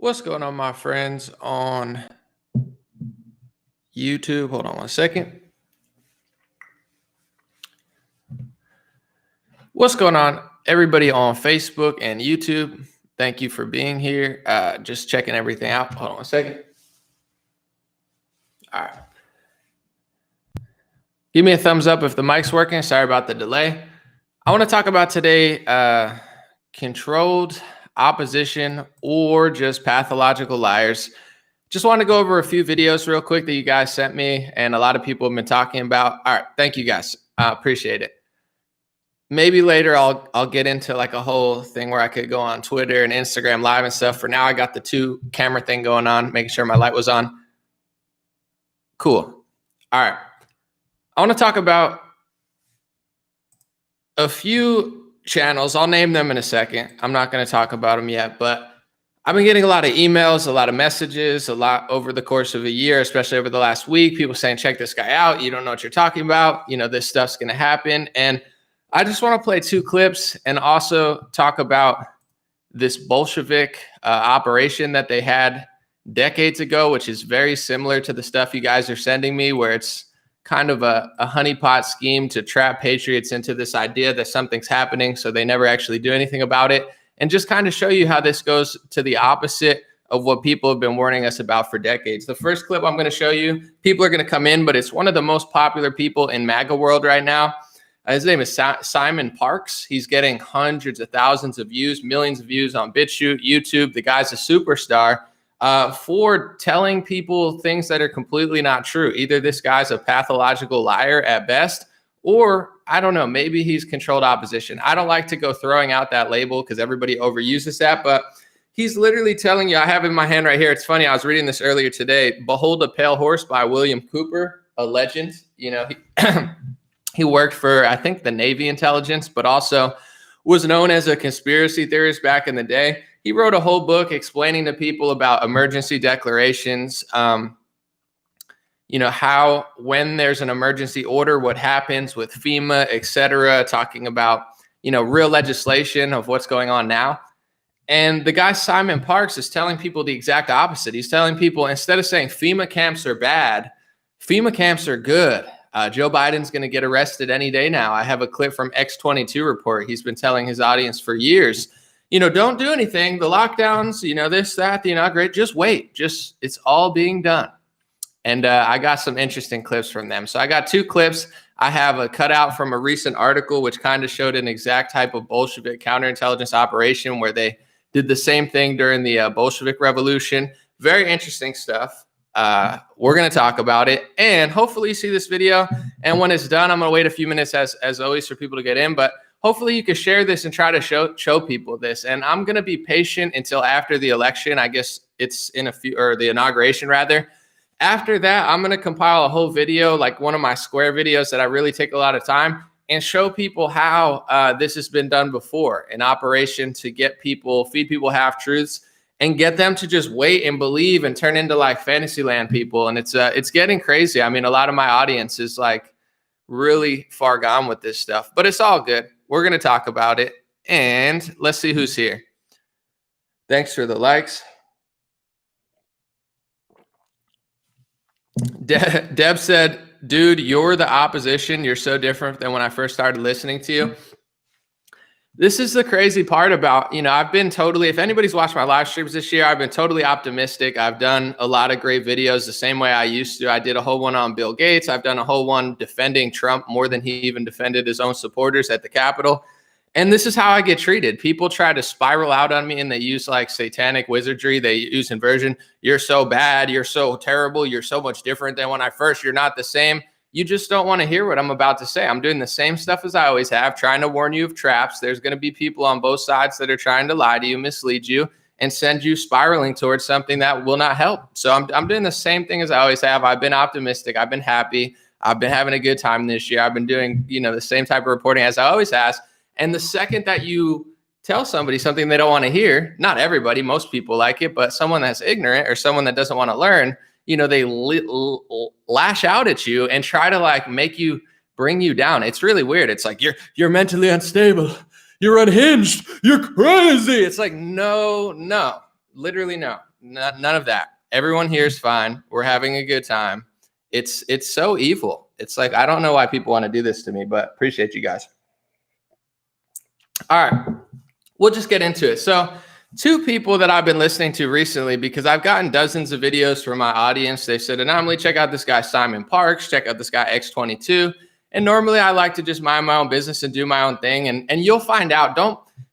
What's going on, my friends on YouTube? Hold on one second. What's going on, everybody on Facebook and YouTube? Thank you for being here. Just checking everything out. Hold on one second. All right. Give me a thumbs up if the mic's working. Sorry about the delay. I want to talk about today controlled opposition or just pathological liars. Just want to go over a few videos real quick that you guys sent me and a lot of people have been talking about. All right. Thank you guys. I appreciate it. Maybe later I'll get into like a whole thing where I could go on Twitter and Instagram live and stuff. For now, I got the 2 camera thing going on, making sure my light was on. Cool. All right. I want to talk about a few channels. I'll name them in a second. I'm not going to talk about them yet, but I've been getting a lot of emails, a lot of messages, a lot over the course of a year, especially over the last week. People saying, check this guy out. You don't know what you're talking about. You know, this stuff's going to happen. And I just want to play 2 clips and also talk about this Bolshevik operation that they had decades ago, which is very similar to the stuff you guys are sending me, where it's kind of a honeypot scheme to trap patriots into this idea that something's happening, so they never actually do anything about it, and just kind of show you how this goes to the opposite of what people have been warning us about for decades. The first clip I'm going to show you, people are going to come in, but it's one of the most popular people in MAGA world right now. His name is Simon Parks. He's getting hundreds of thousands of views, millions of views on BitChute, YouTube. The guy's a superstar for telling people things that are completely not true. Either this guy's a pathological liar at best, or I don't know, maybe he's controlled opposition. I don't like to go throwing out that label because everybody overuses that, but he's literally telling you, I have it in my hand right here. It's funny. I was reading this earlier today. Behold a Pale Horse by William Cooper, a legend. You know, he worked for, I think, the Navy intelligence, but also was known as a conspiracy theorist back in the day. He wrote a whole book explaining to people about emergency declarations, you know, how when there's an emergency order, what happens with FEMA, et cetera, talking about, you know, real legislation of what's going on now. And the guy Simon Parks is telling people the exact opposite. He's telling people, instead of saying FEMA camps are bad, FEMA camps are good. Joe Biden's going to get arrested any day now. I have a clip from X22 Report. He's been telling his audience for years, you know, don't do anything. The lockdowns, you know, this, that, the inaugurate, just wait. Just, it's all being done. And I got some interesting clips from them. So I got 2 clips. I have a cutout from a recent article, which kind of showed an exact type of Bolshevik counterintelligence operation where they did the same thing during the Bolshevik Revolution. Very interesting stuff. We're going to talk about it and hopefully you see this video. And when it's done, I'm going to wait a few minutes as always for people to get in, but hopefully you can share this and try to show people this. And I'm going to be patient until after the election. I guess it's in a few, or the inauguration rather. After that, I'm going to compile a whole video, like one of my square videos that I really take a lot of time, and show people how this has been done before, an operation to get people, feed people half truths, and get them to just wait and believe and turn into like Fantasyland people. And it's getting crazy. I mean, a lot of my audience is like really far gone with this stuff, but it's all good. We're going to talk about it. And let's see who's here. Thanks for the likes. Deb said, dude, you're the opposition. You're so different than when I first started listening to you. This is the crazy part about, you know, I've been totally, if anybody's watched my live streams this year, I've been totally optimistic. I've done a lot of great videos the same way I used to. I did a whole one on Bill Gates. I've done a whole one defending Trump more than he even defended his own supporters at the Capitol. And this is how I get treated. People try to spiral out on me and they use like satanic wizardry. They use inversion. You're so bad. You're so terrible. You're so much different than when I first, you're not the same. You just don't want to hear what I'm about to say. I'm doing the same stuff as I always have, trying to warn you of traps. There's going to be people on both sides that are trying to lie to you, mislead you, and send you spiraling towards something that will not help. So I'm doing the same thing as I always have. I've been optimistic. I've been happy. I've been having a good time this year. I've been doing, you know, the same type of reporting as I always have. And the second that you tell somebody something they don't want to hear, not everybody, most people like it, but someone that's ignorant or someone that doesn't want to learn, you know, they lash out at you and try to like make you, bring you down. It's really weird. It's like, you're mentally unstable. You're unhinged. You're crazy. It's like, no, literally no. None of that. Everyone here is fine. We're having a good time. It's so evil. It's like, I don't know why people want to do this to me, but appreciate you guys. All right, we'll just get into it. So 2 people that I've been listening to recently, because I've gotten dozens of videos from my audience. They said, Anomaly, check out this guy, Simon Parks, check out this guy, X22. And normally I like to just mind my own business and do my own thing. And you'll find out,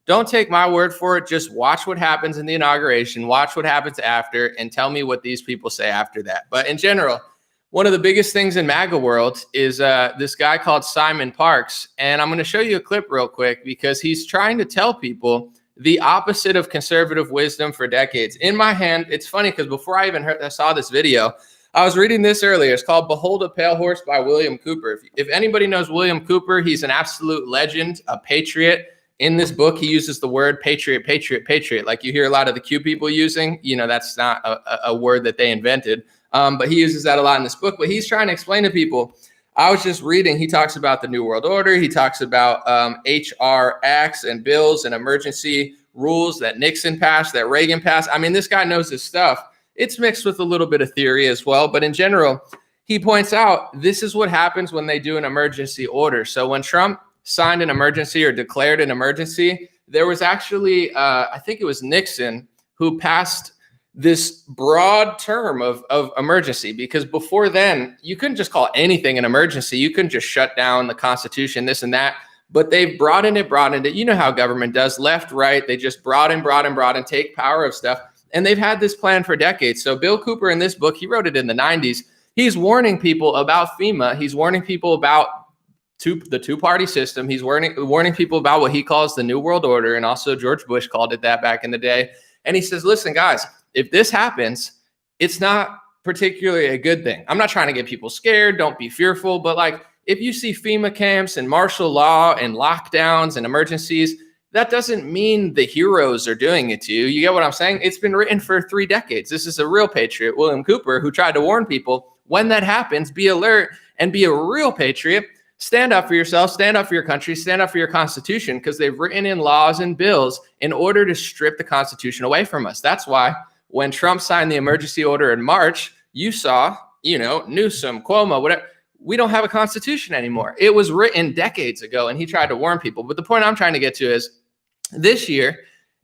don't take my word for it. Just watch what happens in the inauguration, watch what happens after, and tell me what these people say after that. But in general, one of the biggest things in MAGA world is this guy called Simon Parks. And I'm going to show you a clip real quick because he's trying to tell people the opposite of conservative wisdom for decades. In my hand, it's funny because before I even saw this video, I was reading this earlier. It's called Behold a Pale Horse by William Cooper. If anybody knows William Cooper, he's an absolute legend, a patriot. In this book, he uses the word patriot, patriot, patriot. Like you hear a lot of the Q people using, that's not a word that they invented. But he uses that a lot in this book. But he's trying to explain to people. I was just reading. He talks about the New World Order. He talks about HR acts and bills and emergency rules that Nixon passed, that Reagan passed. I mean, this guy knows his stuff. It's mixed with a little bit of theory as well. But in general, he points out this is what happens when they do an emergency order. So when Trump signed an emergency or declared an emergency, there was actually, I think it was Nixon who passed this broad term of emergency, because before then you couldn't just call anything an emergency. You couldn't just shut down the Constitution, this and that, but they've broadened it. You know how government does, left, right. They just broaden, take power of stuff. And they've had this plan for decades. So Bill Cooper in this book, he wrote it in the 90s. He's warning people about FEMA. He's warning people about the two-party system. He's warning people about what he calls the New World Order. And also George Bush called it that back in the day. And he says, listen, guys, if this happens, it's not particularly a good thing. I'm not trying to get people scared. Don't be fearful. But like, if you see FEMA camps and martial law and lockdowns and emergencies, that doesn't mean the heroes are doing it to you. You get what I'm saying? It's been written for 3 decades. This is a real patriot, William Cooper, who tried to warn people when that happens, be alert and be a real patriot. Stand up for yourself, stand up for your country, stand up for your Constitution, because they've written in laws and bills in order to strip the Constitution away from us. That's why when Trump signed the emergency order in March, you saw, Newsom, Cuomo, whatever. We don't have a Constitution anymore. It was written decades ago, and he tried to warn people. But the point I'm trying to get to is this year,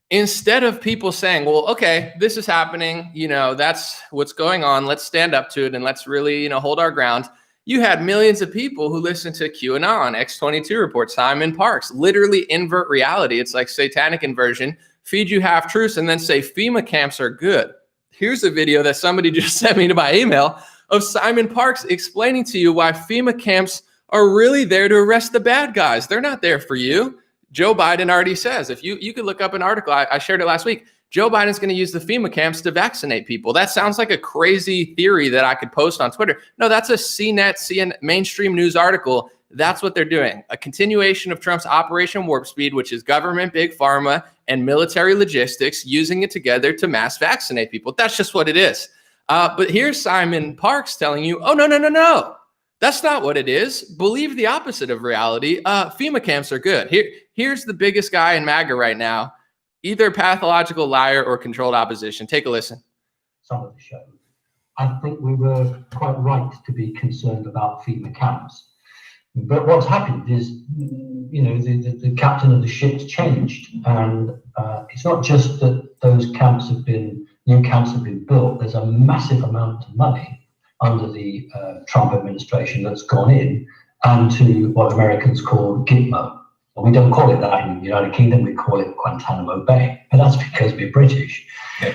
instead of people saying, well, okay, this is happening, that's what's going on, let's stand up to it and let's really, hold our ground. You had millions of people who listened to QAnon, X22 Report, Simon Parks, literally invert reality. It's like satanic inversion, feed you half truths, and then say FEMA camps are good. Here's a video that somebody just sent me to my email of Simon Parks explaining to you why FEMA camps are really there to arrest the bad guys. They're not there for you. Joe Biden already says, if you could look up an article, I shared it last week, Joe Biden's going to use the FEMA camps to vaccinate people. That sounds like a crazy theory that I could post on Twitter. No, that's a CNET, CNN, mainstream news article. That's what they're doing. A continuation of Trump's Operation Warp Speed, which is government, big pharma, and military logistics using it together to mass vaccinate people. That's just what it is. But here's Simon Parks telling you, oh, no. That's not what it is. Believe the opposite of reality. FEMA camps are good. Here's the biggest guy in MAGA right now, either pathological liar or controlled opposition. Take a listen. Some of the show. I think we were quite right to be concerned about FEMA camps. But what's happened is, the captain of the ship's changed. And it's not just that those new camps have been built. There's a massive amount of money under the Trump administration that's gone in and to what Americans call Gitmo. Well, we don't call it that in the United Kingdom, we call it Guantanamo Bay, but that's because we're British.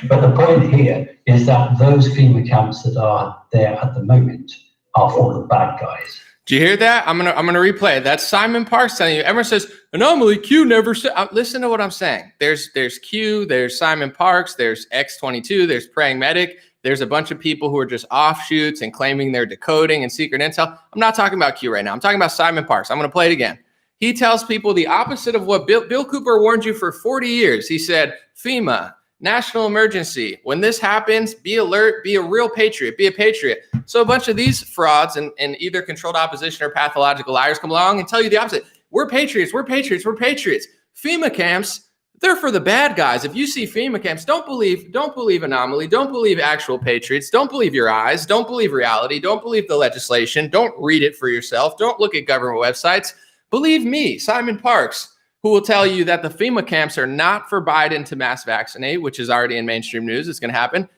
But the point here is that those FEMA camps that are there at the moment are for the bad guys. Do you hear that? I'm gonna replay it. That's Simon Parks telling you. Everyone says, Anomaly, Q never said. Listen to what I'm saying. There's Q, there's Simon Parks, there's X22, there's Praying Medic. There's a bunch of people who are just offshoots and claiming they're decoding and secret intel. I'm not talking about Q right now. I'm talking about Simon Parks. I'm going to play it again. He tells people the opposite of what Bill Cooper warned you for 40 years. He said, FEMA, national emergency. When this happens, be alert, be a real patriot, be a patriot. So a bunch of these frauds and either controlled opposition or pathological liars come along and tell you the opposite. We're patriots, we're patriots, we're patriots. FEMA camps, They're for the bad guys. If you see FEMA camps, don't believe Anomaly. Don't believe actual patriots. Don't believe your eyes. Don't believe reality. Don't believe the legislation. Don't read it for yourself. Don't look at government websites. Believe me, Simon Parks, who will tell you that the FEMA camps are not for Biden to mass vaccinate, which is already in mainstream news. It's going to happen.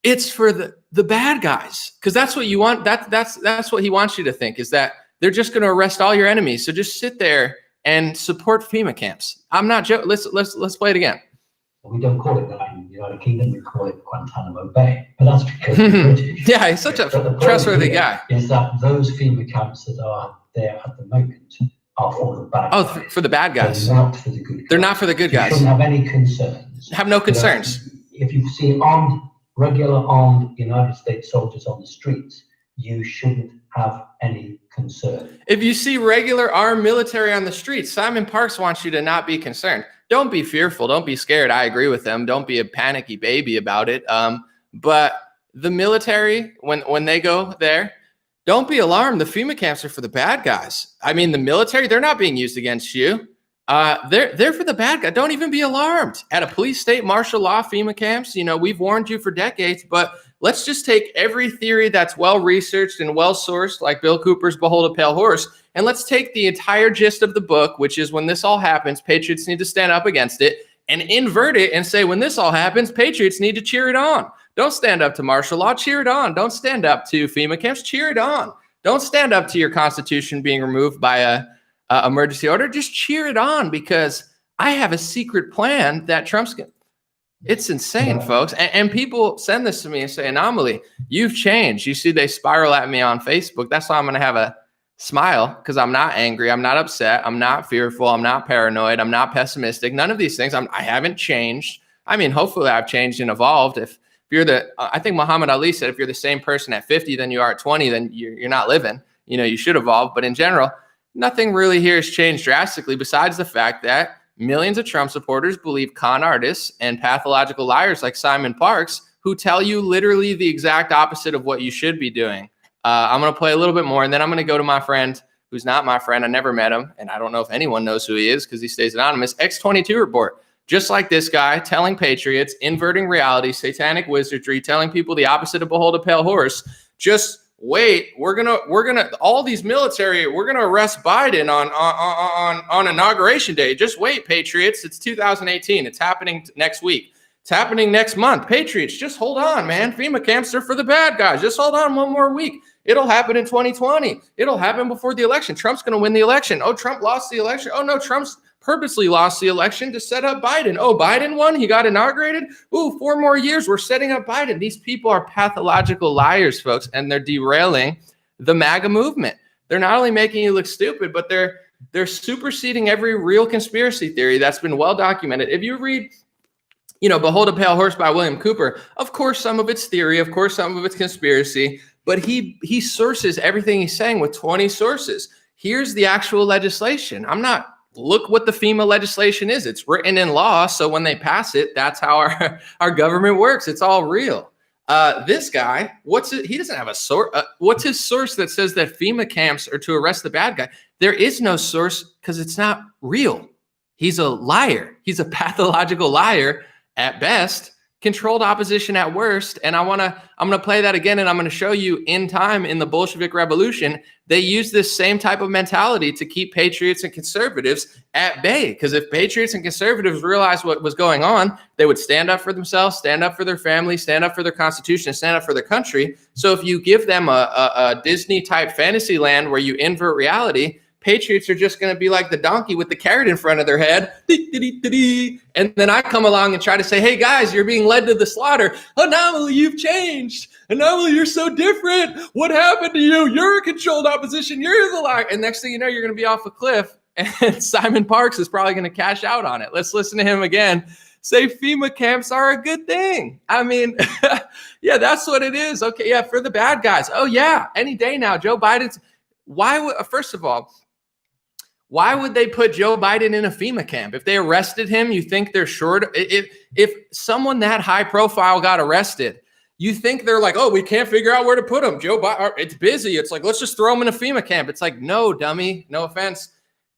It's for the bad guys, because that's what you want. That's what he wants you to think, is that they're just going to arrest all your enemies. So just sit there and support FEMA camps. I'm not joking. Let's play it again. We don't call it that in the United Kingdom. We call it Guantanamo Bay, but that's because the British. Yeah, he's such a trustworthy guy. Is that those FEMA camps that are there at the moment are for the bad guys? Oh, for the bad guys. They're not for the good guys. They're not for the good guys. You shouldn't have any concerns. Have no concerns. If you see regular armed United States soldiers on the streets, you shouldn't have any concern. If you see regular armed military on the streets, Simon Parks wants you to not be concerned. Don't be fearful. Don't be scared. I agree with them. Don't be a panicky baby about it. But the military, when they go there, don't be alarmed. The FEMA camps are for the bad guys. I mean, the military, they're not being used against you. They're for the bad guy. Don't even be alarmed. At a police state martial law FEMA camps, we've warned you for decades, but let's just take every theory that's well-researched and well-sourced, like Bill Cooper's Behold a Pale Horse, and let's take the entire gist of the book, which is when this all happens, patriots need to stand up against it, and invert it and say, when this all happens, patriots need to cheer it on. Don't stand up to martial law, cheer it on. Don't stand up to FEMA camps, cheer it on. Don't stand up to your Constitution being removed by a emergency order. Just cheer it on, because I have a secret plan that Trump's going to. It's insane, folks. And people send this to me and say, Anomaly, you've changed. You see, they spiral at me on Facebook. That's why I'm going to have a smile, because I'm not angry. I'm not upset. I'm not fearful. I'm not paranoid. I'm not pessimistic. None of these things. I haven't changed. I mean, hopefully I've changed and evolved. If you're I think Muhammad Ali said, if you're the same person at 50 than you are at 20, then you're not living. You should evolve. But in general, nothing really here has changed drastically, besides the fact that millions of Trump supporters believe con artists and pathological liars like Simon Parks, who tell you literally the exact opposite of what you should be doing. I'm going to play a little bit more, and then I'm going to go to my friend, who's not my friend. I never met him, and I don't know if anyone knows who he is because he stays anonymous. X22 Report. Just like this guy, telling patriots, inverting reality, satanic wizardry, telling people the opposite of Behold a Pale Horse. Just wait, we're gonna all these military, we're gonna arrest Biden on inauguration day. Just wait, patriots. It's 2018. It's happening next week. It's happening next month. Patriots, just hold on, man. FEMA camps are for the bad guys. Just hold on one more week. It'll happen in 2020. It'll happen before the election. Trump's gonna win the election. Oh, Trump lost the election. Oh no, Trump's purposely lost the election to set up Biden. Oh, Biden won. He got inaugurated. Ooh, 4 more years. We're setting up Biden. These people are pathological liars, folks, and they're derailing the MAGA movement. They're not only making you look stupid, but they're superseding every real conspiracy theory that's been well documented. If you read, Behold a Pale Horse by William Cooper, of course, some of it's theory, of course, some of it's conspiracy, but he sources everything he's saying with 20 sources. Here's the actual legislation. Look what the FEMA legislation is. It's written in law. So when they pass it, that's how our government works. It's all real. This guy, he doesn't have a source. What's his source that says that FEMA camps are to arrest the bad guy? There is no source because it's not real. He's a liar. He's a pathological liar at best, controlled opposition at worst. And I'm going to play that again. And I'm going to show you in time in the Bolshevik Revolution, they use this same type of mentality to keep patriots and conservatives at bay. Because if patriots and conservatives realized what was going on, they would stand up for themselves, stand up for their family, stand up for their constitution, and stand up for their country. So if you give them a Disney type fantasy land where you invert reality, patriots are just going to be like the donkey with the carrot in front of their head. And then I come along and try to say, hey, guys, you're being led to the slaughter. Anomaly, you've changed. Anomaly, you're so different. What happened to you? You're a controlled opposition. You're the liar. And next thing you know, you're going to be off a cliff. And Simon Parks is probably going to cash out on it. Let's listen to him again. Say FEMA camps are a good thing. I mean, yeah, that's what it is. Okay, yeah, for the bad guys. Oh, yeah, any day now. Joe Biden's. First of all, why would they put Joe Biden in a FEMA camp? If they arrested him, you think they're sure if someone that high profile got arrested, you think they're like, oh, we can't figure out where to put him. Joe Biden, it's busy. It's like, let's just throw him in a FEMA camp. It's like, no, dummy, no offense.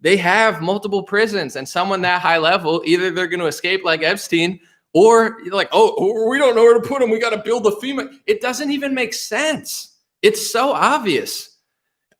They have multiple prisons, and someone that high level, either they're going to escape like Epstein, or you're like, oh, we don't know where to put them. We got to build the FEMA. It doesn't even make sense. It's so obvious.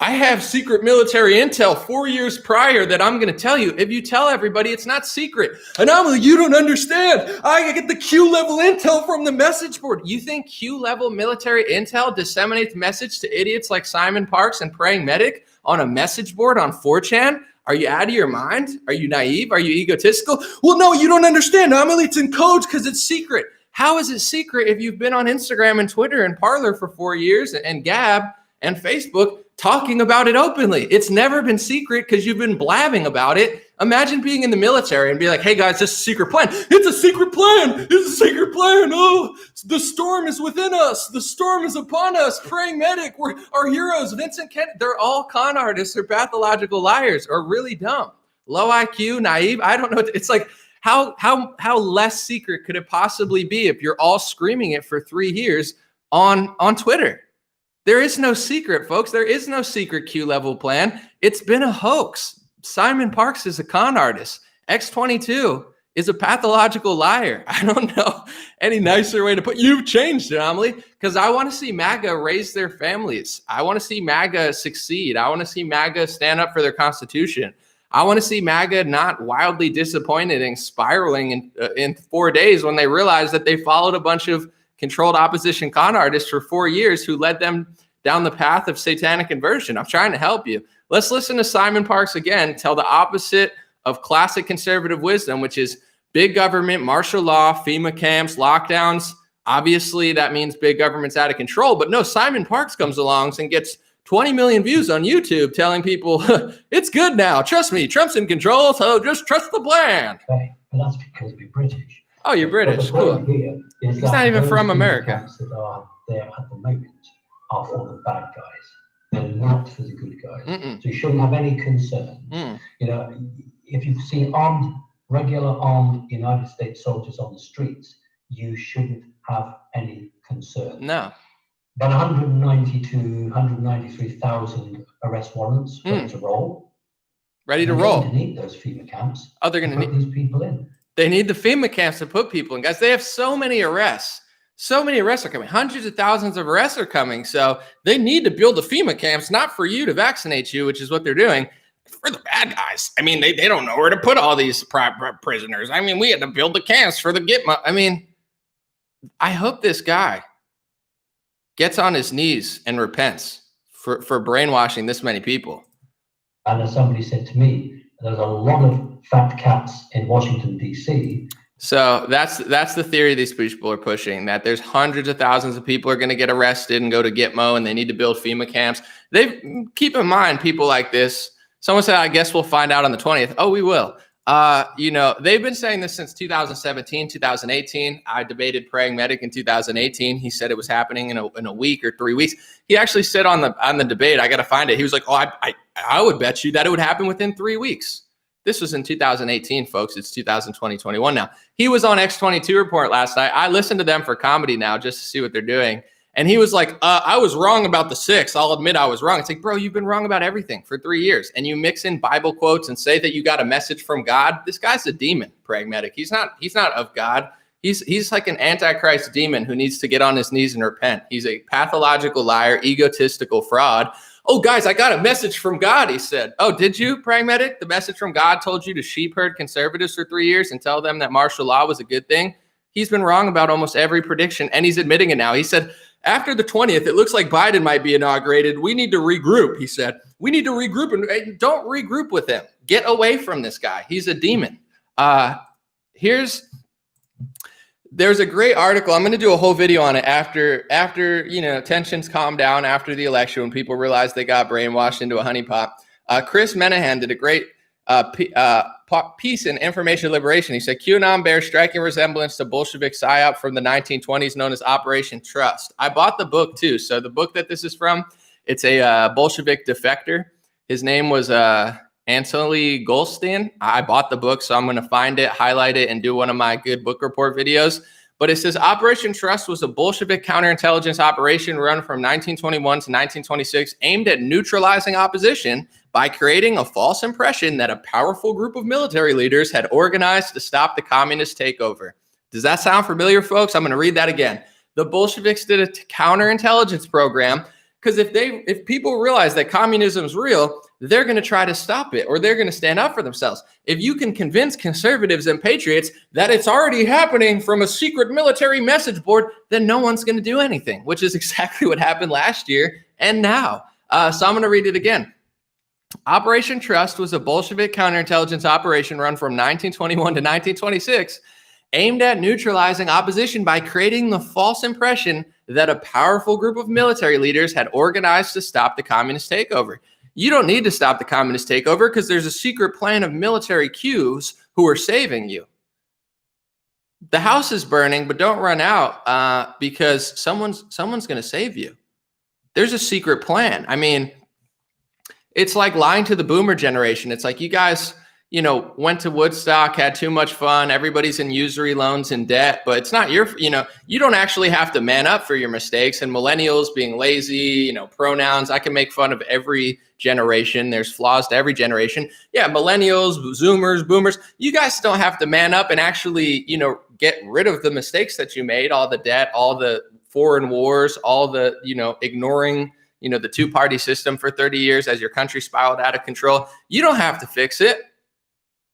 I have secret military intel 4 years prior that I'm going to tell you. If you tell everybody, it's not secret. Anomaly, you don't understand. I get the Q level intel from the message board. You think Q level military intel disseminates message to idiots like Simon Parks and Praying Medic on a message board on 4chan? Are you out of your mind? Are you naive? Are you egotistical? Well, no, you don't understand. Anomaly, it's in codes because it's secret. How is it secret if you've been on Instagram and Twitter and Parler for 4 years and Gab and Facebook talking about it openly? It's never been secret because you've been blabbing about it. Imagine being in the military and be like, hey guys, this is a secret plan. It's a secret plan. It's a secret plan. Oh, the storm is within us. The storm is upon us. Praying Medic, we're our heroes. Vincent Kennedy, they're all con artists or pathological liars or really dumb. Low IQ, naive. I don't know. It's like, how less secret could it possibly be if you're all screaming it for 3 years on Twitter? There is no secret, folks. There is no secret Q level plan. It's been a hoax. Simon Parks is a con artist. X22 is a pathological liar. I don't know any nicer way to put. You've changed, Anomaly, because I want to see MAGA raise their families. I want to see MAGA succeed. I want to see MAGA stand up for their Constitution. I want to see MAGA not wildly disappointed and spiraling in 4 days when they realize that they followed a bunch of controlled opposition con artists for 4 years who led them down the path of satanic conversion. I'm trying to help you. Let's listen to Simon Parks again tell the opposite of classic conservative wisdom, which is big government, martial law, FEMA camps, lockdowns. Obviously, that means big government's out of control. But no, Simon Parks comes along and gets 20 million views on YouTube telling people, it's good now. Trust me, Trump's in control, so just trust the plan. Okay, but that's because we're British. Oh, you're British. Cool. He's not even from America. That are there at the moment are for the bad guys. They're not for the good guys. So you shouldn't have any concern. You know, if you've seen regular armed United States soldiers on the streets, you shouldn't have any concern. No. But 193,000 arrest warrants ready to roll. Ready to roll. They're going to need those FEMA camps. Oh, they're going to need these people in. They need the FEMA camps to put people in. Guys, they have so many arrests. So many arrests are coming. Hundreds of thousands of arrests are coming. So they need to build the FEMA camps, not for you to vaccinate you, which is what they're doing, for the bad guys. I mean, they don't know where to put all these prisoners. I mean, we had to build the camps for the Gitmo. I mean, I hope this guy gets on his knees and repents for brainwashing this many people. And as somebody said to me, there's a lot of fat cats in Washington, D.C. So that's the theory these people are pushing, that there's hundreds of thousands of people are going to get arrested and go to Gitmo, and they need to build FEMA camps. Keep in mind, people like this. Someone said, I guess we'll find out on the 20th. Oh, we will. You know, they've been saying this since 2017, 2018. I debated Praying Medic in 2018. He said it was happening in a week or 3 weeks. He actually said on the debate, I got to find it. He was like, oh, I would bet you that it would happen within 3 weeks. This was in 2018, folks. It's 2021 now. He was on X22 Report last night. I listened to them for comedy now just to see what they're doing. And he was like, I was wrong about the 6. I'll admit I was wrong. It's like, bro, you've been wrong about everything for 3 years. And you mix in Bible quotes and say that you got a message from God. This guy's a demon, pragmatic. He's not of God. He's like an antichrist demon who needs to get on his knees and repent. He's a pathological liar, egotistical fraud. Oh, guys, I got a message from God, he said. Oh, did you, pragmatic? The message from God told you to sheep herd conservatives for 3 years and tell them that martial law was a good thing? He's been wrong about almost every prediction, and he's admitting it now. He said, after the 20th, it looks like Biden might be inaugurated. We need to regroup, he said. We need to regroup, and don't regroup with him. Get away from this guy. He's a demon. There's a great article. I'm going to do a whole video on it after tensions calm down after the election when people realize they got brainwashed into a honeypot. Chris Menahan did a great piece in Information Liberation. He said, QAnon bears striking resemblance to Bolshevik psyop from the 1920s known as Operation Trust. I bought the book too. So the book that this is from, it's a Bolshevik defector. His name was Anatoly Golstein. I bought the book, so I'm going to find it, highlight it, and do one of my good book report videos. But it says Operation Trust was a Bolshevik counterintelligence operation run from 1921 to 1926 aimed at neutralizing opposition by creating a false impression that a powerful group of military leaders had organized to stop the communist takeover. Does that sound familiar, folks? I'm going to read that again. The Bolsheviks did a counterintelligence program because if people realize that communism is real, they're going to try to stop it, or they're going to stand up for themselves. If you can convince conservatives and patriots that it's already happening from a secret military message board, then no one's going to do anything, which is exactly what happened last year and now. So I'm going to read it again. Operation Trust was a Bolshevik counterintelligence operation run from 1921 to 1926, aimed at neutralizing opposition by creating the false impression that a powerful group of military leaders had organized to stop the communist takeover. You don't need to stop the communist takeover because there's a secret plan of military Qs who are saving you. The house is burning, but don't run out because someone's going to save you. There's a secret plan. I mean, it's like lying to the boomer generation. It's like you guys, went to Woodstock, had too much fun. Everybody's in usury loans and debt, but it's not your, you don't actually have to man up for your mistakes. And millennials being lazy, pronouns, I can make fun of every generation. There's flaws to every generation. Yeah, millennials, Zoomers, boomers, you guys don't have to man up and actually, get rid of the mistakes that you made, all the debt, all the foreign wars, all the, ignoring, the two-party system for 30 years as your country spiraled out of control. You don't have to fix it.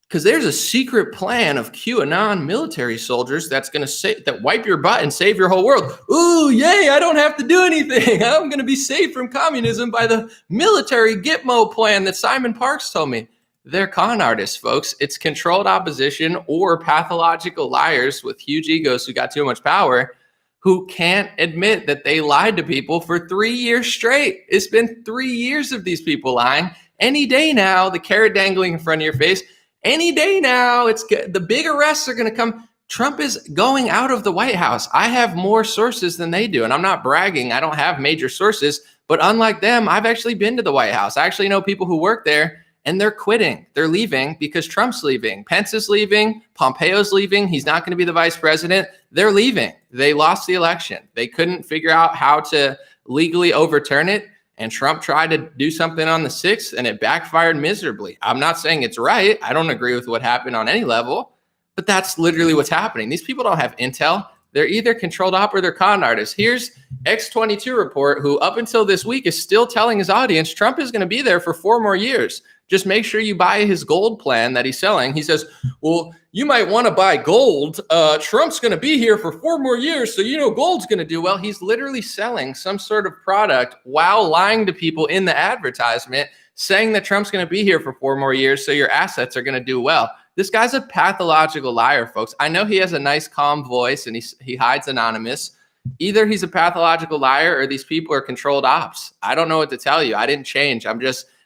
Because there's a secret plan of QAnon military soldiers that's going to wipe your butt and save your whole world. Ooh, yay, I don't have to do anything. I'm going to be saved from communism by the military Gitmo plan that Simon Parks told me. They're con artists, folks. It's controlled opposition or pathological liars with huge egos who got too much power who can't admit that they lied to people for 3 years straight. It's been 3 years of these people lying. Any day now, the carrot dangling in front of your face. Any day now, the big arrests are going to come. Trump is going out of the White House. I have more sources than they do, and I'm not bragging. I don't have major sources, but unlike them, I've actually been to the White House. I actually know people who work there, and they're quitting. They're leaving because Trump's leaving. Pence is leaving. Pompeo's leaving. He's not going to be the vice president. They're leaving. They lost the election. They couldn't figure out how to legally overturn it. And Trump tried to do something on the 6th, and it backfired miserably. I'm not saying it's right. I don't agree with what happened on any level, but that's literally what's happening. These people don't have intel. They're either controlled op or they're con artists. Here's X22 Report, who up until this week is still telling his audience Trump is going to be there for 4 more years. Just make sure you buy his gold plan that he's selling. He says, well, you might want to buy gold. Trump's going to be here for 4 more years, so gold's going to do well. He's literally selling some sort of product while lying to people in the advertisement, saying that Trump's going to be here for 4 more years, so your assets are going to do well. This guy's a pathological liar, folks. I know he has a nice, calm voice, and he hides anonymous. Either he's a pathological liar or these people are controlled ops. I don't know what to tell you. I didn't change.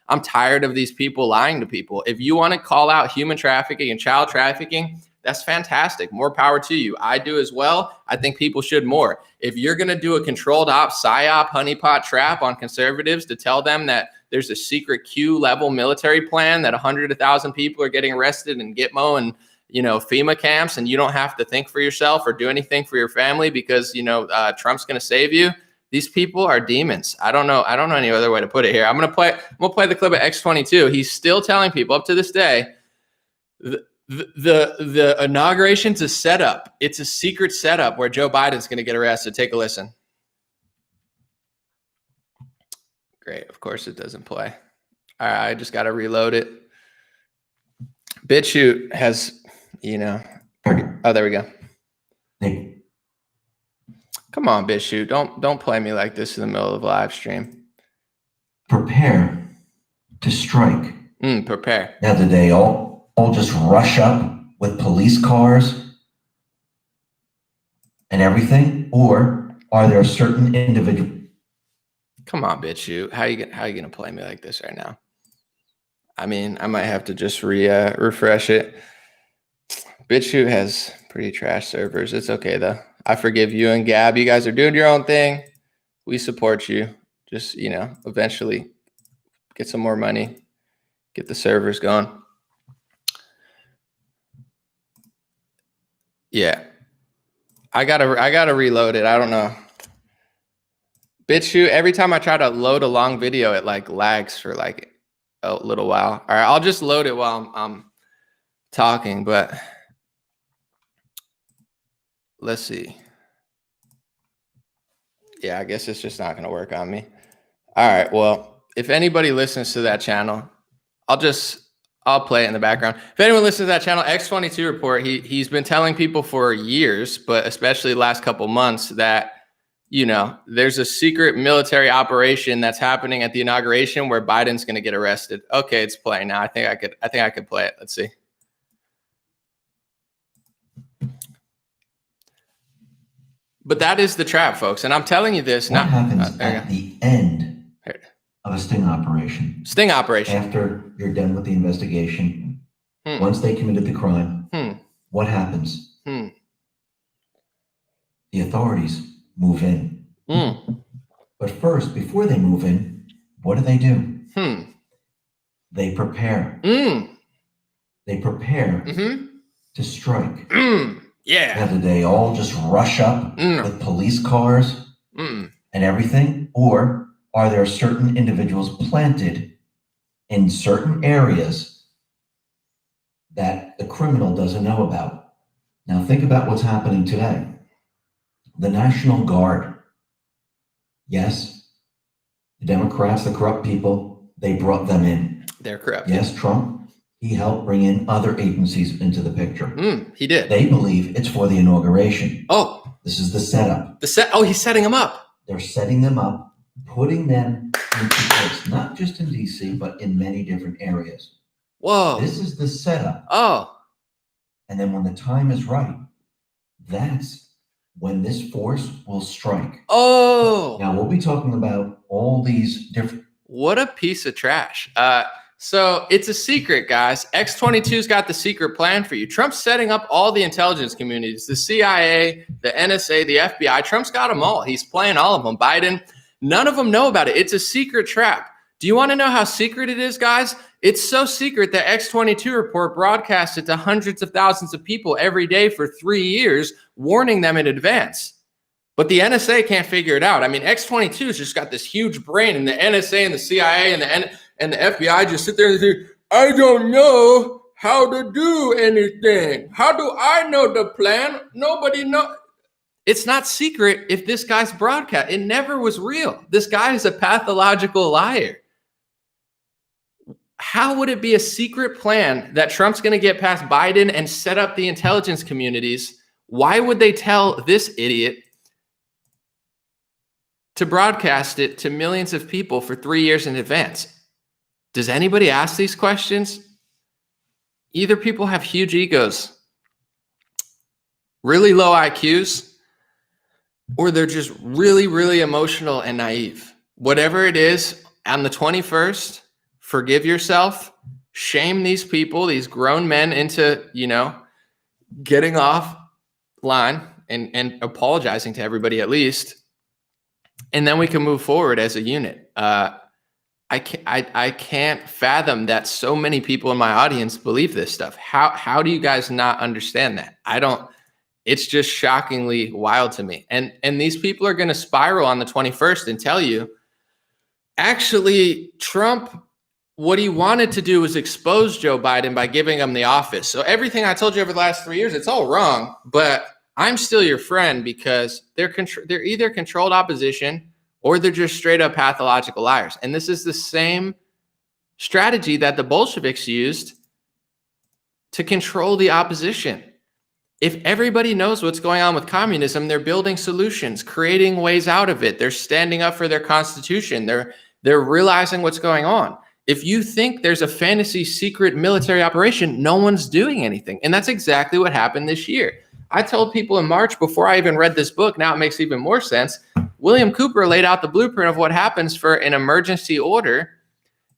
I'm tired of these people lying to people. If you want to call out human trafficking and child trafficking, that's fantastic. More power to you. I do as well. I think people should more. If you're going to do a controlled op, psyop, honeypot trap on conservatives to tell them that there's a secret Q level military plan that 100,000 people are getting arrested in Gitmo and FEMA camps, and you don't have to think for yourself or do anything for your family because Trump's going to save you. These people are demons. I don't know any other way to put it here. I'm gonna play the clip of X22. He's still telling people up to this day, the inauguration's a setup. It's a secret setup where Joe Biden's gonna get arrested. Take a listen. Great. Of course it doesn't play. All right, I just gotta reload it. BitChute has, oh, there we go. Come on, BitChute. Don't play me like this in the middle of a live stream. Prepare to strike. Prepare. Now, do they all just rush up with police cars and everything, or are there certain individuals? Come on, BitChute. How you gonna play me like this right now? I mean, I might have to just refresh it. BitChute has pretty trash servers. It's okay though. I forgive you and Gab. You guys are doing your own thing. We support you. Just, eventually get some more money, get the servers going. Yeah. I gotta reload it. I don't know. BitChute, every time I try to load a long video, it like lags for like a little while. All right, I'll just load it while I'm talking, but let's see. Yeah, I guess it's just not gonna work on me. All right, well, if anybody listens to that channel, I'll play it in the background. If anyone listens to that channel, X22 Report, he's been telling people for years, but especially the last couple months, that, you know, there's a secret military operation that's happening at the inauguration where Biden's going to get arrested. Okay, it's playing now. I think I could play it. Let's see. But that is the trap, folks. And I'm telling you this. What happens at the end of a sting operation? Sting operation. After you're done with the investigation, once they committed the crime, what happens? The authorities move in. But first, before they move in, what do? They prepare. They prepare to strike. Yeah. Now, do they all just rush up with police cars and everything? Or are there certain individuals planted in certain areas that the criminal doesn't know about? Now, think about what's happening today. The National Guard. Yes, the Democrats, the corrupt people, they brought them in. They're corrupt. Yes, Trump, he helped bring in other agencies into the picture. He did. They believe it's for the inauguration. Oh. This is the setup. He's setting them up. They're setting them up, putting them into place, not just in DC, but in many different areas. Whoa. This is the setup. Oh. And then when the time is right, that's when this force will strike. Oh. Now, we'll be talking about all these different... What a piece of trash. So it's a secret, guys. X22's got the secret plan for you. Trump's setting up all the intelligence communities, the CIA, the NSA, the FBI. Trump's got them all. He's playing all of them. Biden, none of them know about it. It's a secret trap. Do you want to know how secret it is, guys? It's so secret that X22 Report broadcasts it to hundreds of thousands of people every day for 3 years, warning them in advance. But the NSA can't figure it out. I mean, X22's just got this huge brain, and the NSA and the CIA and the FBI just sit there and say, I don't know how to do anything. How do I know the plan? Nobody knows. It's not secret if this guy's broadcast. It never was real. This guy is a pathological liar. How would it be a secret plan that Trump's going to get past Biden and set up the intelligence communities? Why would they tell this idiot to broadcast it to millions of people for 3 years in advance? Does anybody ask these questions? Either people have huge egos, really low IQs, or they're just really, really emotional and naive. Whatever it is, on the 21st, forgive yourself, shame these people, these grown men into, getting off line and apologizing to everybody at least. And then we can move forward as a unit. I can't fathom that so many people in my audience believe this stuff. How do you guys not understand that? It's just shockingly wild to me. And these people are going to spiral on the 21st and tell you, actually, Trump, what he wanted to do was expose Joe Biden by giving him the office. So everything I told you over the last 3 years, it's all wrong, but I'm still your friend because they're either controlled opposition or they're just straight up pathological liars. And this is the same strategy that the Bolsheviks used to control the opposition. If everybody knows what's going on with communism, they're building solutions, creating ways out of it. They're standing up for their constitution. They're realizing what's going on. If you think there's a fantasy secret military operation, no one's doing anything. And that's exactly what happened this year. I told people in March before I even read this book, now it makes even more sense. William Cooper laid out the blueprint of what happens for an emergency order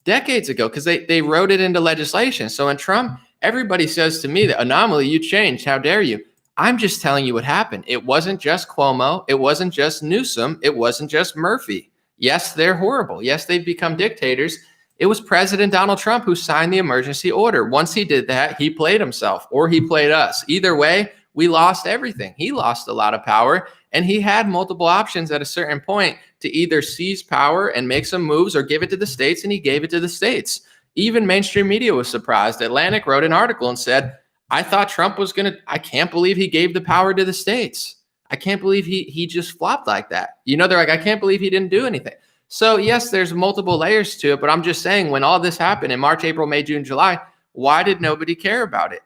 decades ago because they wrote it into legislation. So in Trump, everybody says to me, the anomaly, you changed. How dare you? I'm just telling you what happened. It wasn't just Cuomo. It wasn't just Newsom. It wasn't just Murphy. Yes, they're horrible. Yes, they've become dictators. It was President Donald Trump who signed the emergency order. Once he did that, he played himself or he played us. Either way, we lost everything. He lost a lot of power, and he had multiple options at a certain point to either seize power and make some moves or give it to the states, and he gave it to the states. Even mainstream media was surprised. Atlantic wrote an article and said, I thought Trump was going to, I can't believe he gave the power to the states. I can't believe he just flopped like that. You know, they're like, I can't believe he didn't do anything. So yes, there's multiple layers to it, but I'm just saying when all this happened in March, April, May, June, July, why did nobody care about it?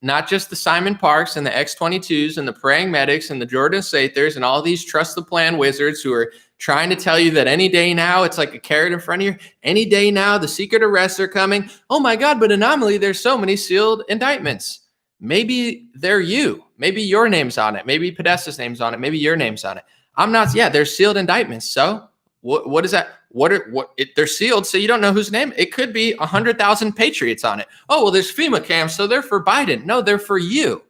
Not just the Simon Parks and the X22s and the praying medics and the Jordan Sathers and all these trust the plan wizards who are trying to tell you that any day now, it's like a carrot in front of you. Any day now, the secret arrests are coming. Oh my God, but anomaly, there's so many sealed indictments. Maybe they're you. Maybe your name's on it. Maybe Podesta's name's on it. Maybe your name's on it. I'm not. Yeah, they're sealed indictments. So what is that? They're sealed, so you don't know whose name. It could be 100,000 patriots on it. Oh, well, there's FEMA camps, so they're for Biden. No, they're for you.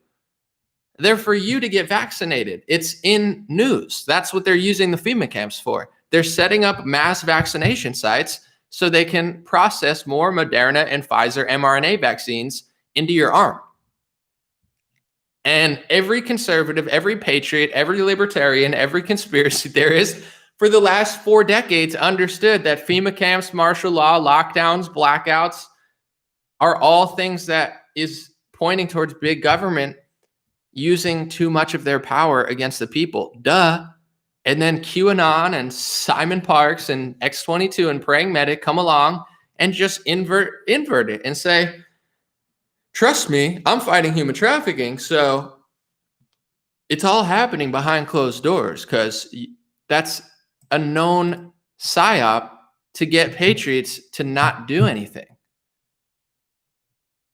They're for you to get vaccinated. It's in news. That's what they're using the FEMA camps for. They're setting up mass vaccination sites so they can process more Moderna and Pfizer mRNA vaccines into your arm. And every conservative, every patriot, every libertarian, every conspiracy theorist for the last 4 decades understood that FEMA camps, martial law, lockdowns, blackouts are all things that is pointing towards big government using too much of their power against the people. Duh. And then QAnon and Simon Parks and X22 and Praying Medic come along and just invert it and say, trust me, I'm fighting human trafficking. So it's all happening behind closed doors because that's a known psyop to get patriots to not do anything.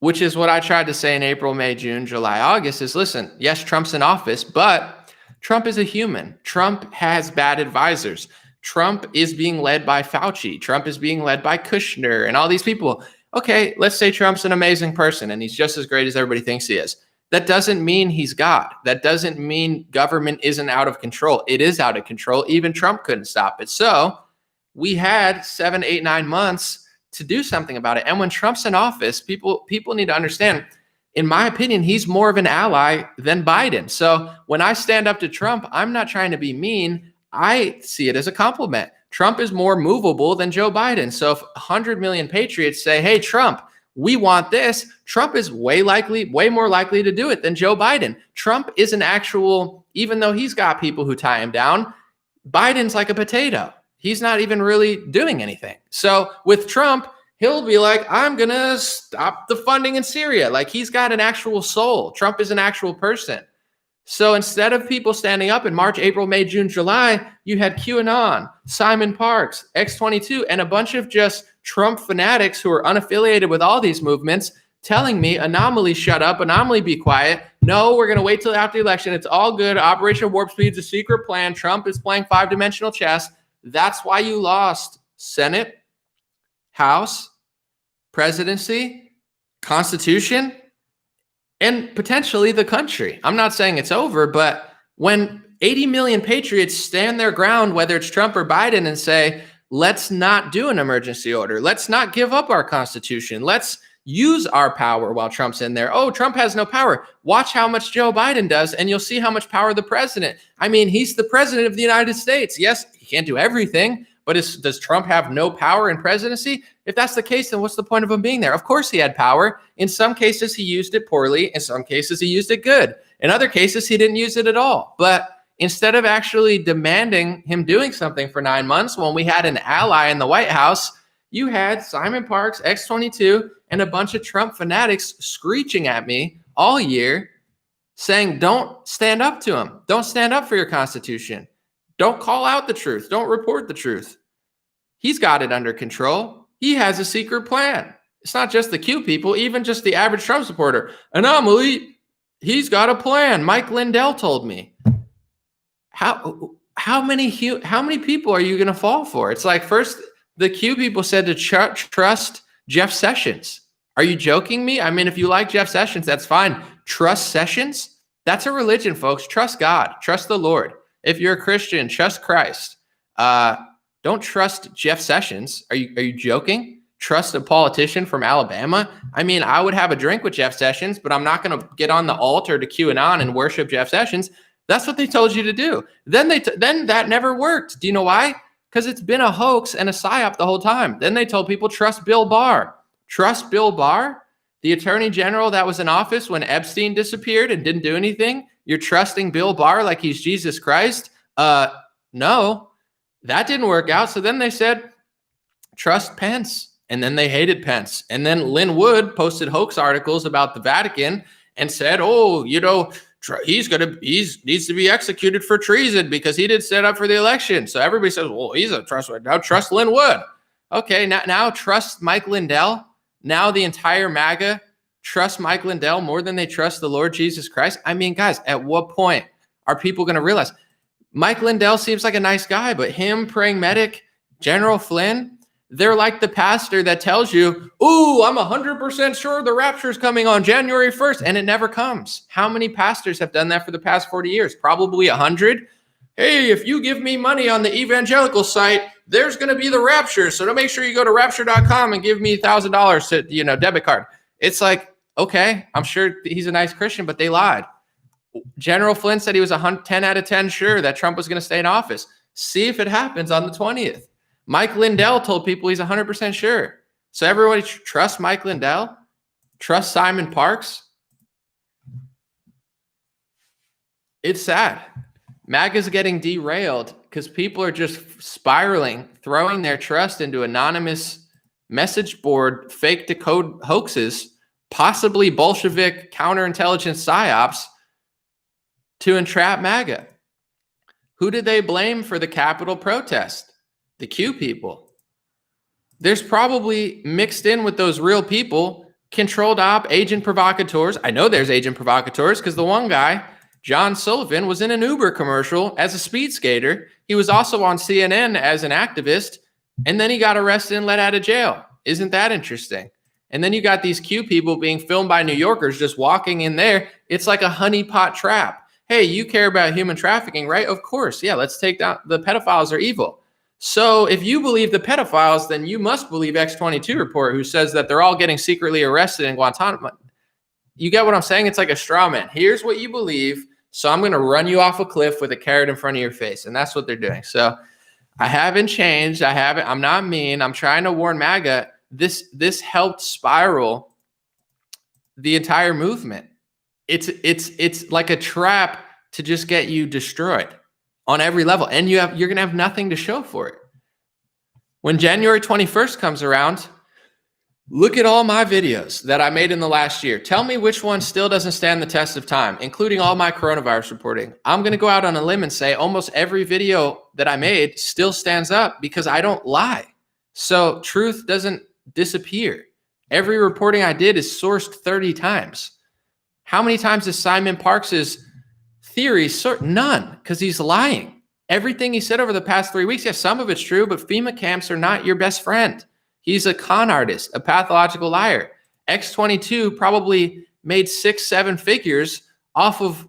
Which is what I tried to say in April, May, June, July, August is, listen, yes, Trump's in office, but Trump is a human. Trump has bad advisors. Trump is being led by Fauci. Trump is being led by Kushner and all these people. Okay, let's say Trump's an amazing person and he's just as great as everybody thinks he is. That doesn't mean he's God. That doesn't mean government isn't out of control. It is out of control. Even Trump couldn't stop it. So we had 7, 8, 9 months to do something about it. And when Trump's in office, people need to understand, in my opinion, he's more of an ally than Biden. So when I stand up to Trump, I'm not trying to be mean. I see it as a compliment. Trump is more movable than Joe Biden. So if 100 million patriots say, hey, Trump, we want this, Trump is way more likely to do it than Joe Biden. Trump is an actual, even though he's got people who tie him down, Biden's like a potato. He's not even really doing anything. So with Trump, he'll be like, I'm going to stop the funding in Syria. Like he's got an actual soul. Trump is an actual person. So instead of people standing up in March, April, May, June, July, you had QAnon, Simon Parks, X22, and a bunch of just Trump fanatics who are unaffiliated with all these movements telling me, Anomaly, shut up, Anomaly, be quiet. No, we're going to wait till after the election. It's all good. Operation Warp Speed's a secret plan. Trump is playing 5-dimensional chess. That's why you lost Senate, House, presidency, Constitution, and potentially the country. I'm not saying it's over, but when 80 million patriots stand their ground, whether it's Trump or Biden, and say, let's not do an emergency order. Let's not give up our Constitution. Let's use our power while Trump's in there. Oh, Trump has no power. Watch how much Joe Biden does, and you'll see how much power the president. I mean, he's the president of the United States. Yes, he can't do everything, but does Trump have no power in presidency? If that's the case, then what's the point of him being there? Of course he had power. In some cases, he used it poorly. In some cases, he used it good. In other cases, he didn't use it at all. But instead of actually demanding him doing something for 9 months, when we had an ally in the White House, you had Simon Parks, X22, and a bunch of Trump fanatics screeching at me all year saying, don't stand up to him. Don't stand up for your Constitution. Don't call out the truth. Don't report the truth. He's got it under control. He has a secret plan. It's not just the Q people, even just the average Trump supporter. Anomaly, he's got a plan. Mike Lindell told me. How many people are you going to fall for? It's like, first, the Q people said to trust Jeff Sessions. Are you joking me? I mean, if you like Jeff Sessions, that's fine. Trust Sessions? That's a religion, folks. Trust God. Trust the Lord. If you're a Christian, trust Christ. Don't trust Jeff Sessions. Are you joking? trust a politician from Alabama? I mean, I would have a drink with Jeff Sessions, but I'm not going to get on the altar to QAnon and worship Jeff Sessions. That's what they told you to do. Then that never worked. Do you know why? Because it's been a hoax and a psyop the whole time. Then they told people, trust Bill Barr. Trust Bill Barr, the attorney general that was in office when Epstein disappeared and didn't do anything. You're trusting Bill Barr like he's Jesus Christ? No, that didn't work out. So then they said, trust Pence. And then they hated Pence. And then Lynn Wood posted hoax articles about the Vatican and said, oh, you know, he needs to be executed for treason because he did set up for the election. So everybody says, well, he's a trustworthy. Now trust Lynn Wood. Okay, now trust Mike Lindell. Now the entire MAGA trust Mike Lindell more than they trust the Lord Jesus Christ. I mean, guys, at what point are people going to realize Mike Lindell seems like a nice guy, but him, praying medic, General Flynn, they're like the pastor that tells you, ooh, I'm 100% sure the rapture is coming on January 1st, and it never comes. How many pastors have done that for the past 40 years? Probably 100. Hey, if you give me money on the evangelical site, there's going to be the rapture. So make sure you go to rapture.com and give me $1,000 to, debit card. It's like, okay, I'm sure he's a nice Christian, but they lied. General Flynn said he was 10 out of 10 sure that Trump was going to stay in office. See if it happens on the 20th. Mike Lindell told people he's 100% sure. So everybody trust Mike Lindell? Trust Simon Parks? It's sad. MAGA's getting derailed because people are just spiraling, throwing their trust into anonymous message board, fake decode hoaxes, possibly Bolshevik counterintelligence psyops to entrap MAGA. Who did they blame for the Capitol protest? The Q people. There's probably mixed in with those real people, controlled op, agent provocateurs. I know there's agent provocateurs because the one guy, John Sullivan, was in an Uber commercial as a speed skater. He was also on CNN as an activist, and then he got arrested and let out of jail. Isn't that interesting? And then you got these Q people being filmed by New Yorkers just walking in there. It's like a honeypot trap. Hey, you care about human trafficking, right? Of course. Yeah, let's take down the pedophiles are evil. So if you believe the pedophiles, then you must believe X22 Report, who says that they're all getting secretly arrested in Guantanamo. You get what I'm saying? It's like a straw man. Here's what you believe, so I'm going to run you off a cliff with a carrot in front of your face. And that's what they're doing. So I haven't changed. I'm not mean. I'm trying to warn MAGA. This helped spiral the entire movement. It's like a trap to just get you destroyed on every level. And you're going to have nothing to show for it. When January 21st comes around, look at all my videos that I made in the last year. Tell me which one still doesn't stand the test of time, including all my coronavirus reporting. I'm going to go out on a limb and say almost every video that I made still stands up because I don't lie. So truth doesn't disappear. Every reporting I did is sourced 30 times. How many times is Simon Parks's theories? None, because he's lying. Everything he said over the past 3 weeks, yes, some of it's true, but FEMA camps are not your best friend. He's a con artist, a pathological liar. X22 probably made 6-7 figures off of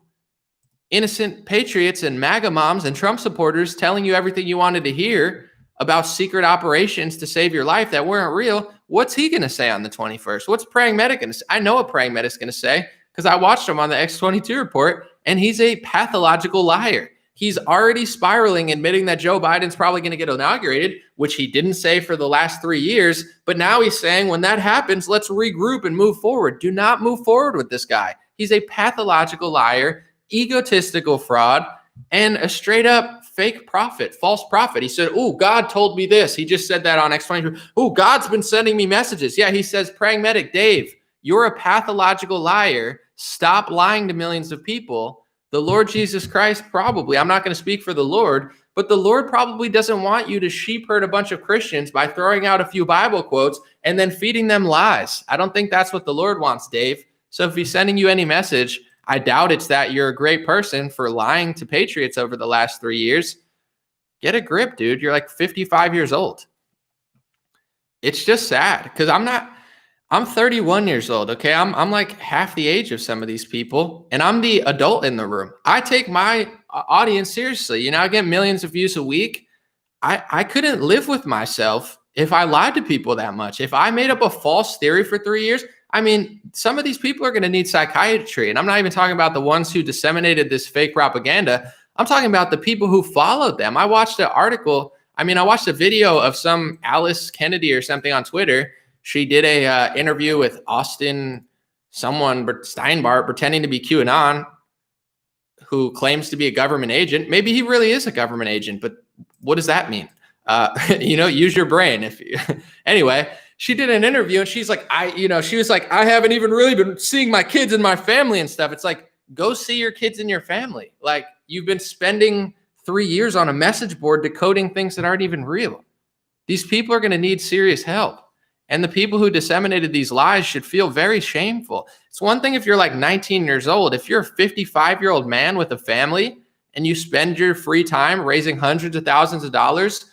innocent patriots and MAGA moms and Trump supporters telling you everything you wanted to hear about secret operations to save your life that weren't real. What's he going to say on the 21st? What's Praying Medic going to say? I know what Praying Medic's going to say because I watched him on the X22 Report, and he's a pathological liar. He's already spiraling, admitting that Joe Biden's probably going to get inaugurated, which he didn't say for the last 3 years. But now he's saying when that happens, let's regroup and move forward. Do not move forward with this guy. He's a pathological liar, egotistical fraud, and a straight up fake prophet, false prophet. He said, oh, God told me this. He just said that on X22. Oh, God's been sending me messages. Yeah, he says, Praying Medic, Dave, you're a pathological liar. Stop lying to millions of people. The Lord Jesus Christ probably, I'm not going to speak for the Lord, but the Lord probably doesn't want you to sheep herd a bunch of Christians by throwing out a few Bible quotes and then feeding them lies. I don't think that's what the Lord wants, Dave. So if he's sending you any message, I doubt it's that you're a great person for lying to patriots over the last 3 years. Get a grip, dude. You're like 55 years old. It's just sad because I'm 31 years old, okay? I'm like half the age of some of these people, and I'm the adult in the room. I take my audience seriously. I get millions of views a week. I couldn't live with myself if I lied to people that much, if I made up a false theory for 3 years, I mean, some of these people are going to need psychiatry. And I'm not even talking about the ones who disseminated this fake propaganda. I'm talking about the people who followed them. I watched an article. I mean, I watched a video of some Alice Kennedy or something on Twitter. She did a interview with Austin, someone, Steinbart, pretending to be QAnon, who claims to be a government agent. Maybe he really is a government agent, but what does that mean? Use your brain. Anyway, she did an interview and she's like, she was like, I haven't even really been seeing my kids and my family and stuff. It's like, go see your kids and your family. Like, you've been spending 3 years on a message board decoding things that aren't even real. These people are going to need serious help. And the people who disseminated these lies should feel very shameful. It's one thing if you're like 19 years old. If you're a 55-year-old man with a family and you spend your free time raising hundreds of thousands of dollars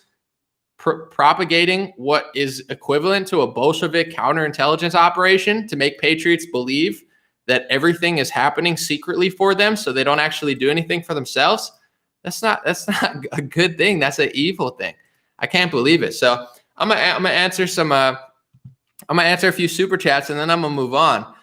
propagating what is equivalent to a Bolshevik counterintelligence operation to make patriots believe that everything is happening secretly for them so they don't actually do anything for themselves, that's not a good thing. That's an evil thing. I can't believe it. So I'm gonna answer a few super chats and then I'm gonna move on.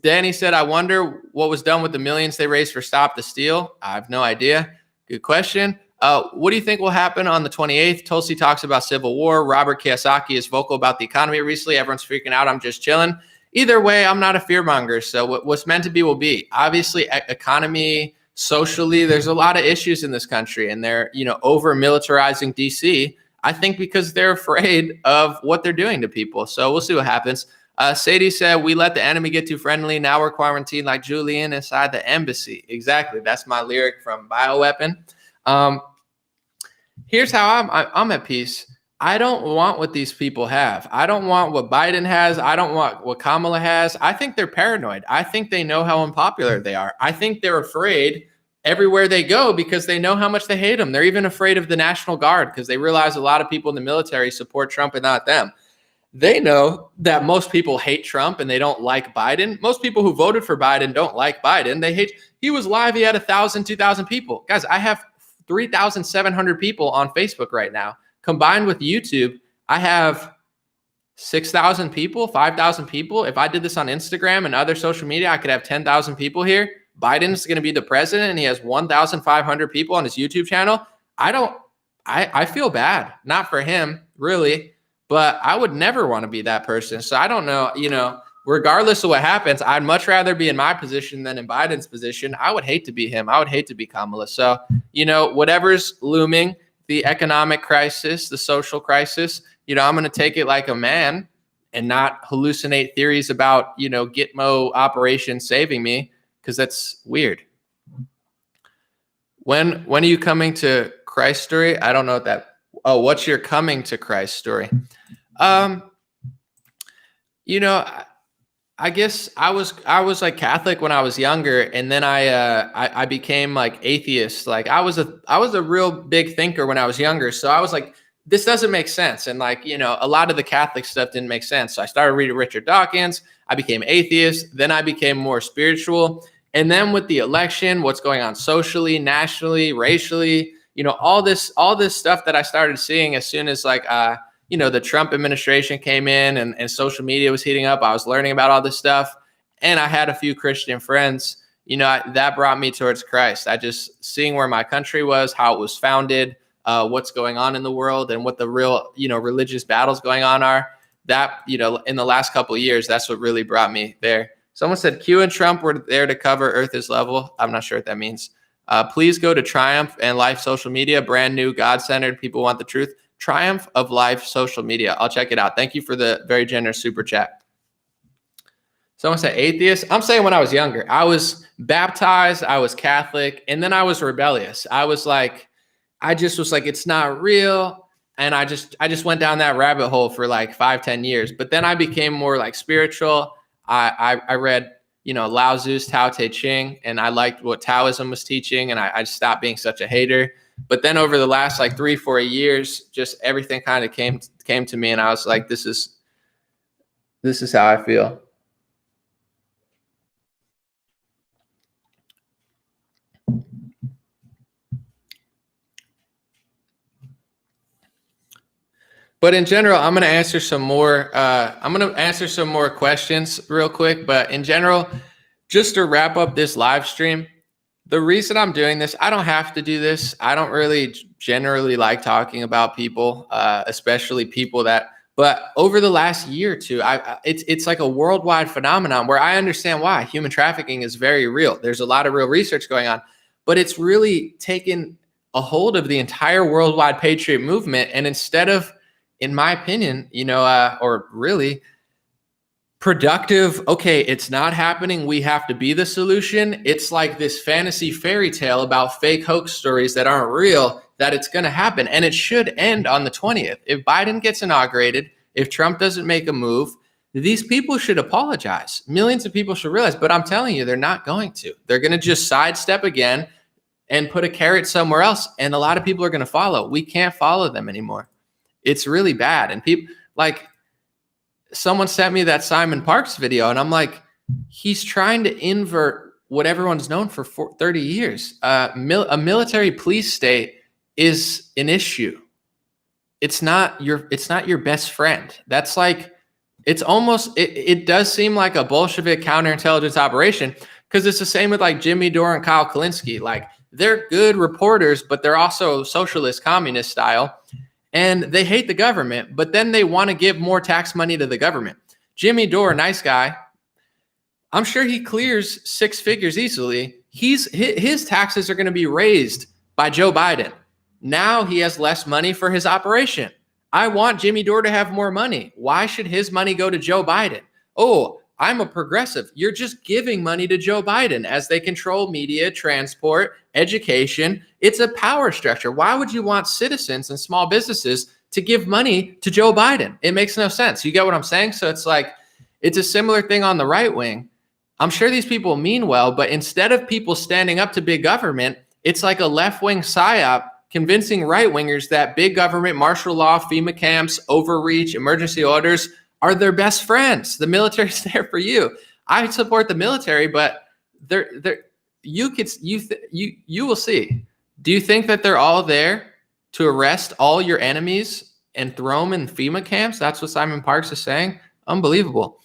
Danny said, I wonder what was done with the millions they raised for Stop the Steal. I have no idea. Good question. What do you think will happen on the 28th? Tulsi talks about civil war. Robert Kiyosaki is vocal about the economy recently. Everyone's freaking out. I'm just chilling. Either way, I'm not a fearmonger. So what's meant to be will be. Obviously, economy, socially, there's a lot of issues in this country, and they're over militarizing DC. I think because they're afraid of what they're doing to people. So we'll see what happens. Sadie said, we let the enemy get too friendly. Now we're quarantined like Julian inside the embassy. Exactly. That's my lyric from Bioweapon. Here's how I'm at peace. I don't want what these people have. I don't want what Biden has. I don't want what Kamala has. I think they're paranoid. I think they know how unpopular they are. I think they're afraid everywhere they go because they know how much they hate them. They're even afraid of the National Guard because they realize a lot of people in the military support Trump and not them. They know that most people hate Trump and they don't like Biden. Most people who voted for Biden don't like Biden. They hate. He was live. He had 1,000, 2,000 people. Guys, I have 3,700 people on Facebook right now. Combined with YouTube, I have 6,000 people, 5,000 people. If I did this on Instagram and other social media, I could have 10,000 people here. Biden's going to be the president and he has 1,500 people on his YouTube channel. I feel bad, not for him really, but I would never want to be that person. So I don't know, regardless of what happens, I'd much rather be in my position than in Biden's position. I would hate to be him. I would hate to be Kamala. So, whatever's looming, the economic crisis, the social crisis, I'm going to take it like a man and not hallucinate theories about, Gitmo operation saving me, because that's weird. When are you coming to Christ story? I don't know what that. Oh, what's your coming to Christ story? I guess I was like Catholic when I was younger, and then I became like atheist. Like I was a real big thinker when I was younger, so I was like, this doesn't make sense, and a lot of the Catholic stuff didn't make sense. So I started reading Richard Dawkins. I became atheist. Then I became more spiritual, and then with the election, what's going on socially, nationally, racially, all this stuff that I started seeing as soon as the Trump administration came in and social media was heating up. I was learning about all this stuff, and I had a few Christian friends, that brought me towards Christ. I just seeing where my country was, how it was founded, what's going on in the world, and what the real, religious battles going on are. That, in the last couple of years, that's what really brought me there. Someone said Q and Trump were there to cover Earth is level. I'm not sure what that means. Please go to Triumph and Life social media, brand new, God-centered. People want the truth. Triumph of Life social media. I'll check it out. Thank you for the very generous super chat. Someone said atheist. I'm saying when I was younger, I was baptized, I was Catholic, and then I was rebellious. I just was like, it's not real. And I just went down that rabbit hole for like 5-10 years. But then I became more like spiritual. I read, Lao Tzu's Tao Te Ching, and I liked what Taoism was teaching, and I just stopped being such a hater. But then over the last 3-4 years, just everything kind of came to me, and I was like, this is how I feel. But in general, I'm going to answer some more. Questions real quick. But in general, just to wrap up this live stream, the reason I'm doing this, I don't have to do this. I don't really generally like talking about people, especially people that. But over the last year or two, it's like a worldwide phenomenon where I understand why human trafficking is very real. There's a lot of real research going on, but it's really taken a hold of the entire worldwide patriot movement. And instead of, in my opinion, or really productive, okay, it's not happening, we have to be the solution. It's like this fantasy fairy tale about fake hoax stories that aren't real, that it's going to happen. And it should end on the 20th. If Biden gets inaugurated, if Trump doesn't make a move, these people should apologize. Millions of people should realize, but I'm telling you, they're not going to. They're going to just sidestep again and put a carrot somewhere else. And a lot of people are going to follow. We can't follow them anymore. It's really bad. And people, like, someone sent me that Simon Parks video, and I'm like, he's trying to invert what everyone's known for 30 years. A military police state is an issue. It's not your best friend. That's like, it's almost, it does seem like a Bolshevik counterintelligence operation, because it's the same with like Jimmy Dore and Kyle Kulinski. Like, they're good reporters, but they're also socialist communist style. And they hate the government, but then they want to give more tax money to the government. Jimmy Dore, nice guy. I'm sure he clears 6 figures easily. His taxes are going to be raised by Joe Biden. Now he has less money for his operation. I want Jimmy Dore to have more money. Why should his money go to Joe Biden? Oh, I'm a progressive. You're just giving money to Joe Biden as they control media, transport, education. It's a power structure. Why would you want citizens and small businesses to give money to Joe Biden? It makes no sense. You get what I'm saying? So it's like, it's a similar thing on the right wing. I'm sure these people mean well, but instead of people standing up to big government, it's like a left-wing psyop convincing right-wingers that big government, martial law, FEMA camps, overreach, emergency orders are their best friends. The military's there for you. I support the military, but you will see. Do you think that they're all there to arrest all your enemies and throw them in FEMA camps? That's what Simon Parks is saying. Unbelievable.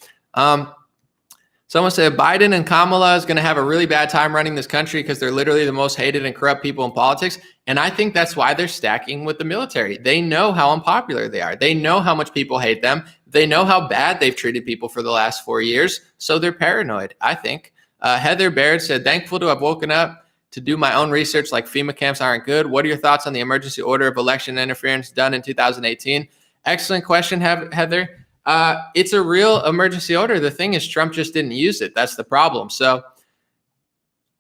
Someone said Biden and Kamala is going to have a really bad time running this country because they're literally the most hated and corrupt people in politics. And I think that's why they're stacking with the military. They know how unpopular they are. They know how much people hate them. They know how bad they've treated people for the last 4 years. So they're paranoid, I think. Heather Baird said, thankful to have woken up to do my own research like FEMA camps aren't good. What are your thoughts on the emergency order of election interference done in 2018? Excellent question, Heather. It's a real emergency order. The thing is, Trump just didn't use it. That's the problem. So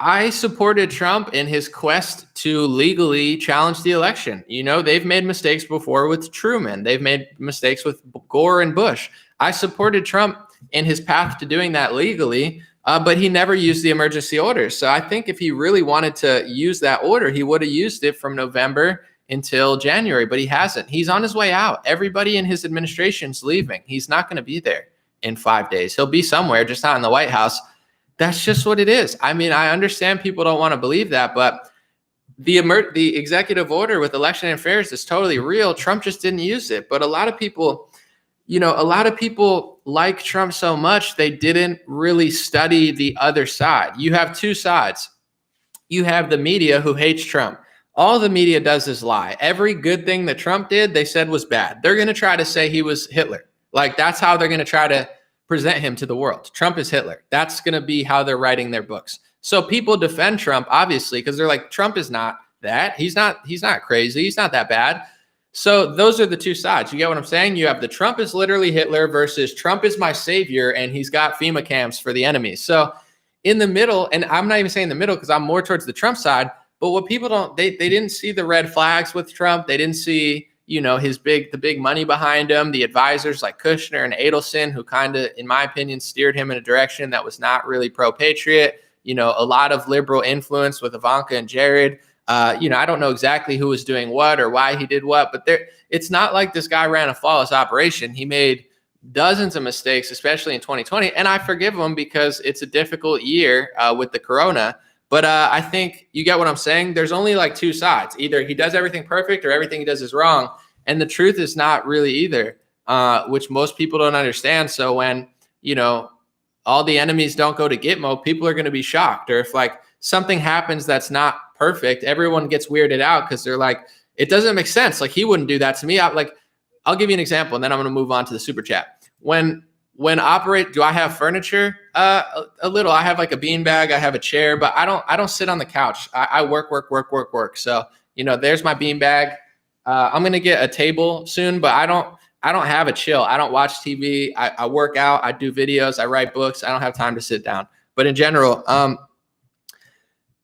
I supported Trump in his quest to legally challenge the election. You know, they've made mistakes before with Truman. They've made mistakes with Gore and Bush. I supported Trump in his path to doing that legally, but he never used the emergency order. So I think if he really wanted to use that order, he would have used it from November until January, but he hasn't. He's on his way out. Everybody in his administration's leaving. He's not going to be there in 5 days. He'll be somewhere, just not in the White House. That's just what it is. I mean, I understand people don't want to believe that, but the executive order with election affairs is totally real. Trump just didn't use it. But a lot of people, like Trump so much, they didn't really study the other side. You have two sides. You have the media who hates Trump. All the media does is lie. Every good thing that Trump did, they said was bad. They're going to try to say he was Hitler. Like, that's how they're going to try to present him to the world. Trump is Hitler. That's going to be how they're writing their books. So people defend Trump, obviously, because they're like, Trump is not that. He's not crazy. He's not that bad. So those are the two sides. You get what I'm saying? You have the Trump is literally Hitler versus Trump is my savior, and he's got FEMA camps for the enemies. So in the middle, and I'm not even saying the middle because I'm more towards the Trump side, but what people don't, they didn't see the red flags with Trump. They didn't see, the big money behind him, the advisors like Kushner and Adelson, who kind of, in my opinion, steered him in a direction that was not really pro-patriot. A lot of liberal influence with Ivanka and Jared. I don't know exactly who was doing what or why he did what, but it's not like this guy ran a flawless operation. He made dozens of mistakes, especially in 2020. And I forgive him because it's a difficult year with the corona. But I think you get what I'm saying. There's only like two sides. Either he does everything perfect or everything he does is wrong. And the truth is not really either, which most people don't understand. So when, all the enemies don't go to Gitmo, people are going to be shocked. Or if like something happens that's not perfect, everyone gets weirded out because they're like, it doesn't make sense. Like he wouldn't do that to me. I'll give you an example, and then I'm going to move on to the super chat. When do I have furniture? A little. I have like a beanbag. I have a chair, but I don't sit on the couch. I work. So, there's my beanbag. I'm going to get a table soon, but I don't have a chill. I don't watch TV. I work out. I do videos. I write books. I don't have time to sit down. But in general,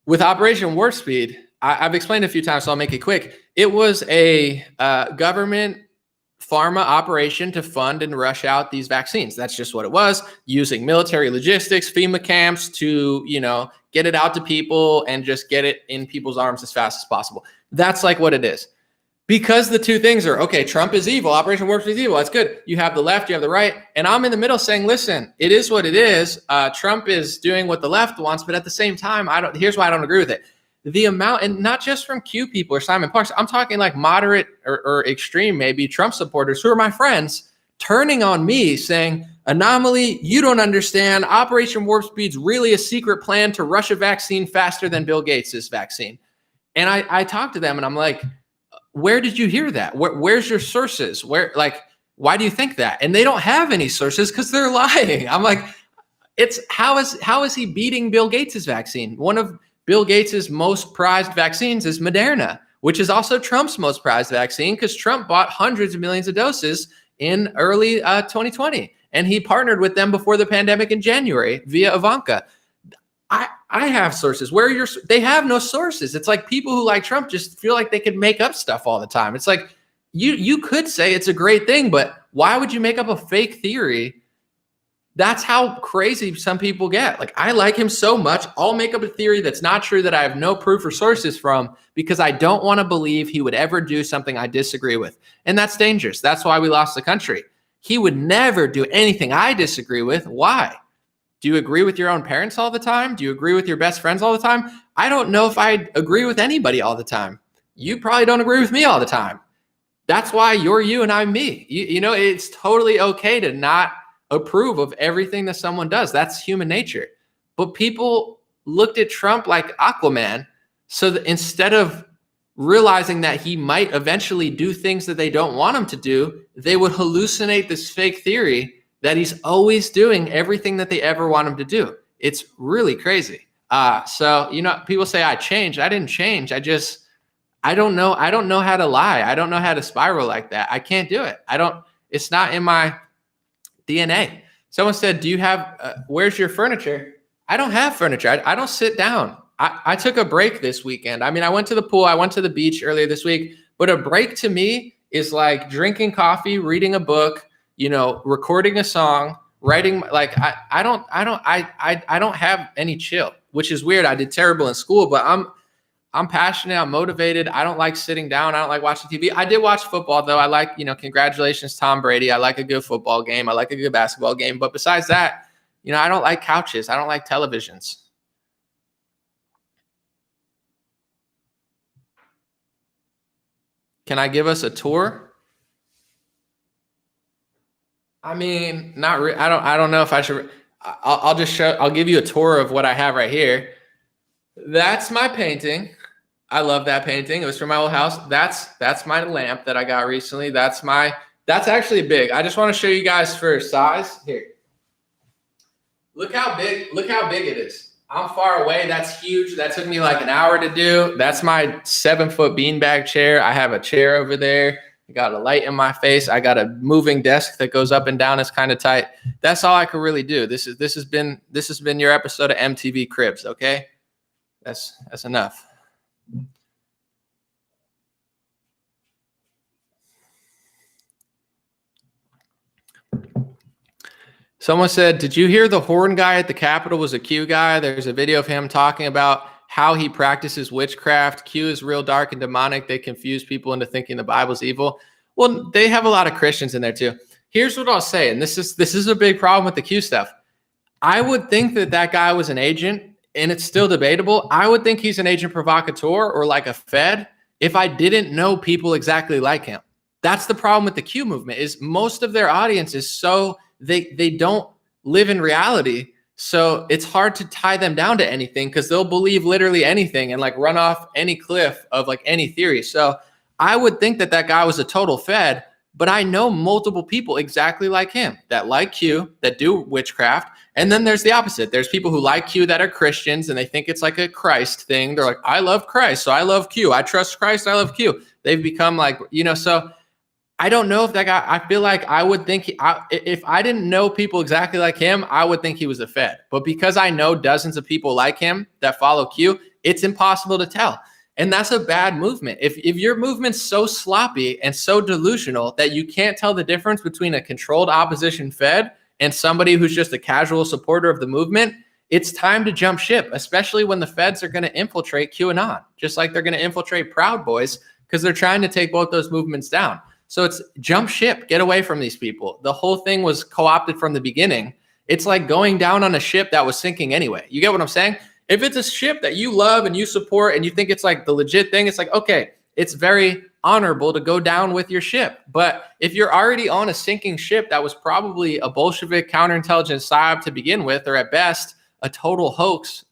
with Operation Warp Speed, I've explained it a few times, so I'll make it quick. It was a government pharma operation to fund and rush out these vaccines. That's just what it was, using military logistics, FEMA camps to, get it out to people and just get it in people's arms as fast as possible. That's like what it is. Because the two things are, okay, Trump is evil, Operation Warp Speed is evil. That's good. You have the left, you have the right. And I'm in the middle saying, listen, it is what it is. Trump is doing what the left wants, but at the same time, here's why I don't agree with it. The amount, and not just from Q people or Simon Parks, I'm talking like moderate or extreme, maybe Trump supporters who are my friends, turning on me saying, Anomaly, you don't understand. Operation Warp Speed's really a secret plan to rush a vaccine faster than Bill Gates' vaccine. And I talked to them and I'm like, where did you hear that? Where's your sources? Why do you think that? And they don't have any sources because they're lying. I'm like, how is he beating Bill Gates' vaccine? One of Bill Gates' most prized vaccines is Moderna, which is also Trump's most prized vaccine because Trump bought hundreds of millions of doses in early 2020. And he partnered with them before the pandemic in January via Ivanka. I have sources. They have no sources. It's like people who like Trump just feel like they could make up stuff all the time. It's like you could say it's a great thing, but why would you make up a fake theory? That's how crazy some people get. Like, I like him so much, I'll make up a theory that's not true that I have no proof or sources from because I don't want to believe he would ever do something I disagree with. And that's dangerous. That's why we lost the country. He would never do anything I disagree with. Why? Do you agree with your own parents all the time? Do you agree with your best friends all the time? I don't know if I agree with anybody all the time. You probably don't agree with me all the time. That's why you're you and I'm me. It's totally okay to not approve of everything that someone does. That's human nature. But people looked at Trump like Aquaman. So that instead of realizing that he might eventually do things that they don't want him to do, they would hallucinate this fake theory that he's always doing everything that they ever want him to do. It's really crazy. So people say I changed. I didn't change. I don't know how to lie. I don't know how to spiral like that. I can't do it. It's not in my DNA. Someone said, do you have, where's your furniture? I don't have furniture. I don't sit down. I took a break this weekend. I mean, I went to the pool. I went to the beach earlier this week, but a break to me is like drinking coffee, reading a book, recording a song, writing. Like I don't have any chill, which is weird. I did terrible in school, but I'm passionate. I'm motivated. I don't like sitting down. I don't like watching TV. I did watch football though. I like, congratulations, Tom Brady. I like a good football game. I like a good basketball game. But besides that, I don't like couches. I don't like televisions. Can I give us a tour? I mean, not really. I don't know if I should. I'll just show. I'll give you a tour of what I have right here. That's my painting. I love that painting. It was from my old house. That's my lamp that I got recently. That's actually big. I just want to show you guys for size. Here. Look how big it is. I'm far away. That's huge. That took me like an hour to do. That's my 7-foot beanbag chair. I have a chair over there. I got a light in my face. I got a moving desk that goes up and down. It's kind of tight. That's all I could really do. This has been your episode of MTV Cribs. Okay, that's enough. Someone said, did you hear the horn guy at the Capitol was a Q guy? There's a video of him talking about how he practices witchcraft. Q is real dark and demonic. They confuse people into thinking the Bible's evil. Well, they have a lot of Christians in there too. Here's what I'll say, and this is a big problem with the Q stuff. I would think that guy was an agent, and it's still debatable. I would think he's an agent provocateur or like a Fed if I didn't know people exactly like him. That's the problem with the Q movement, is most of their audience is so they don't live in reality. So it's hard to tie them down to anything, because they'll believe literally anything and like run off any cliff of like any theory. So I would think that that guy was a total fed, but I know multiple people exactly like him that like Q, that do witchcraft. And then there's the opposite. There's people who like Q that are Christians and they think it's like a Christ thing. They're like, I love Christ, so I love Q. I trust Christ, I love Q. They've become like, so I don't know if that guy, I feel like I would think, if I didn't know people exactly like him, I would think he was a fed. But because I know dozens of people like him that follow Q, it's impossible to tell. And that's a bad movement. If your movement's so sloppy and so delusional that you can't tell the difference between a controlled opposition fed and somebody who's just a casual supporter of the movement, it's time to jump ship, especially when the feds are going to infiltrate QAnon, just like they're going to infiltrate Proud Boys, because they're trying to take both those movements down. So it's jump ship, get away from these people. The whole thing was co-opted from the beginning. It's like going down on a ship that was sinking anyway. You get what I'm saying? If it's a ship that you love and you support and you think it's like the legit thing, it's like, okay, it's very honorable to go down with your ship. But if you're already on a sinking ship that was probably a Bolshevik counterintelligence psyop to begin with, or at best a total hoax,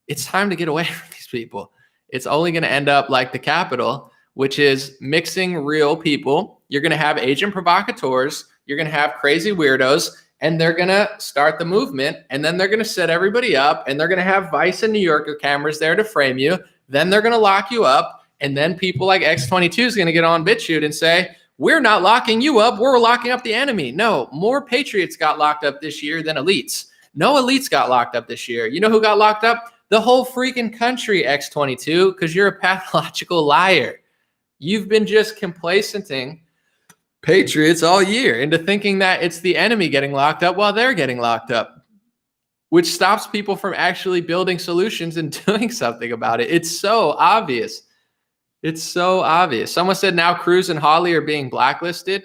it's time to get away from these people. It's only going to end up like the Capitol, which is mixing real people. You're going to have agent provocateurs. You're going to have crazy weirdos. And they're going to start the movement, and then they're going to set everybody up, and they're going to have Vice and New Yorker cameras there to frame you. Then they're going to lock you up. And then people like X22 is going to get on BitChute and say, we're not locking you up. We're locking up the enemy. No, more patriots got locked up this year than elites. No elites got locked up this year. You know who got locked up? The whole freaking country, X22, because you're a pathological liar. You've been just complacenting patriots all year into thinking that it's the enemy getting locked up while they're getting locked up, which stops people from actually building solutions and doing something about it. It's so obvious. It's so obvious. Someone said now Cruz and Hawley are being blacklisted.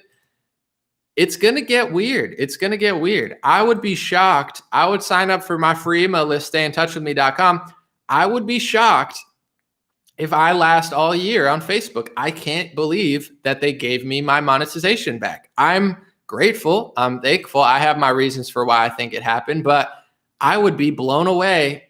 It's going to get weird. It's going to get weird. I would be shocked. I would sign up for my free email list, stayintouchwithme.com. I would be shocked if I last all year on Facebook. I can't believe that they gave me my monetization back. I'm grateful. I'm thankful. I have my reasons for why I think it happened, but I would be blown away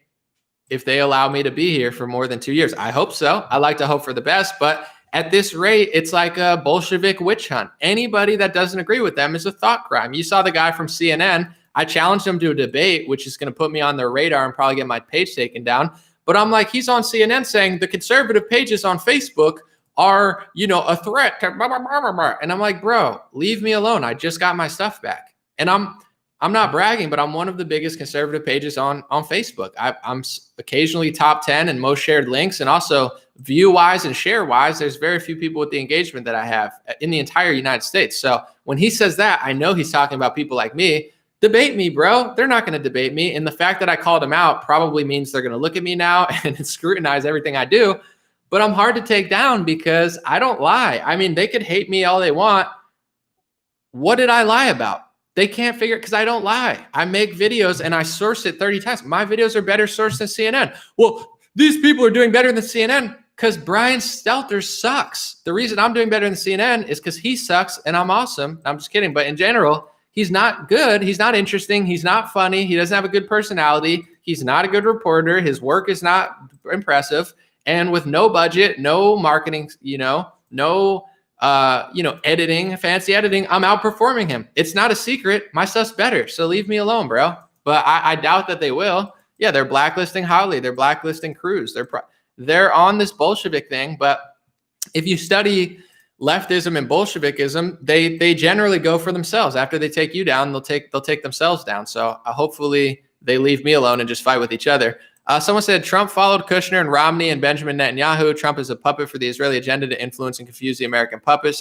if they allow me to be here for more than 2 years. I hope so. I like to hope for the best, but at this rate, it's like a Bolshevik witch hunt. Anybody that doesn't agree with them is a thought crime. You saw the guy from CNN. I challenged him to a debate, which is going to put me on their radar and probably get my page taken down. But I'm like, he's on CNN saying the conservative pages on Facebook are, a threat to blah, blah, blah, blah, blah. And I'm like, bro, leave me alone. I just got my stuff back. And I'm not bragging, but I'm one of the biggest conservative pages on Facebook. I'm occasionally top 10 and most shared links. And also view-wise and share-wise, there's very few people with the engagement that I have in the entire United States. So when he says that, I know he's talking about people like me. Debate me, bro. They're not going to debate me. And the fact that I called them out probably means they're going to look at me now and scrutinize everything I do. But I'm hard to take down because I don't lie. I mean, they could hate me all they want. What did I lie about? They can't figure it because I don't lie. I make videos and I source it 30 times. My videos are better sourced than CNN. Well, these people are doing better than CNN because Brian Stelter sucks. The reason I'm doing better than CNN is because he sucks and I'm awesome. I'm just kidding. But in general, he's not good. He's not interesting. He's not funny. He doesn't have a good personality. He's not a good reporter. His work is not impressive. And with no budget, no marketing, no editing, fancy editing, I'm outperforming him. It's not a secret. My stuff's better. So leave me alone, bro. But I doubt that they will. Yeah, they're blacklisting Hawley. They're blacklisting Cruz. They're on this Bolshevik thing. But if you study leftism and Bolshevikism, they generally go for themselves. After they take you down, they'll take themselves down. So hopefully they leave me alone and just fight with each other. Someone said Trump followed Kushner and Romney and Benjamin Netanyahu. Trump is a puppet for the Israeli agenda to influence and confuse the American public.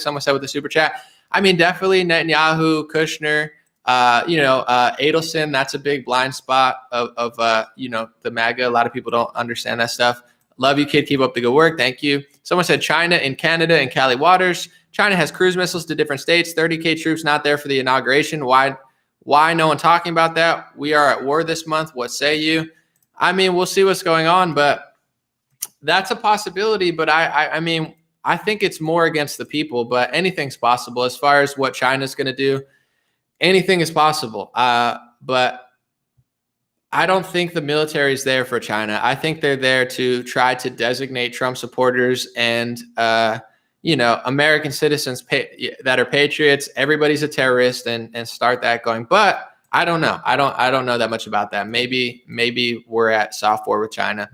Someone said with the super chat. I mean, definitely Netanyahu, Kushner, Adelson. That's a big blind spot of the MAGA. A lot of people don't understand that stuff. Love you, kid. Keep up the good work. Thank you. Someone said China in Canada and Cali waters. China has cruise missiles to different states. 30K troops not there for the inauguration. Why no one talking about that? We are at war this month. What say you? I mean, we'll see what's going on, but that's a possibility. But I I think it's more against the people, but anything's possible. As far as what China's going to do, anything is possible. But I don't think the military is there for China. I think they're there to try to designate Trump supporters and, American citizens that are patriots. Everybody's a terrorist and start that going. But I don't know. I don't know that much about that. Maybe we're at soft war with China.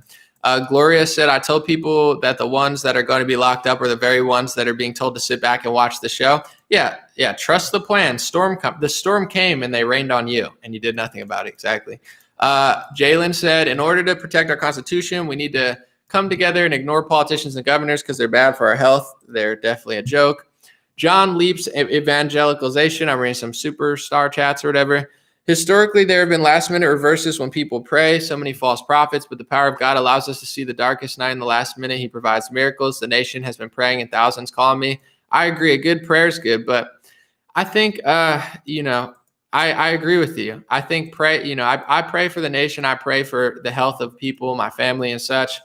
Gloria said, I told people that the ones that are going to be locked up are the very ones that are being told to sit back and watch the show. Yeah. Trust the plan. The storm came and they rained on you and you did nothing about it. Exactly. Jalen said, in order to protect our Constitution, we need to come together and ignore politicians and governors because they're bad for our health. They're definitely a joke. John Leaps evangelicalization. I'm reading some superstar chats or whatever. Historically, there have been last-minute reverses when people pray, so many false prophets, but the power of God allows us to see the darkest night in the last minute. He provides miracles. The nation has been praying and thousands calling me. I agree. A good prayer is good, but I think, I agree with you. I think I pray for the nation. I pray for the health of people, my family and such.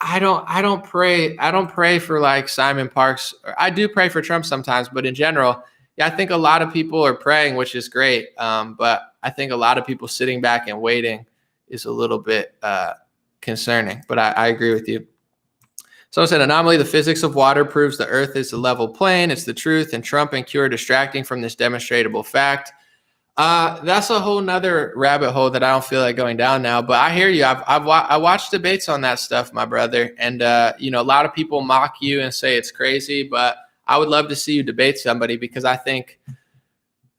I don't pray for like Simon Parks. I do pray for Trump sometimes, but in general, I think a lot of people are praying, which is great. But I think a lot of people sitting back and waiting is a little bit concerning, but I agree with you. Someone said, anomaly, the physics of water proves the earth is a level plane. It's the truth, and Trump and Q are distracting from this demonstrable fact. That's a whole nother rabbit hole that I don't feel like going down now, but I hear you. I watched debates on that stuff, my brother. And, a lot of people mock you and say it's crazy, but I would love to see you debate somebody because I think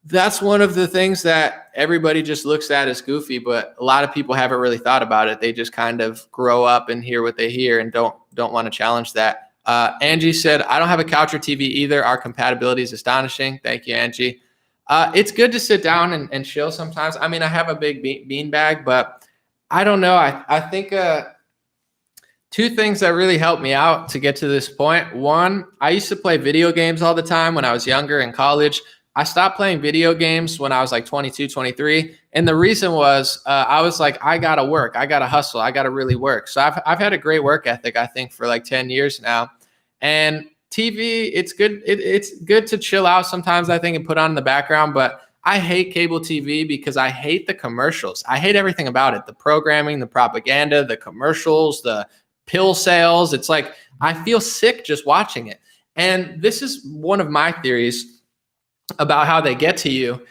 that's one of the things that everybody just looks at as goofy, but a lot of people haven't really thought about it. They just kind of grow up and hear what they hear and don't want to challenge that. Angie said, I don't have a couch or TV either. Our compatibility is astonishing. Thank you, Angie. It's good to sit down and chill sometimes. I mean, I have a big bean bag, but I don't know. I think two things that really helped me out to get to this point. One, I used to play video games all the time when I was younger in college. I stopped playing video games when I was like 22, 23. And the reason was I was like, I got to work. I got to hustle. I got to really work. So I've had a great work ethic, I think, for like 10 years now. And TV, it's good. It's good to chill out sometimes, I think, and put on in the background. But I hate cable TV because I hate the commercials. I hate everything about it. The programming, the propaganda, the commercials, the pill sales. It's like I feel sick just watching it. And this is one of my theories about how they get to you.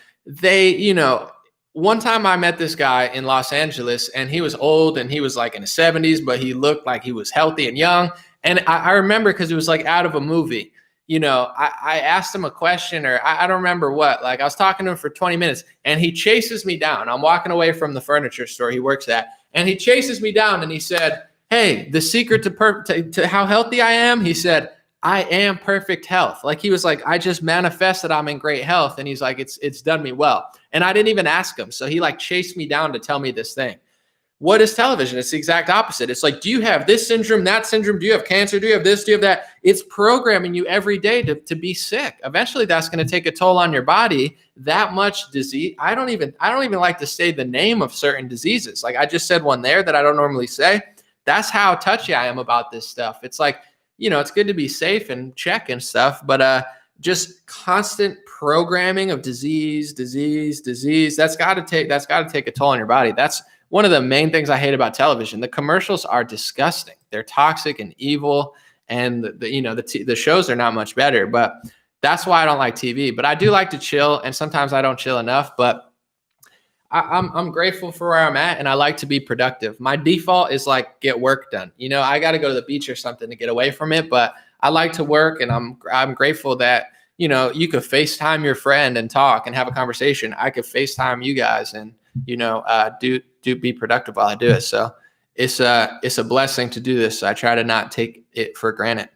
One time I met this guy in Los Angeles and he was old and he was like in his 70s, but he looked like he was healthy and young. And I remember because it was like out of a movie, I asked him a question or I don't remember what, like I was talking to him for 20 minutes and he chases me down. I'm walking away from the furniture store he works at and he chases me down and he said, hey, the secret to how healthy I am, he said, I am perfect health. Like he was like, I just manifested I'm in great health. And he's like, it's done me well. And I didn't even ask him. So he like chased me down to tell me this thing. What is television? It's the exact opposite. It's like, do you have this syndrome, that syndrome? Do you have cancer? Do you have this? Do you have that? It's programming you every day to be sick. Eventually that's going to take a toll on your body. That much disease. I don't even like to say the name of certain diseases. Like I just said one there that I don't normally say. That's how touchy I am about this stuff. It's like, it's good to be safe and check and stuff, but just constant programming of disease. That's got to take a toll on your body. That's one of the main things I hate about television. The commercials are disgusting. They're toxic and evil, and the shows are not much better. But that's why I don't like TV. But I do like to chill, and sometimes I don't chill enough. But I'm grateful for where I'm at, and I like to be productive. My default is like get work done. I got to go to the beach or something to get away from it, but I like to work, and I'm grateful that you could FaceTime your friend and talk and have a conversation. I could FaceTime you guys and do be productive while I do it. So it's a blessing to do this. So I try to not take it for granted.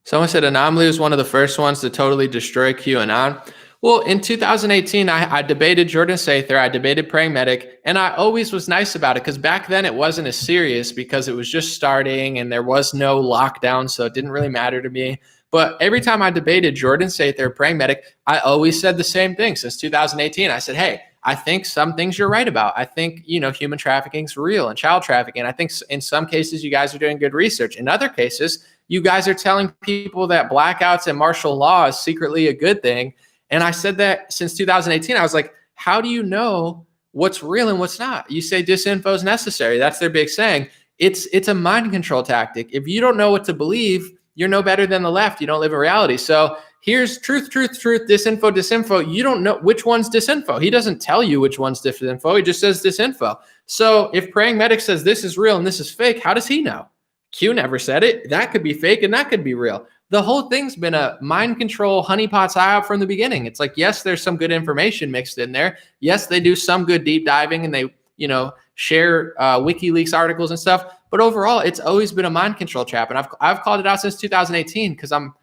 Someone said Anomaly was one of the first ones to totally destroy QAnon. Well, in 2018, I debated Jordan Sather, I debated Praying Medic, and I always was nice about it because back then it wasn't as serious because it was just starting and there was no lockdown, so it didn't really matter to me. But every time I debated Jordan Sather, Praying Medic, I always said the same thing since 2018. I said, hey, I think some things you're right about. I think, human trafficking is real and child trafficking. I think in some cases you guys are doing good research. In other cases, you guys are telling people that blackouts and martial law is secretly a good thing. And I said that since 2018. I was like, how do you know what's real and what's not? You say disinfo is necessary. That's their big saying. It's a mind control tactic. If you don't know what to believe, you're no better than the left. You don't live in reality. So here's truth, disinfo. You don't know which one's disinfo. He doesn't tell you which one's disinfo. He just says disinfo. So if Praying Medic says this is real and this is fake, how does he know? Q never said it. That could be fake and that could be real. The whole thing's been a mind control honeypot psyop from the beginning. It's like, yes, there's some good information mixed in there. Yes, they do some good deep diving and they, share WikiLeaks articles and stuff. But overall, it's always been a mind control trap. And I've called it out since 2018 because I'm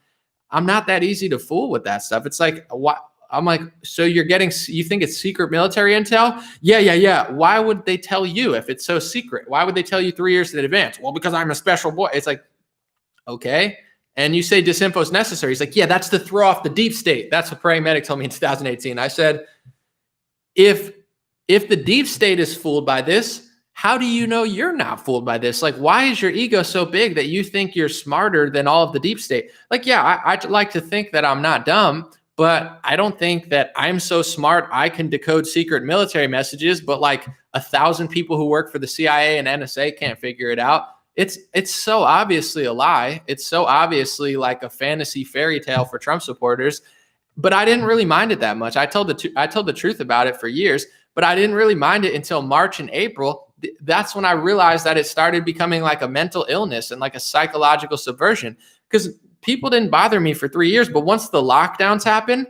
not that easy to fool with that stuff. It's like, what? I'm like, so you think it's secret military intel? Yeah. Why would they tell you if it's so secret? Why would they tell you 3 years in advance? Well, because I'm a special boy. It's like, okay. And you say disinfo is necessary. He's like, yeah, that's to throw off the deep state. That's what Praying Medic told me in 2018. I said, if the deep state is fooled by this, how do you know you're not fooled by this? Like, why is your ego so big that you think you're smarter than all of the deep state? Like, yeah, I'd like to think that I'm not dumb, but I don't think that I'm so smart I can decode secret military messages, but like 1,000 people who work for the CIA and NSA can't figure it out. It's so obviously a lie. It's so obviously like a fantasy fairy tale for Trump supporters, but I didn't really mind it that much. I told the truth about it for years, but I didn't really mind it until March and April. That's when I realized that it started becoming like a mental illness and like a psychological subversion, because people didn't bother me for 3 years. But once the lockdowns happened,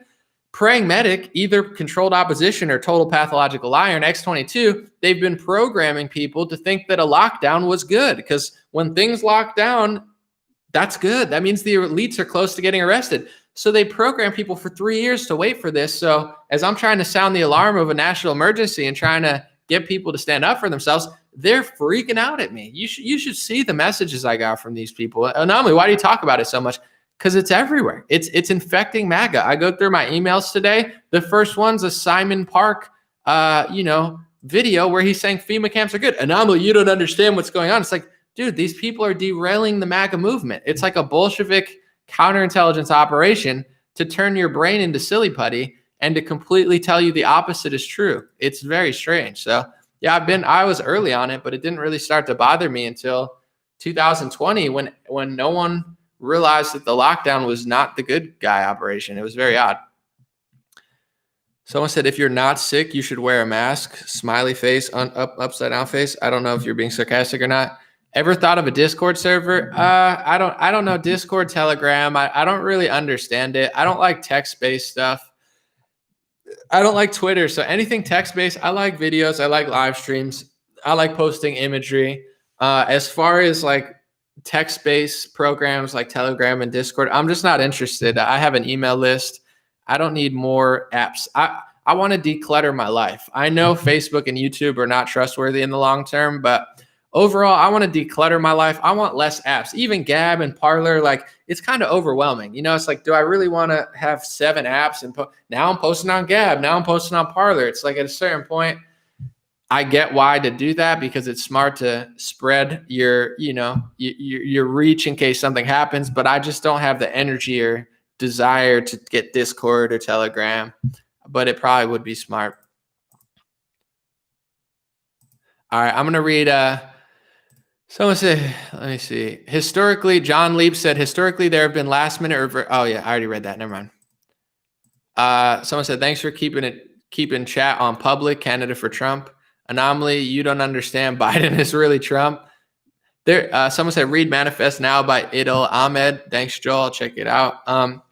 Praying Medic, either Controlled Opposition or Total Pathological Liar and X22, they've been programming people to think that a lockdown was good, because when things lock down, that's good. That means the elites are close to getting arrested. So they program people for 3 years to wait for this. So as I'm trying to sound the alarm of a national emergency and trying to get people to stand up for themselves, they're freaking out at me. You should see the messages I got from these people. Anomaly, why do you talk about it so much? Because it's everywhere. It's infecting MAGA. I go through my emails today. The first one's a Simon Park, video where he's saying FEMA camps are good. Anomaly, you don't understand what's going on. It's like, dude, these people are derailing the MAGA movement. It's like a Bolshevik counterintelligence operation to turn your brain into silly putty and to completely tell you the opposite is true. It's very strange. So yeah, I was early on it, but it didn't really start to bother me until 2020 when no one realized that the lockdown was not the good guy operation. It was very odd. Someone said, if you're not sick, you should wear a mask. Smiley face, upside down face. I don't know if you're being sarcastic or not. Ever thought of a Discord server? I don't know. Discord, Telegram. I don't really understand it. I don't like text-based stuff. I don't like Twitter. So anything text-based, I like videos. I like live streams. I like posting imagery. As far as like text-based programs like Telegram and Discord, I'm just not interested. I have an email list. I don't need more apps. I want to declutter my life. I know Facebook and YouTube are not trustworthy in the long term, but overall, I want to declutter my life. I want less apps. Even Gab and Parler, like, it's kind of overwhelming. It's like, do I really want to have 7 apps? And now I'm posting on Gab. Now I'm posting on Parler. It's like at a certain point, I get why to do that, because it's smart to spread your reach in case something happens. But I just don't have the energy or desire to get Discord or Telegram. But it probably would be smart. All right, I'm going to read. Someone said, let me see. Historically, John Leap said, historically, there have been last minute. Oh, yeah, I already read that. Never mind. Someone said, thanks for keeping chat on public. Canada for Trump. Anomaly, you don't understand. Biden is really Trump. There. Someone said, read Manifest Now by Idil Ahmed. Thanks, Joel. I'll check it out.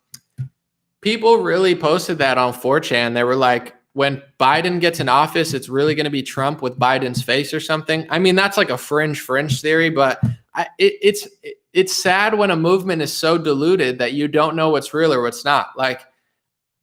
People really posted that on 4chan. They were like, when Biden gets in office, it's really going to be Trump with Biden's face or something. I mean, that's like a fringe theory, but it's sad when a movement is so diluted that you don't know what's real or what's not. Like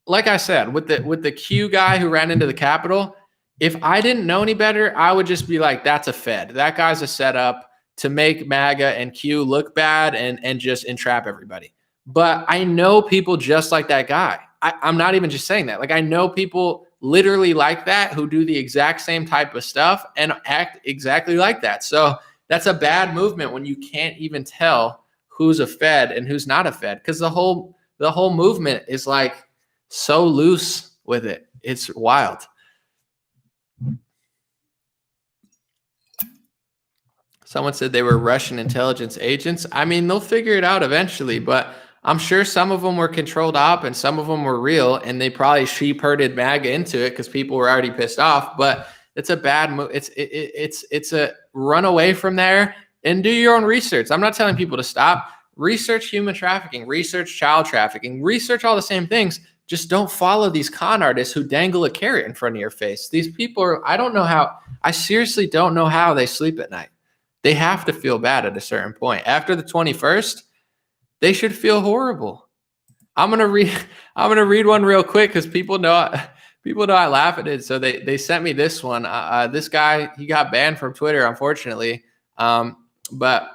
I said, with the Q guy who ran into the Capitol, if I didn't know any better, I would just be like, that's a Fed. That guy's a setup to make MAGA and Q look bad and just entrap everybody. But I know people just like that guy. I'm not even just saying that. Like, I know people literally like that who do the exact same type of stuff and act exactly like that. So that's a bad movement when you can't even tell who's a Fed and who's not a Fed, because the whole movement is like so loose with it. It's wild. Someone said they were Russian intelligence agents. I mean, they'll figure it out eventually, but I'm sure some of them were controlled op and some of them were real, and they probably sheep-herded MAGA into it because people were already pissed off. But it's a bad move. It's a run away from there and do your own research. I'm not telling people to stop. Research human trafficking, research child trafficking, research all the same things. Just don't follow these con artists who dangle a carrot in front of your face. These people are, I seriously don't know how they sleep at night. They have to feel bad at a certain point. After the 21st, they should feel horrible. I'm gonna read one real quick because people know I laugh at it. So they sent me this one. This guy, he got banned from Twitter, unfortunately. But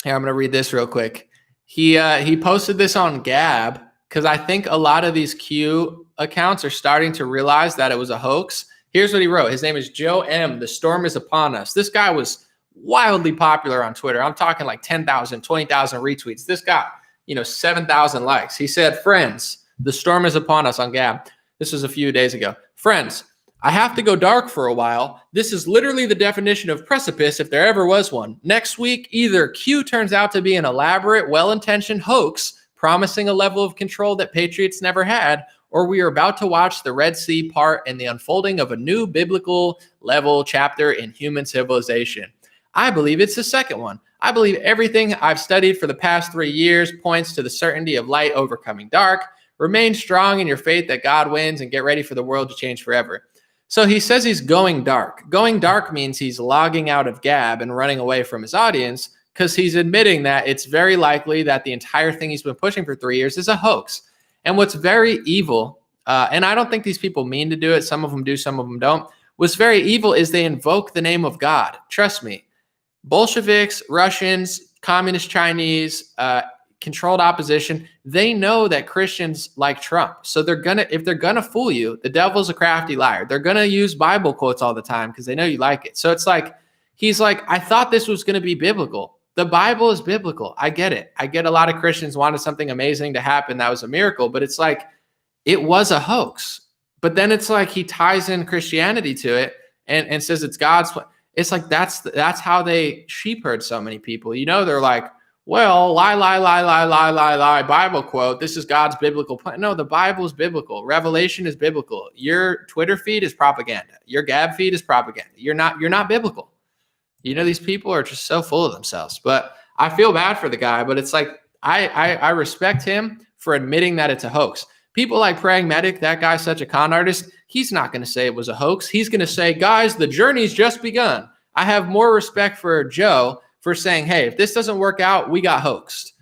here, I'm gonna read this real quick. He posted this on Gab because I think a lot of these Q accounts are starting to realize that it was a hoax. Here's what he wrote. His name is Joe M. The storm is upon us. This guy was wildly popular on Twitter. I'm talking like 10,000, 20,000 retweets. This got, 7,000 likes. He said, friends, the storm is upon us on Gab. This was a few days ago. Friends, I have to go dark for a while. This is literally the definition of precipice if there ever was one. Next week, either Q turns out to be an elaborate, well-intentioned hoax promising a level of control that patriots never had, or we are about to watch the Red Sea part in the unfolding of a new biblical level chapter in human civilization. I believe it's the second one. I believe everything I've studied for the past 3 years points to the certainty of light overcoming dark. Remain strong in your faith that God wins and get ready for the world to change forever. So he says he's going dark. Going dark means he's logging out of Gab and running away from his audience because he's admitting that it's very likely that the entire thing he's been pushing for 3 years is a hoax. And what's very evil, and I don't think these people mean to do it. Some of them do, some of them don't. What's very evil is they invoke the name of God. Trust me. Bolsheviks, Russians, communist Chinese, controlled opposition, they know that Christians like Trump. So if they're gonna fool you, the devil's a crafty liar. They're gonna use Bible quotes all the time because they know you like it. So it's like, he's like, I thought this was gonna be biblical. The Bible is biblical. I get it. I get a lot of Christians wanted something amazing to happen. That was a miracle, but it's like, it was a hoax. But then it's like he ties in Christianity to it and says it's God's plan. It's like that's how they sheep herd so many people. They're like, well, lie, Bible quote. This is God's biblical plan. No, the Bible is biblical. Revelation is biblical. Your Twitter feed is propaganda. Your Gab feed is propaganda. You're not biblical. These people are just so full of themselves. But I feel bad for the guy, but it's like I respect him for admitting that it's a hoax. People like Praying Medic, that guy's such a con artist. He's not going to say it was a hoax. He's going to say, guys, the journey's just begun. I have more respect for Joe for saying, hey, if this doesn't work out, we got hoaxed.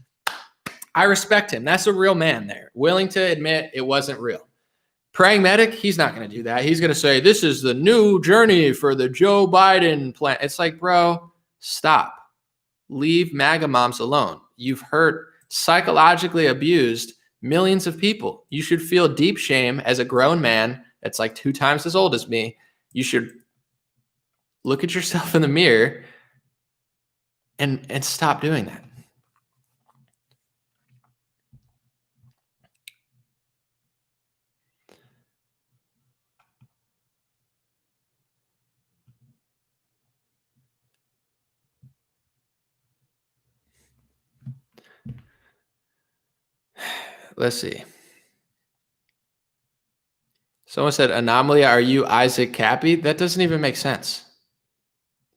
I respect him. That's a real man there, willing to admit it wasn't real. Praying Medic, he's not going to do that. He's going to say, this is the new journey for the Joe Biden plan. It's like, bro, stop. Leave MAGA moms alone. You've hurt, psychologically abused millions of people. You should feel deep shame as a grown man that's like 2 times as old as me. You should look at yourself in the mirror and stop doing that. Let's see. Someone said, Anomaly, are you Isaac Cappy? That doesn't even make sense.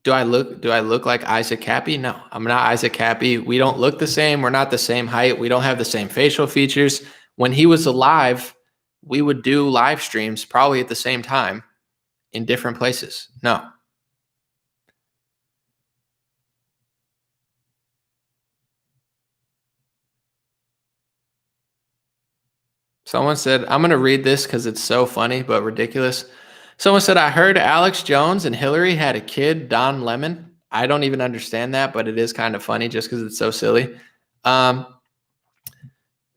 Do I look like Isaac Cappy? No, I'm not Isaac Cappy. We don't look the same. We're not the same height. We don't have the same facial features. When he was alive, we would do live streams probably at the same time in different places. No. Someone said, I'm going to read this because it's so funny but ridiculous. Someone said, I heard Alex Jones and Hillary had a kid, Don Lemon. I don't even understand that, but it is kind of funny just because it's so silly.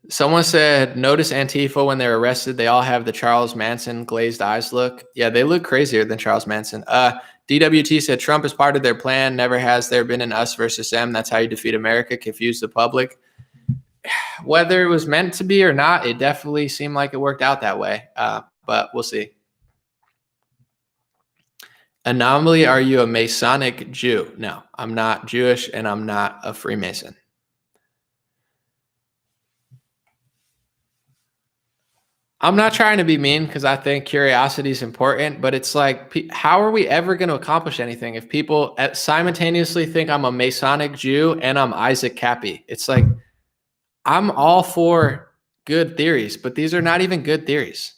Someone said, notice Antifa when they're arrested, they all have the Charles Manson glazed eyes look. Yeah, they look crazier than Charles Manson. DWT said, Trump is part of their plan. Never has there been an us versus them. That's how you defeat America, confuse the public. Whether it was meant to be or not, it definitely seemed like it worked out that way. But we'll see. Anomaly, are you a Masonic Jew? No, I'm not Jewish and I'm not a Freemason. I'm not trying to be mean because I think curiosity is important, but it's like, how are we ever going to accomplish anything if people simultaneously think I'm a Masonic Jew and I'm Isaac Cappy? It's like, I'm all for good theories, but these are not even good theories.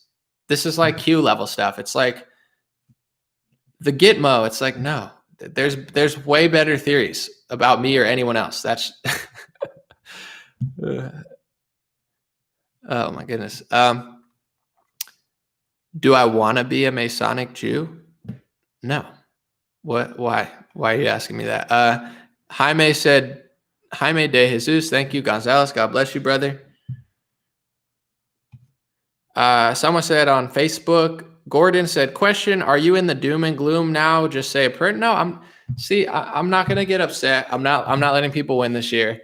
This is like Q level stuff. It's like the Gitmo. It's like, no, there's way better theories about me or anyone else. That's oh my goodness. Do I want to be a Masonic Jew? No. What? Why? Why are you asking me that? Jaime said, Jaime de Jesus, thank you. Gonzalez, God bless you, brother. Someone said on Facebook, Gordon said, question, are you in the doom and gloom now? Just say a prayer. No, I'm not going to get upset. I'm not letting people win this year.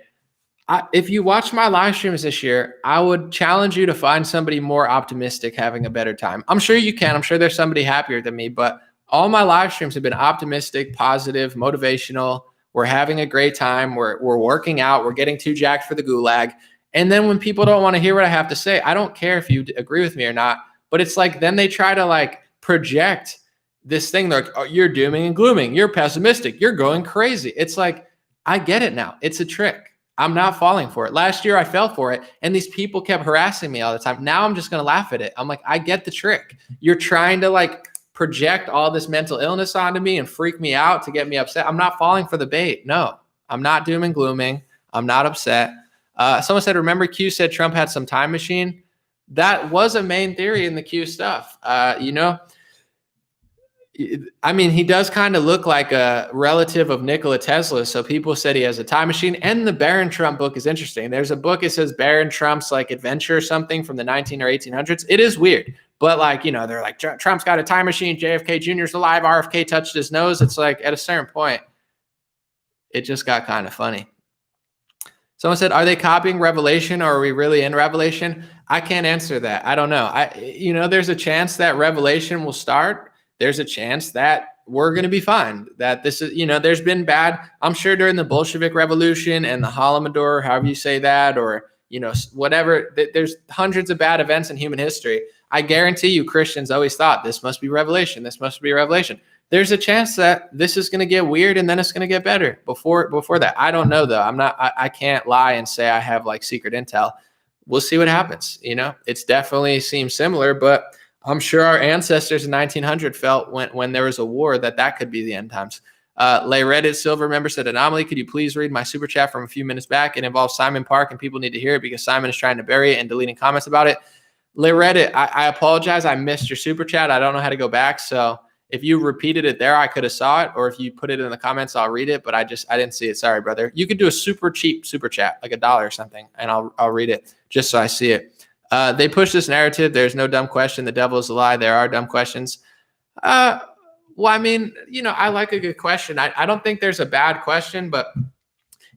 If you watch my live streams this year, I would challenge you to find somebody more optimistic having a better time. I'm sure you can. I'm sure there's somebody happier than me, but all my live streams have been optimistic, positive, motivational. We're having a great time. We're working out. We're getting too jacked for the gulag. And then when people don't want to hear what I have to say, I don't care if you agree with me or not, but it's like, then they try to like project this thing. They're like, oh, you're dooming and glooming. You're pessimistic. You're going crazy. It's like, I get it now. It's a trick. I'm not falling for it. Last year I fell for it and these people kept harassing me all the time. Now I'm just going to laugh at it. I'm like, I get the trick. You're trying to like project all this mental illness onto me and freak me out to get me upset. I'm not falling for the bait. No, I'm not doom and glooming. I'm not upset. Someone said, remember Q said Trump had some time machine? That was a main theory in the Q stuff. I mean, he does kind of look like a relative of Nikola Tesla. So people said he has a time machine. And the Baron Trump book is interesting. There's a book, it says Baron Trump's like adventure or something from the 19 or 1800s. It is weird. But like, they're like, Trump's got a time machine. JFK Jr.'s alive. RFK touched his nose. It's like at a certain point, it just got kind of funny. Someone said, are they copying Revelation or are we really in Revelation? I can't answer that. I don't know. There's a chance that Revelation will start. There's a chance that we're going to be fine. That this is, there's been bad, I'm sure during the Bolshevik Revolution and the Holodomor, however you say that, or, whatever, there's hundreds of bad events in human history. I guarantee you Christians always thought this must be Revelation. This must be Revelation. There's a chance that this is going to get weird and then it's going to get better before that. I don't know though. I can't lie and say I have like secret intel. We'll see what happens. It's definitely seems similar, but I'm sure our ancestors in 1900 felt when there was a war that could be the end times. Lay Reddit Silver member said, Anomaly, could you please read my super chat from a few minutes back? It involves Simon Park and people need to hear it because Simon is trying to bury it and deleting comments about it. Lay Reddit, I apologize. I missed your super chat. I don't know how to go back. So if you repeated it there, I could have saw it. Or if you put it in the comments, I'll read it. But I didn't see it. Sorry, brother. You could do a super cheap super chat, like $1 or something. And I'll read it just so I see it. They push this narrative. There's no dumb question. The devil is a lie. There are dumb questions. Well, I mean, I like a good question. I don't think there's a bad question, but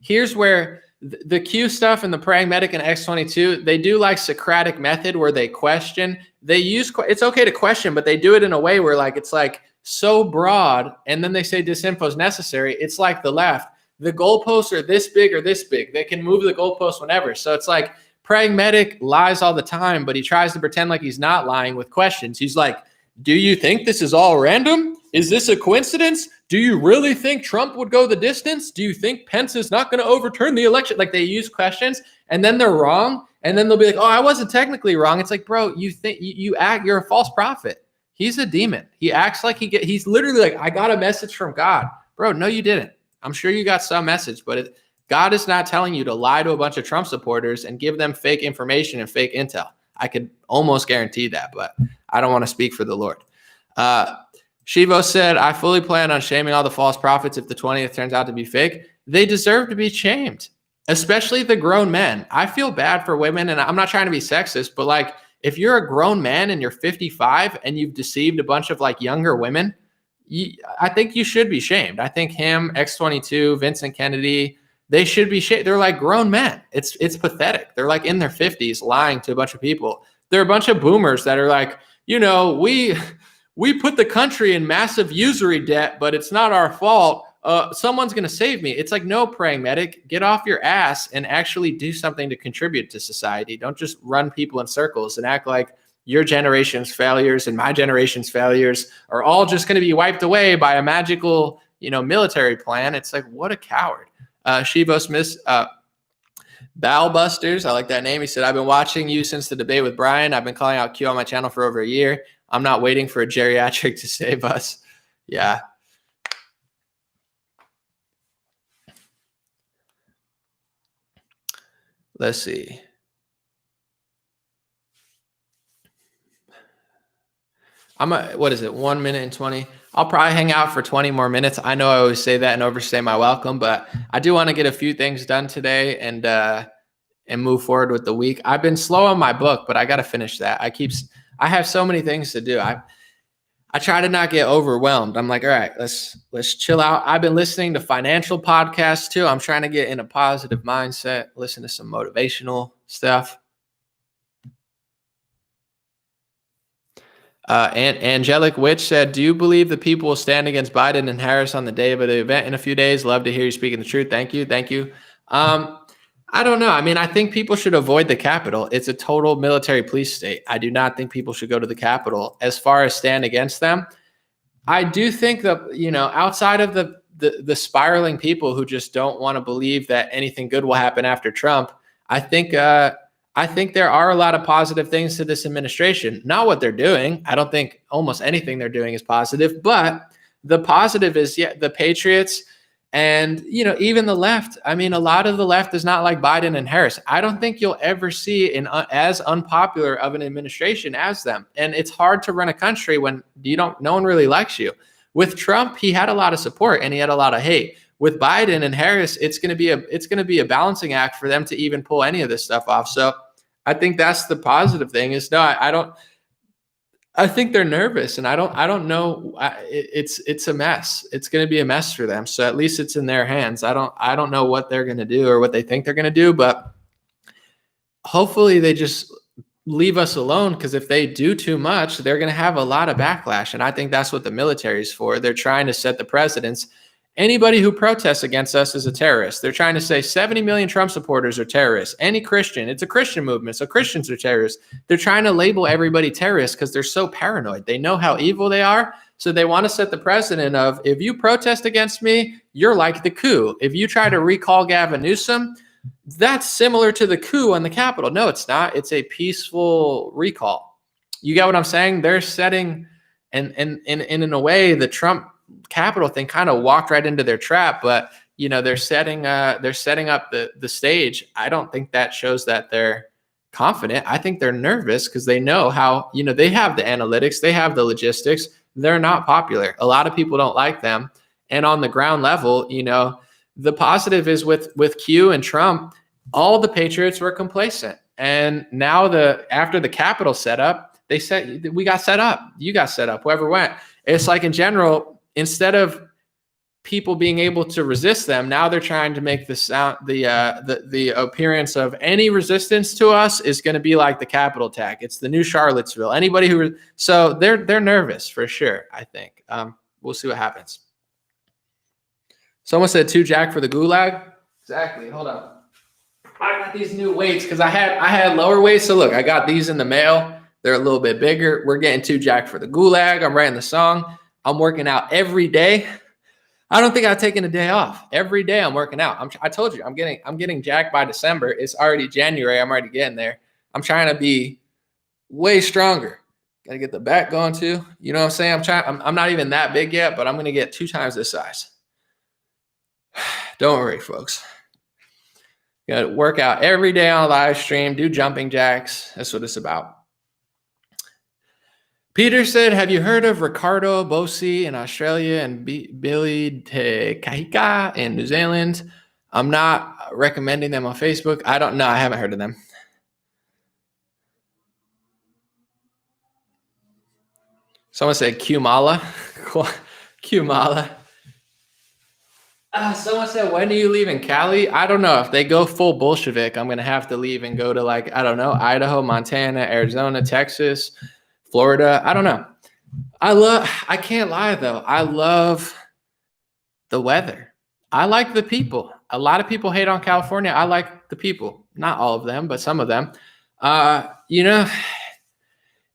here's where the Q stuff and the Praying Medic and X22, they do like Socratic method where they question. They use, it's okay to question, but they do it in a way where like, it's like so broad. And then they say disinfo is necessary. It's like the left. The goalposts are this big or this big. They can move the goalposts whenever. So it's like, Praying Medic lies all the time, but he tries to pretend like he's not lying with questions. He's like, do you think this is all random? Is this a coincidence? Do you really think Trump would go the distance? Do you think Pence is not going to overturn the election? Like they use questions and then they're wrong. And then they'll be like, oh, I wasn't technically wrong. It's like, bro, you think you're a false prophet. He's a demon. He acts like he's literally like, I got a message from God. Bro, no, you didn't. I'm sure you got some message, but God is not telling you to lie to a bunch of Trump supporters and give them fake information and fake intel. I could almost guarantee that, but I don't want to speak for the Lord. Shivo said, I fully plan on shaming all the false prophets if the 20th turns out to be fake. They deserve to be shamed. especially the grown men. I feel bad for women, and I'm not trying to be sexist, but like if you're a grown man and you're 55 and you've deceived a bunch of like younger women, I think you should be shamed. I think him, X22, Vincent Kennedy, they should be shamed. They're like grown men. It's pathetic. They're like in their 50s lying to a bunch of people. They're a bunch of boomers that are like, we put the country in massive usury debt, but it's not our fault. Someone's going to save me. It's like, no, praying medic, get off your ass and actually do something to contribute to society. Don't just run people in circles and act like your generation's failures and my generation's failures are all just going to be wiped away by a magical, military plan. It's like, what a coward. Shivo Smith, Bowlbusters, I like that name. He said, I've been watching you since the debate with Brian. I've been calling out Q on my channel for over a year. I'm not waiting for a geriatric to save us. Yeah. Let's see. What is it? 1 minute and 20. I'll probably hang out for 20 more minutes. I know I always say that and overstay my welcome, but I do want to get a few things done today and move forward with the week. I've been slow on my book, but I got to finish that. I have so many things to do. I try to not get overwhelmed. I'm like, all right, let's chill out. I've been listening to financial podcasts too. I'm trying to get in a positive mindset, listen to some motivational stuff. And Angelic Witch said, do you believe the people will stand against Biden and Harris on the day of the event in a few days? Love to hear you speaking the truth. Thank you. Thank you. I don't know. I mean, I think people should avoid the Capitol. It's a total military police state. I do not think people should go to the Capitol. As far as stand against them, I do think that, outside of the spiraling people who just don't want to believe that anything good will happen after Trump, I think there are a lot of positive things to this administration. Not what they're doing. I don't think almost anything they're doing is positive, but the positive is, the Patriots and, even the left. I mean, a lot of the left is not like Biden and Harris. I don't think you'll ever see as unpopular of an administration as them. And it's hard to run a country when no one really likes you. With Trump, he had a lot of support and he had a lot of hate. With Biden and Harris, it's going to be a balancing act for them to even pull any of this stuff off. So I think that's the positive thing is I think they're nervous and I don't know. It's a mess. It's going to be a mess for them. So at least it's in their hands. I don't know what they're going to do or what they think they're going to do, but hopefully they just leave us alone. Because if they do too much, they're going to have a lot of backlash. And I think that's what the military is for. They're trying to set the precedents. Anybody who protests against us is a terrorist. They're trying to say 70 million Trump supporters are terrorists. Any Christian, it's a Christian movement, so Christians are terrorists. They're trying to label everybody terrorists because they're so paranoid. They know how evil they are, so they want to set the precedent of, if you protest against me, you're like the coup. If you try to recall Gavin Newsom, that's similar to the coup on the Capitol. No, it's not. It's a peaceful recall. You get what I'm saying? They're setting, and in a way, the Trump Capitol thing kind of walked right into their trap, but they're setting up the stage. I don't think that shows that they're confident. I think they're nervous because they know how, they have the analytics, they have the logistics. They're not popular. A lot of people don't like them. And on the ground level, the positive is with Q and Trump, all the patriots were complacent. And now after the Capitol set up, they said, we got set up, you got set up, whoever went. It's like in general, instead of people being able to resist them, now they're trying to make the appearance of any resistance to us is going to be like the Capitol attack. It's the new Charlottesville. So they're nervous for sure. I think we'll see what happens. Someone said 2 Jack for the gulag. Exactly. Hold on. I got these new weights because I had lower weights. So look, I got these in the mail. They're a little bit bigger. We're getting 2 Jack for the gulag. I'm writing the song. I'm working out every day. I don't think I've taken a day off. Every day I'm working out. I told you I'm getting jacked by December. It's already January. I'm already getting there. I'm trying to be way stronger. Got to get the back going too. You know what I'm saying? I'm not even that big yet, but I'm going to get 2 times this size. Don't worry, folks. Got to work out every day on a live stream, do jumping jacks. That's what it's about. Peter said, have you heard of Ricardo Bosi in Australia and Billy Te Kahika in New Zealand? I'm not recommending them on Facebook. I don't know. I haven't heard of them. Someone said Qmala. Qmala. Someone said, when are you leaving Cali? I don't know. If they go full Bolshevik, I'm going to have to leave and go to, like, I don't know, Idaho, Montana, Arizona, Texas, Florida. I don't know. I can't lie, though. I love the weather. I like the people. A lot of people hate on California. I like the people. Not all of them, but some of them. You know,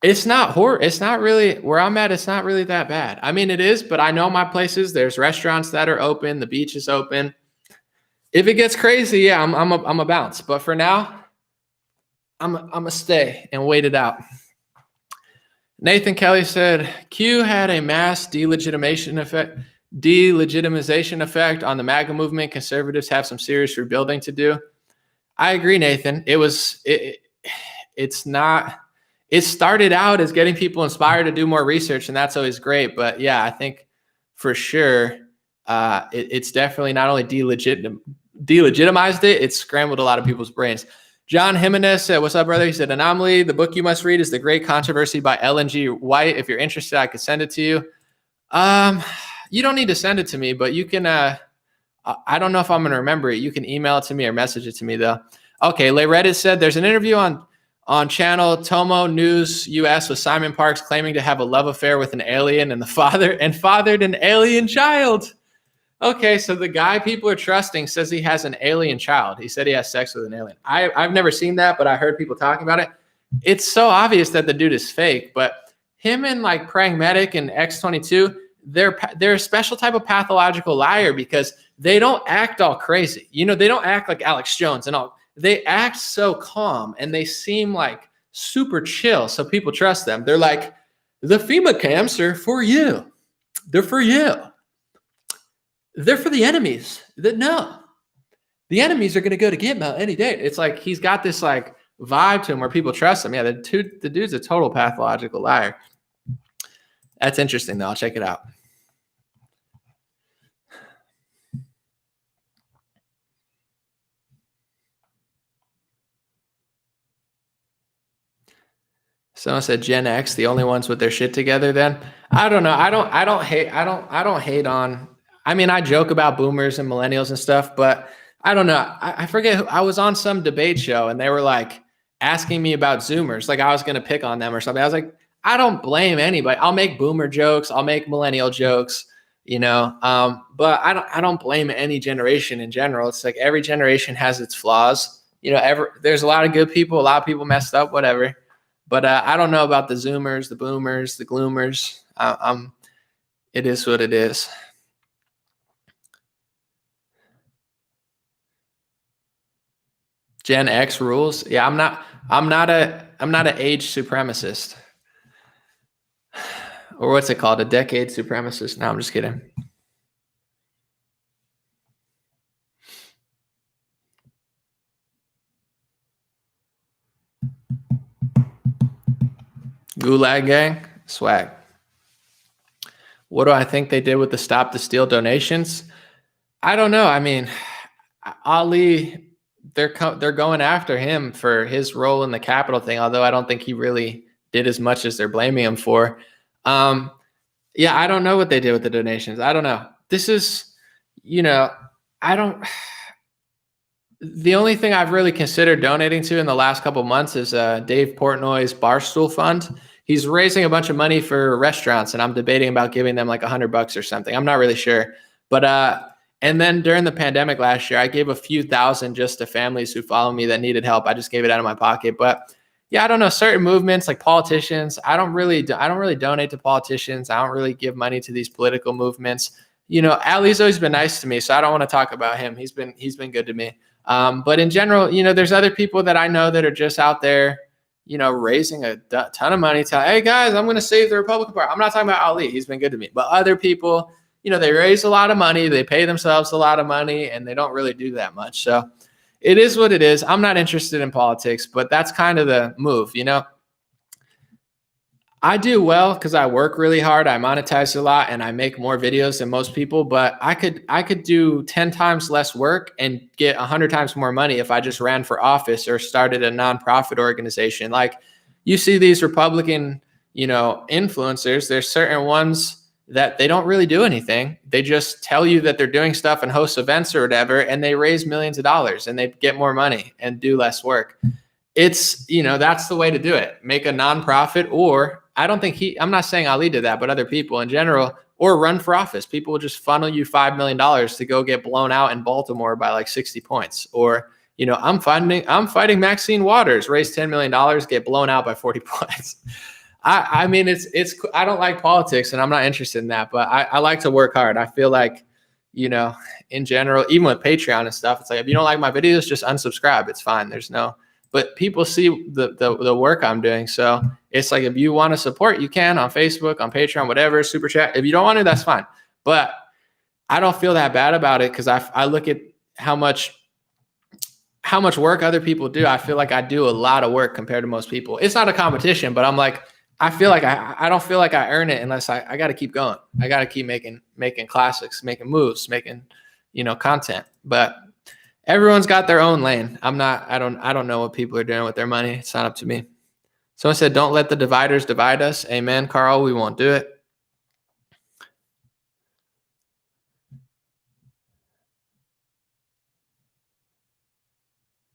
it's not It's not really where I'm at. It's not really that bad. I mean, it is, but I know my places. There's restaurants that are open. The beach is open. If it gets crazy, yeah, I'm a bounce. But for now, I'm a stay and wait it out. Nathan Kelly said Q had a mass delegitimization effect on the MAGA movement. Conservatives have some serious rebuilding to do. I agree, Nathan. It's not. It started out as getting people inspired to do more research, and that's always great. But yeah, I think for sure it's definitely not only delegitimized it, it's scrambled a lot of people's brains. John Jimenez said, what's up, brother? He said, Anomaly, the book you must read is The Great Controversy by Ellen G. White. If you're interested, I could send it to you. You don't need to send it to me, but you can, I don't know if I'm going to remember it. You can email it to me or message it to me, though. Okay, Lay Reddit said, there's an interview on channel Tomo News US with Simon Parks claiming to have a love affair with an alien and fathered an alien child. Okay, so the guy people are trusting says he has an alien child. He said he has sex with an alien. I've never seen that, but I heard people talking about it. It's so obvious that the dude is fake, but him and like Pragmatic and X22, they're a special type of pathological liar because they don't act all crazy. You know, they don't act like Alex Jones and all. They act so calm and they seem like super chill, so people trust them. They're like, the FEMA camps are for you. They're for you. They're for the enemies. No, the enemies are going to go to Gitmo any day. It's like he's got this like vibe to him where people trust him. Yeah, the dude's a total pathological liar. That's interesting, though. I'll check it out. Someone said Gen X, the only ones with their shit together. Then I don't know. I don't hate on. I mean, I joke about boomers and millennials and stuff, but I don't know. I forget. I was on some debate show and they were like asking me about Zoomers, like I was going to pick on them or something. I was like, I don't blame anybody. I'll make boomer jokes. I'll make millennial jokes, you know. But I don't blame any generation in general. It's like every generation has its flaws. You know, there's a lot of good people. A lot of people messed up, whatever. But I don't know about the Zoomers, the boomers, the gloomers. It is what it is. Gen X rules. Yeah, I'm not an age supremacist. Or what's it called? A decade supremacist. No, I'm just kidding. Gulag Gang, swag. What do I think they did with the Stop the Steal donations? I don't know. I mean, Ali, they're going after him for his role in the Capitol thing, although I don't think he really did as much as they're blaming him for. Yeah, I don't know what they did with the donations. I don't know. This is, you know, the only thing I've really considered donating to in the last couple of months is Dave Portnoy's Barstool Fund. He's raising a bunch of money for restaurants, and I'm debating about giving them like $100 or something. I'm not really sure. But and then during the pandemic last year, I gave a few thousand just to families who follow me that needed help. I just gave it out of my pocket. But yeah, I don't know, certain movements like politicians, I don't really donate to politicians. I don't really give money to these political movements. You know, Ali's always been nice to me, so I don't want to talk about him. He's been good to me. But in general, you know, there's other people that I know that are just out there, you know, raising a ton of money. Hey guys, I'm going to save the Republican Party. I'm not talking about Ali. He's been good to me. But other people, you know, they raise a lot of money. They pay themselves a lot of money, and they don't really do that much. So it is what it is. I'm not interested in politics, but that's kind of the move, you know. I do well because I work really hard. I monetize a lot and I make more videos than most people, but I could do 10 times less work and get 100 times more money if I just ran for office or started a nonprofit organization. Like you see these Republican, influencers, there's certain ones that they don't really do anything. They just tell you that they're doing stuff and host events or whatever, and they raise millions of dollars and they get more money and do less work. It's, that's the way to do it. Make a nonprofit, or I'm not saying Ali did that, but other people in general, or run for office. People will just funnel you $5 million to go get blown out in Baltimore by like 60 points. Or, I'm fighting Maxine Waters, raise $10 million, get blown out by 40 points. I mean, I don't like politics and I'm not interested in that, but I like to work hard. I feel like, in general, even with Patreon and stuff, it's like, if you don't like my videos, just unsubscribe. It's fine. But people see the work I'm doing. So it's like, if you want to support, you can on Facebook, on Patreon, whatever, super chat. If you don't want to, that's fine. But I don't feel that bad about it because I look at how much work other people do. I feel like I do a lot of work compared to most people. It's not a competition, but I'm like, I feel like I don't feel like I earn it unless I got to keep going. I got to keep making classics, making moves, making, content. But everyone's got their own lane. I don't know what people are doing with their money. It's not up to me. Someone said, don't let the dividers divide us. Amen, Carl. We won't do it.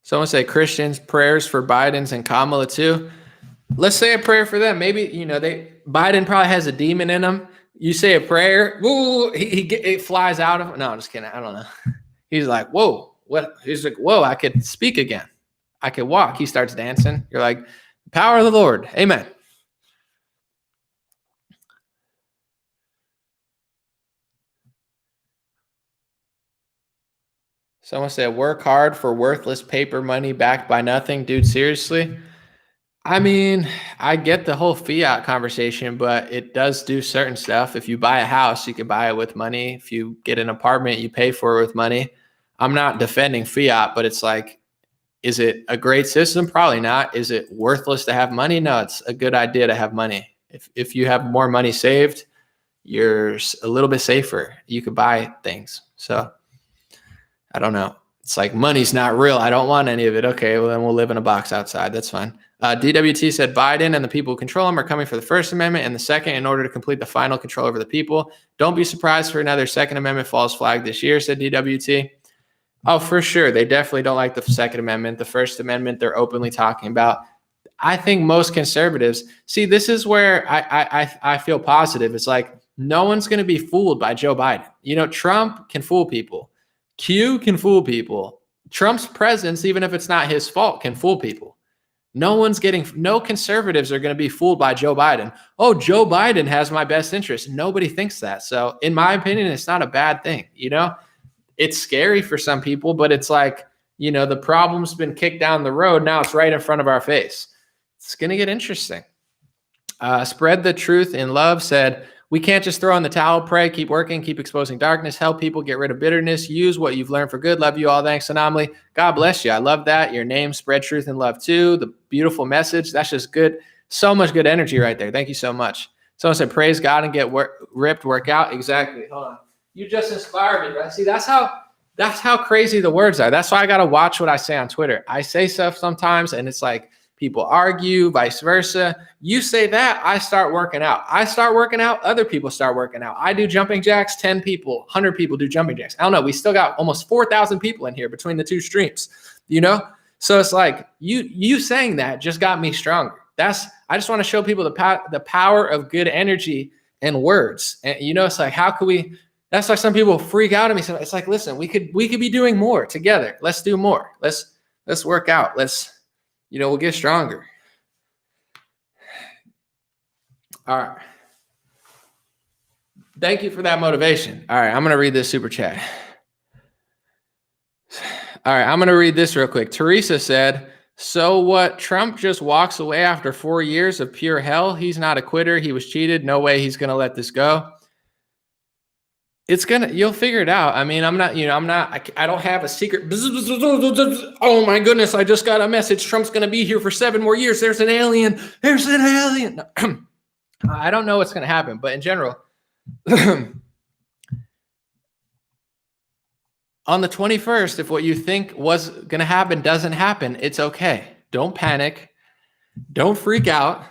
Someone said Christians, prayers for Biden's and Kamala too. Let's say a prayer for them. Maybe, Biden probably has a demon in him. You say a prayer, woo, it flies out of him. No, I'm just kidding. I don't know. He's like, whoa. What? He's like, whoa, I could speak again. I could walk. He starts dancing. You're like, the power of the Lord. Amen. Someone said, work hard for worthless paper money backed by nothing. Dude, seriously? I mean, I get the whole fiat conversation, but it does do certain stuff. If you buy a house, you can buy it with money. If you get an apartment, you pay for it with money. I'm not defending fiat, but it's like, is it a great system? Probably not. Is it worthless to have money? No, it's a good idea to have money. If you have more money saved, you're a little bit safer. You could buy things. So I don't know. It's like, money's not real. I don't want any of it. Okay, well, then we'll live in a box outside. That's fine. DWT said Biden and the people who control him are coming for the First Amendment and the Second in order to complete the final control over the people. Don't be surprised for another Second Amendment false flag this year, said DWT. Oh, for sure. They definitely don't like the Second Amendment. The First Amendment, they're openly talking about. I think most conservatives, see, this is where I feel positive. It's like, no one's going to be fooled by Joe Biden. Trump can fool people. Q can fool people. Trump's presence, even if it's not his fault, can fool people. No conservatives are going to be fooled by Joe Biden. Oh, Joe Biden has my best interest. Nobody thinks that. So in my opinion, it's not a bad thing. It's scary for some people, but it's like, the problem's been kicked down the road. Now it's right in front of our face. It's going to get interesting. Spread the truth in love said, we can't just throw in the towel, pray, keep working, keep exposing darkness, help people get rid of bitterness, use what you've learned for good. Love you all. Thanks, Anomaly. God bless you. I love that. Your name, spread truth and love too. The beautiful message. That's just good. So much good energy right there. Thank you so much. Someone said, praise God and get ripped, work out. Exactly. Hold on. You just inspired me, right? See, that's how crazy the words are. That's why I got to watch what I say on Twitter. I say stuff sometimes and it's like, people argue, vice versa. You say that, I start working out. I start working out, other people start working out. I do jumping jacks, 10 people, 100 people do jumping jacks. I don't know. We still got almost 4,000 people in here between the two streams, So it's like you saying that just got me stronger. I just want to show people the power of good energy and words. And it's like, how could we? That's why some people freak out at me. So it's like, listen, we could be doing more together. Let's do more. Let's work out. We'll get stronger. All right. Thank you for that motivation. All right. I'm going to read this super chat. All right. I'm going to read this real quick. Teresa said, so what? Trump just walks away after 4 years of pure hell. He's not a quitter. He was cheated. No way he's going to let this go. You'll figure it out. I mean, I don't have a secret. Oh my goodness. I just got a message. Trump's going to be here for 7 more years. There's an alien. No. I don't know what's going to happen, but in general, on the 21st, if what you think was going to happen doesn't happen, it's okay. Don't panic. Don't freak out.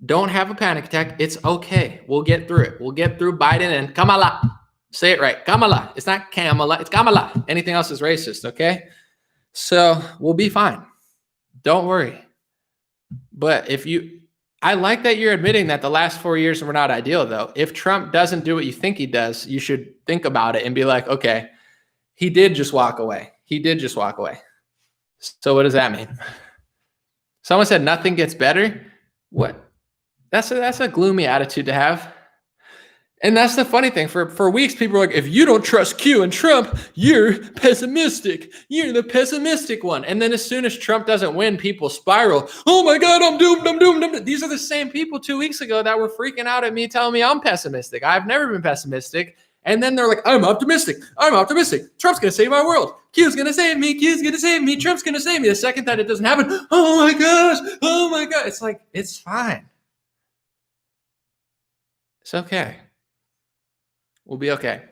Don't have a panic attack. It's okay. We'll get through it. We'll get through Biden and Kamala. Say it right. Kamala. It's not Kamala. It's Kamala. Anything else is racist, okay? So we'll be fine. Don't worry. But I like that you're admitting that the last 4 years were not ideal, though. If Trump doesn't do what you think he does, you should think about it and be like, okay, he did just walk away. He did just walk away. So what does that mean? Someone said nothing gets better. What? That's a gloomy attitude to have. And that's the funny thing. For weeks, people were like, if you don't trust Q and Trump, you're pessimistic. You're the pessimistic one. And then as soon as Trump doesn't win, people spiral. Oh my God, I'm doomed, I'm doomed, I'm doomed. These are the same people 2 weeks ago that were freaking out at me, telling me I'm pessimistic. I've never been pessimistic. And then they're like, I'm optimistic. I'm optimistic. Trump's going to save our world. Q's going to save me. Q's going to save me. Trump's going to save me. The second that it doesn't happen, oh my gosh, oh my God. It's like, it's fine. It's okay. We'll be okay.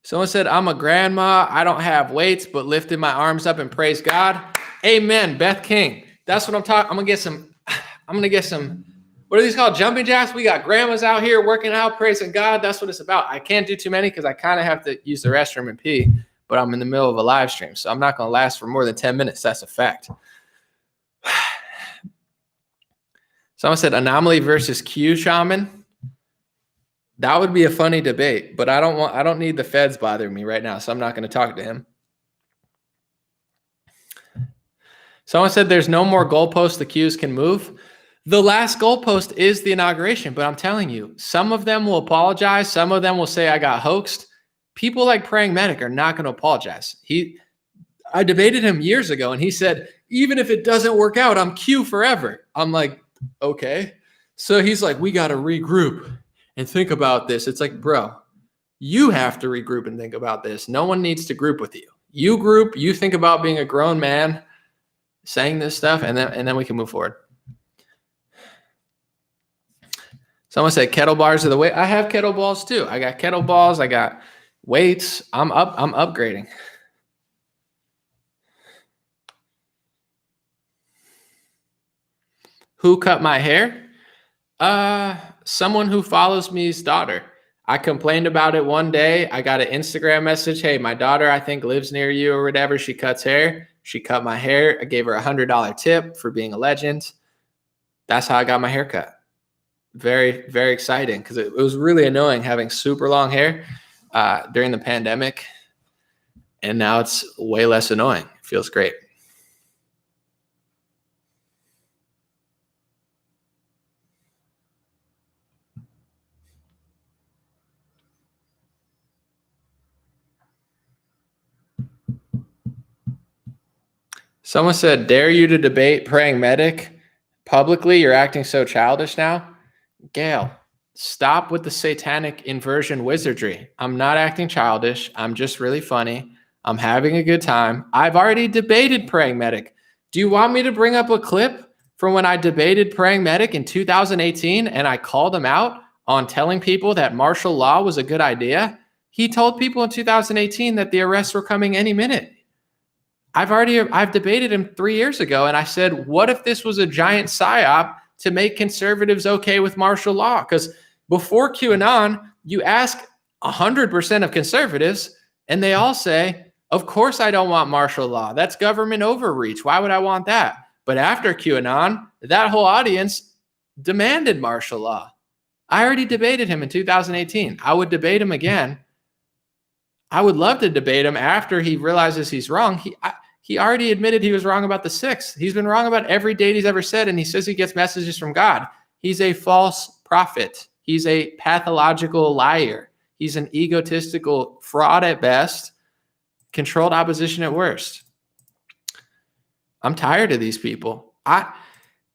Someone said, I'm a grandma. I don't have weights, but lifted my arms up and praise God. Amen. Beth King. That's what I'm talking. I'm going to get some, what are these called? Jumping jacks. We got grandmas out here working out, praising God. That's what it's about. I can't do too many because I kind of have to use the restroom and pee, but I'm in the middle of a live stream. So I'm not going to last for more than 10 minutes. That's a fact. Someone said anomaly versus Q shaman. That would be a funny debate, but I don't need the feds bothering me right now, so I'm not going to talk to him. Someone said there's no more goalposts the Qs can move. The last goalpost is the inauguration, but I'm telling you, some of them will apologize. Some of them will say I got hoaxed. People like Praying Medic are not going to apologize. I debated him years ago, and he said, even if it doesn't work out, I'm Q forever. I'm like, okay. So he's like, we got to regroup and think about this. It's like, bro, you have to regroup and think about this. No one needs to group with you. You group, you think about being a grown man saying this stuff, and then we can move forward. Someone said kettlebells are the way. I have kettlebells too. I got kettlebells. I got weights. I'm upgrading. Who cut my hair? Someone who follows me's daughter. I complained about it one day. I got an Instagram message. Hey, my daughter, I think, lives near you or whatever. She cuts hair. She cut my hair. I gave her $100 tip for being a legend. That's how I got my hair cut. Very, very exciting because it was really annoying having super long hair during the pandemic. And now it's way less annoying. It feels great. Someone said, dare you to debate Praying Medic publicly? You're acting so childish now. Gail, stop with the satanic inversion wizardry. I'm not acting childish. I'm just really funny. I'm having a good time. I've already debated Praying Medic. Do you want me to bring up a clip from when I debated Praying Medic in 2018 and I called him out on telling people that martial law was a good idea? He told people in 2018 that the arrests were coming any minute. I've debated him 3 years ago, and I said, what if this was a giant psyop to make conservatives okay with martial law? Because before QAnon, you ask 100% of conservatives, and they all say, of course I don't want martial law. That's government overreach. Why would I want that? But after QAnon, that whole audience demanded martial law. I already debated him in 2018. I would debate him again. I would love to debate him after he realizes he's wrong. He already admitted he was wrong about the 6th. He's been wrong about every date he's ever said, and he says he gets messages from God. He's a false prophet. He's a pathological liar. He's an egotistical fraud at best, controlled opposition at worst. I'm tired of these people.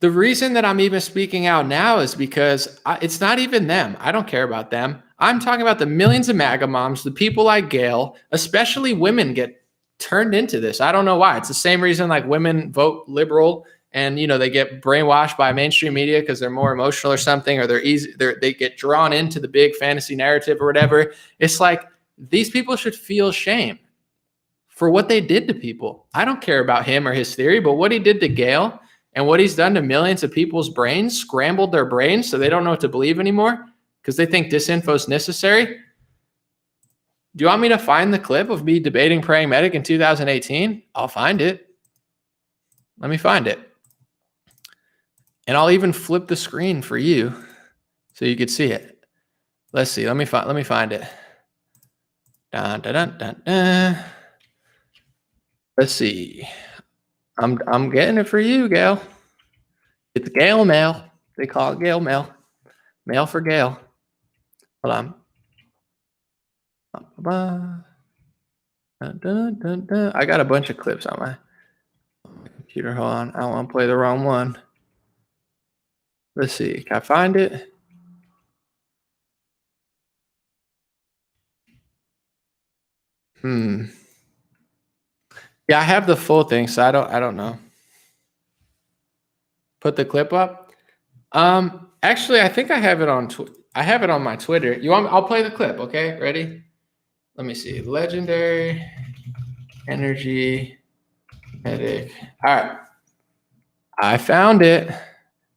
The reason that I'm even speaking out now is because it's not even them. I don't care about them. I'm talking about the millions of MAGA moms, the people like Gail, especially women get turned into this. I don't know why. It's the same reason like women vote liberal and they get brainwashed by mainstream media because they're more emotional or something, or they get drawn into the big fantasy narrative or whatever. It's like these people should feel shame for what they did to people. I don't care about him or his theory, but what he did to Gail and what he's done to millions of people's brains, scrambled their brains so they don't know what to believe anymore because they think disinfo is necessary. Do you want me to find the clip of me debating Praying Medic in 2018? I'll find it. Let me find it. And I'll even flip the screen for you so you could see it. Let's see. Let me find it. Dun, dun, dun, dun, dun. Let's see. I'm getting it for you, Gail. It's Gail mail. They call it Gail mail. Mail for Gail. Hold on. Dun, dun, dun, dun. I got a bunch of clips on my computer. Hold on. I don't want to play the wrong one. Let's see. Can I find it? Yeah, I have the full thing, so I don't know. Put the clip up. Actually, I think I have it on. I have it on my Twitter. I'll play the clip. Okay, ready? Let me see. Legendary Energy Medic. All right, I found it.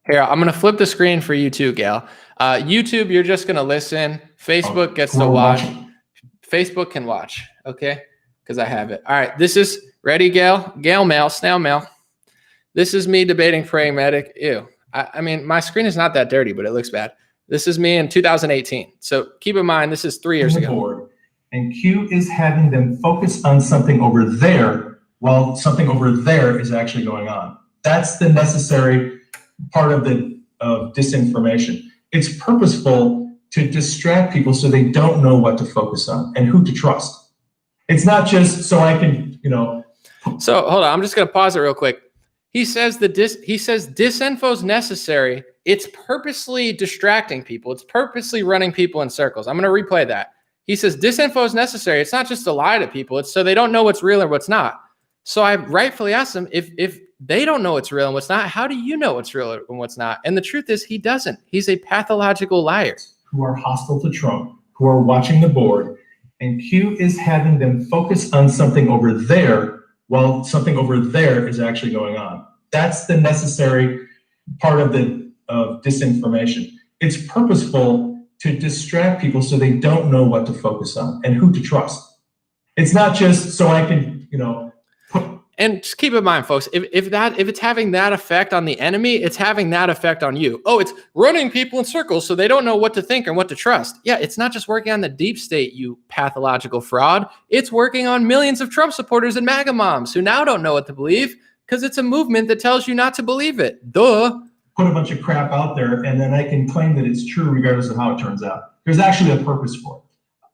Here, I'm gonna flip the screen for you too, Gail. YouTube, you're just gonna listen. Facebook gets to watch. Facebook can watch. Okay, because I have it. All right, this is. Ready, Gail? Gail mail, snail mail. This is me debating Praying Medic. Ew. I mean, my screen is not that dirty, but it looks bad. This is me in 2018. So keep in mind, this is 3 years ago. Board, and Q is having them focus on something over there while something over there is actually going on. That's the necessary part of disinformation. It's purposeful to distract people so they don't know what to focus on and who to trust. It's not just so I can, So hold on, I'm just gonna pause it real quick. He says disinfo is necessary. It's purposely distracting people. It's purposely running people in circles. I'm gonna replay that. He says disinfo is necessary. It's not just to lie to people. It's so they don't know what's real or what's not. So I rightfully asked him if they don't know what's real and what's not, how do you know what's real and what's not? And the truth is he doesn't. He's a pathological liar. Who are hostile to Trump, who are watching the board, and Q is having them focus on something over there while something over there is actually going on. That's the necessary part of disinformation. It's purposeful to distract people so they don't know what to focus on and who to trust. It's not just so I can, And just keep in mind, folks, if it's having that effect on the enemy, it's having that effect on you. Oh, it's running people in circles so they don't know what to think and what to trust. Yeah, it's not just working on the deep state, you pathological fraud. It's working on millions of Trump supporters and MAGA moms who now don't know what to believe because it's a movement that tells you not to believe it. Duh. Put a bunch of crap out there and then I can claim that it's true regardless of how it turns out. There's actually a purpose for it.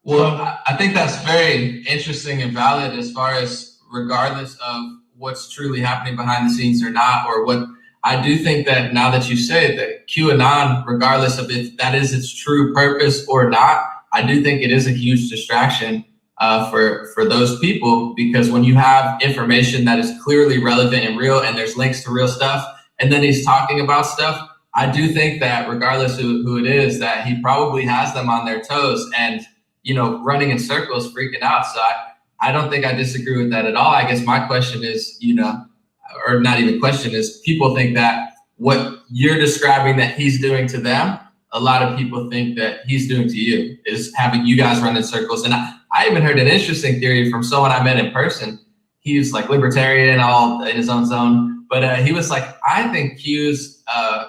Well, I think that's very interesting and valid as far as regardless of what's truly happening behind the scenes or not, or what I do think that now that you say that QAnon, regardless of if that is its true purpose or not, I do think it is a huge distraction for those people, because when you have information that is clearly relevant and real and there's links to real stuff, and then he's talking about stuff, I do think that regardless of who it is, that he probably has them on their toes and, running in circles, freaking out. So I don't think I disagree with that at all. I guess my question is, or not even question is, people think that what you're describing that he's doing to them, a lot of people think that he's doing to you, is having you guys run in circles. And I even heard an interesting theory from someone I met in person. He's like libertarian, all in his own zone. But he was like, I think Q's a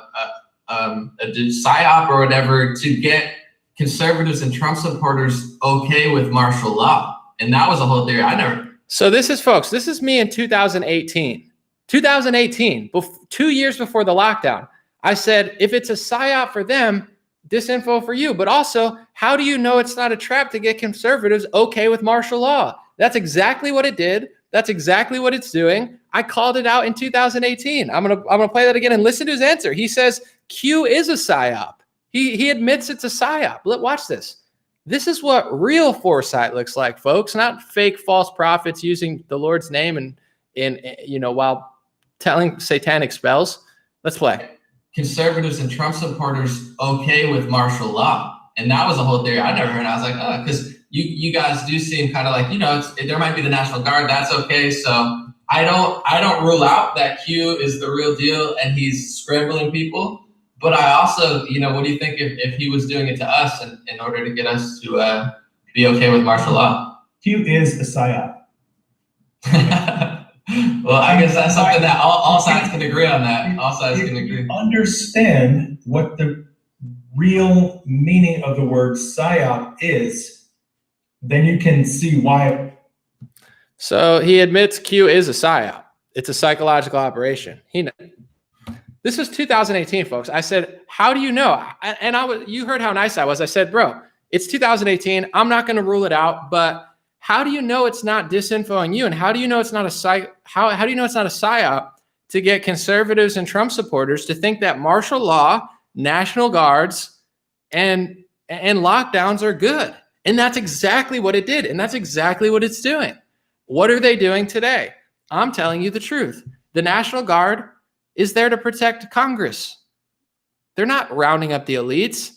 psyop or whatever to get conservatives and Trump supporters okay with martial law. And that was a whole theory. So this is me in 2018. 2018, 2 years before the lockdown. I said, if it's a psyop for them, disinfo for you. But also, how do you know it's not a trap to get conservatives okay with martial law? That's exactly what it did. That's exactly what it's doing. I called it out in 2018. I'm gonna play that again and listen to his answer. He says Q is a psyop. He admits it's a psyop. Watch this. This is what real foresight looks like, folks. Not fake false prophets using the Lord's name and while telling satanic spells. Let's play. Conservatives and Trump supporters okay with martial law. And that was a whole theory I never heard. I was like, oh, because you guys do seem kind of like, there might be the National Guard. That's okay. So I don't rule out that Q is the real deal and he's scrambling people. But I also, what do you think if he was doing it to us in order to get us to be okay with martial law? Q is a psyop. Well, I guess that's something that all sides can agree on that. All sides can agree. If you understand what the real meaning of the word psyop is, then you can see why. So he admits Q is a psyop. It's a psychological operation. This was 2018, folks. I said, how do you know? And you heard how nice I was. I said, bro, it's 2018. I'm not going to rule it out, but how do you know it's not disinfoing you? And how do you know it's not how do you know it's not a psyop to get conservatives and Trump supporters to think that martial law, National Guards, and lockdowns are good? And that's exactly what it did. And that's exactly what it's doing. What are they doing today? I'm telling you the truth. The National Guard is there to protect Congress. They're not rounding up the elites.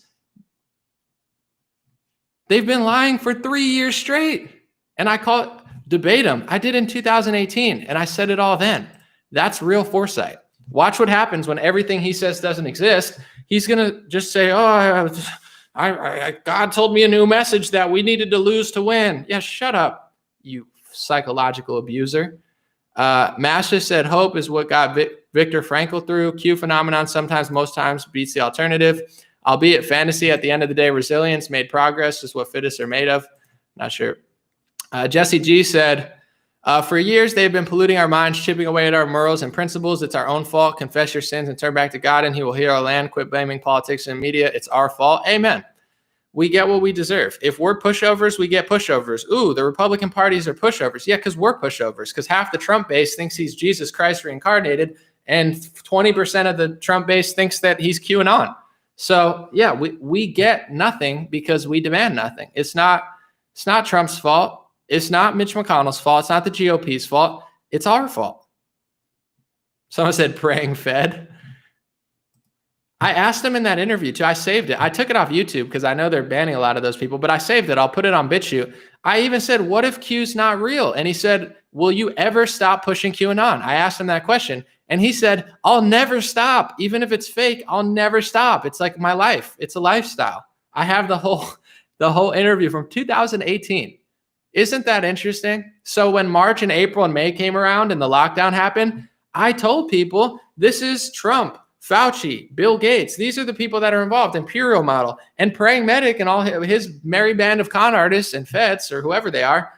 They've been lying for 3 years straight. And I call it debate them. I did in 2018, and I said it all then. That's real foresight. Watch what happens when everything he says doesn't exist. He's going to just say, oh, God told me a new message that we needed to lose to win. Yeah, shut up, you psychological abuser. Master said hope is what got Viktor Frankl through. Q phenomenon sometimes, most times, beats the alternative. Albeit fantasy, at the end of the day, resilience, made progress is what fittest are made of. Not sure. Jesse G said, for years, they've been polluting our minds, chipping away at our morals and principles. It's our own fault. Confess your sins and turn back to God, and he will heal our land. Quit blaming politics and media. It's our fault. Amen. We get what we deserve. If we're pushovers, we get pushovers. Ooh, the Republican parties are pushovers. Yeah, because we're pushovers, because half the Trump base thinks he's Jesus Christ reincarnated, and 20% of the Trump base thinks that he's QAnon. So, yeah, we get nothing because we demand nothing. It's not Trump's fault. It's not Mitch McConnell's fault. It's not the GOP's fault. It's our fault. Someone said praying Fed. I asked him in that interview too. I saved it. I took it off YouTube because I know they're banning a lot of those people, but I saved it. I'll put it on BitChute. I even said, what if Q's not real? And he said, will you ever stop pushing QAnon? I asked him that question. And he said, I'll never stop. Even if it's fake, I'll never stop. It's like my life. It's a lifestyle. I have the whole interview from 2018. Isn't that interesting? So when March and April and May came around and the lockdown happened, I told people, this is Trump, Fauci, Bill Gates. These are the people that are involved. Imperial Model and Praying Medic and all his merry band of con artists and feds or whoever they are.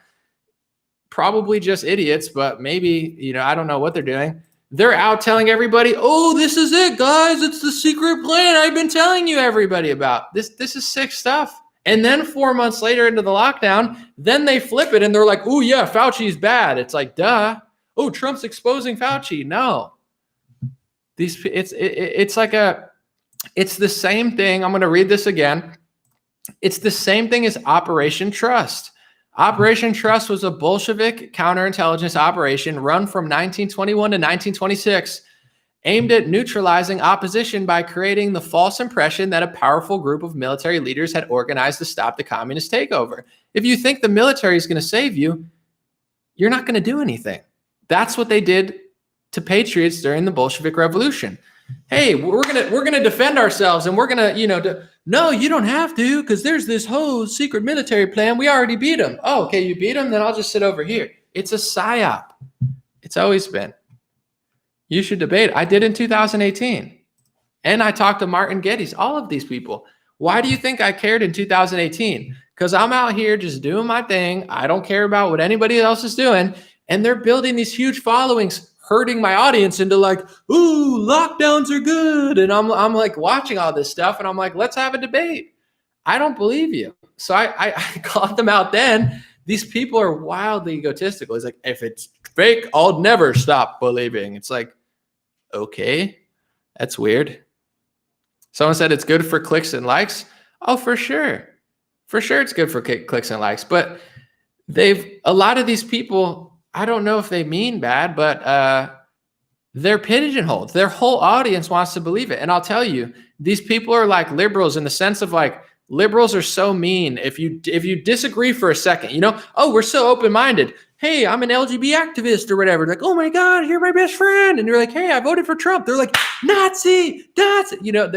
Probably just idiots, but maybe, I don't know what they're doing. They're out telling everybody, oh, this is it, guys. It's the secret plan I've been telling you everybody about. This is sick stuff. And then 4 months later into the lockdown, then they flip it and they're like, oh, yeah, Fauci's bad. It's like, duh. Oh, Trump's exposing Fauci. No. It's the same thing. I'm going to read this again. It's the same thing as Operation Trust. Operation Trust was a Bolshevik counterintelligence operation run from 1921 to 1926, aimed at neutralizing opposition by creating the false impression that a powerful group of military leaders had organized to stop the communist takeover. If you think the military is going to save you, you're not going to do anything. That's what they did to patriots during the Bolshevik Revolution. Hey, we're gonna defend ourselves, and we're gonna, no, you don't have to, because there's this whole secret military plan. We already beat them. Oh, okay, you beat them, then I'll just sit over here. It's a psyop. It's always been. You should debate. I did in 2018. And I talked to Martin Geddes, all of these people. Why do you think I cared in 2018? Because I'm out here just doing my thing. I don't care about what anybody else is doing. And they're building these huge followings, hurting my audience into like, ooh, lockdowns are good. And I'm like watching all this stuff. And I'm like, let's have a debate. I don't believe you. So I called them out then. These people are wildly egotistical. It's like, if it's fake, I'll never stop believing. It's like, okay, that's weird. Someone said it's good for clicks and likes. Oh, for sure. For sure it's good for clicks and likes. But a lot of these people, I don't know if they mean bad, but they're pigeonholed. Their whole audience wants to believe it. And I'll tell you, these people are like liberals in the sense of like, liberals are so mean. If you disagree for a second, you know, oh, we're so open-minded. Hey, I'm an LGBT activist or whatever. Like, oh my God, you're my best friend. And you're like, hey, I voted for Trump. They're like, Nazi. You know,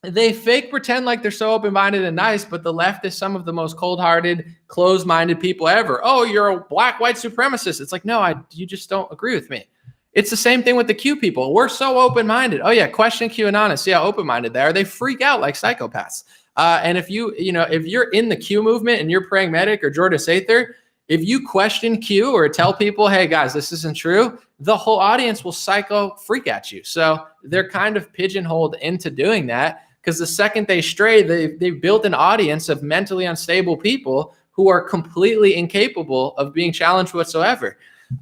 they fake pretend like they're so open-minded and nice, but the left is some of the most cold-hearted, closed-minded people ever. Oh, you're a black white supremacist. It's like, no, you just don't agree with me. It's the same thing with the Q people. We're so open-minded. Oh yeah, question QAnon and see how open-minded they are. They freak out like psychopaths. And if you're in the Q movement and you're praying medic or Jordan Sather, if you question Q or tell people, hey guys, this isn't true, the whole audience will psycho freak at you. So they're kind of pigeonholed into doing that because the second they stray, they've built an audience of mentally unstable people who are completely incapable of being challenged whatsoever.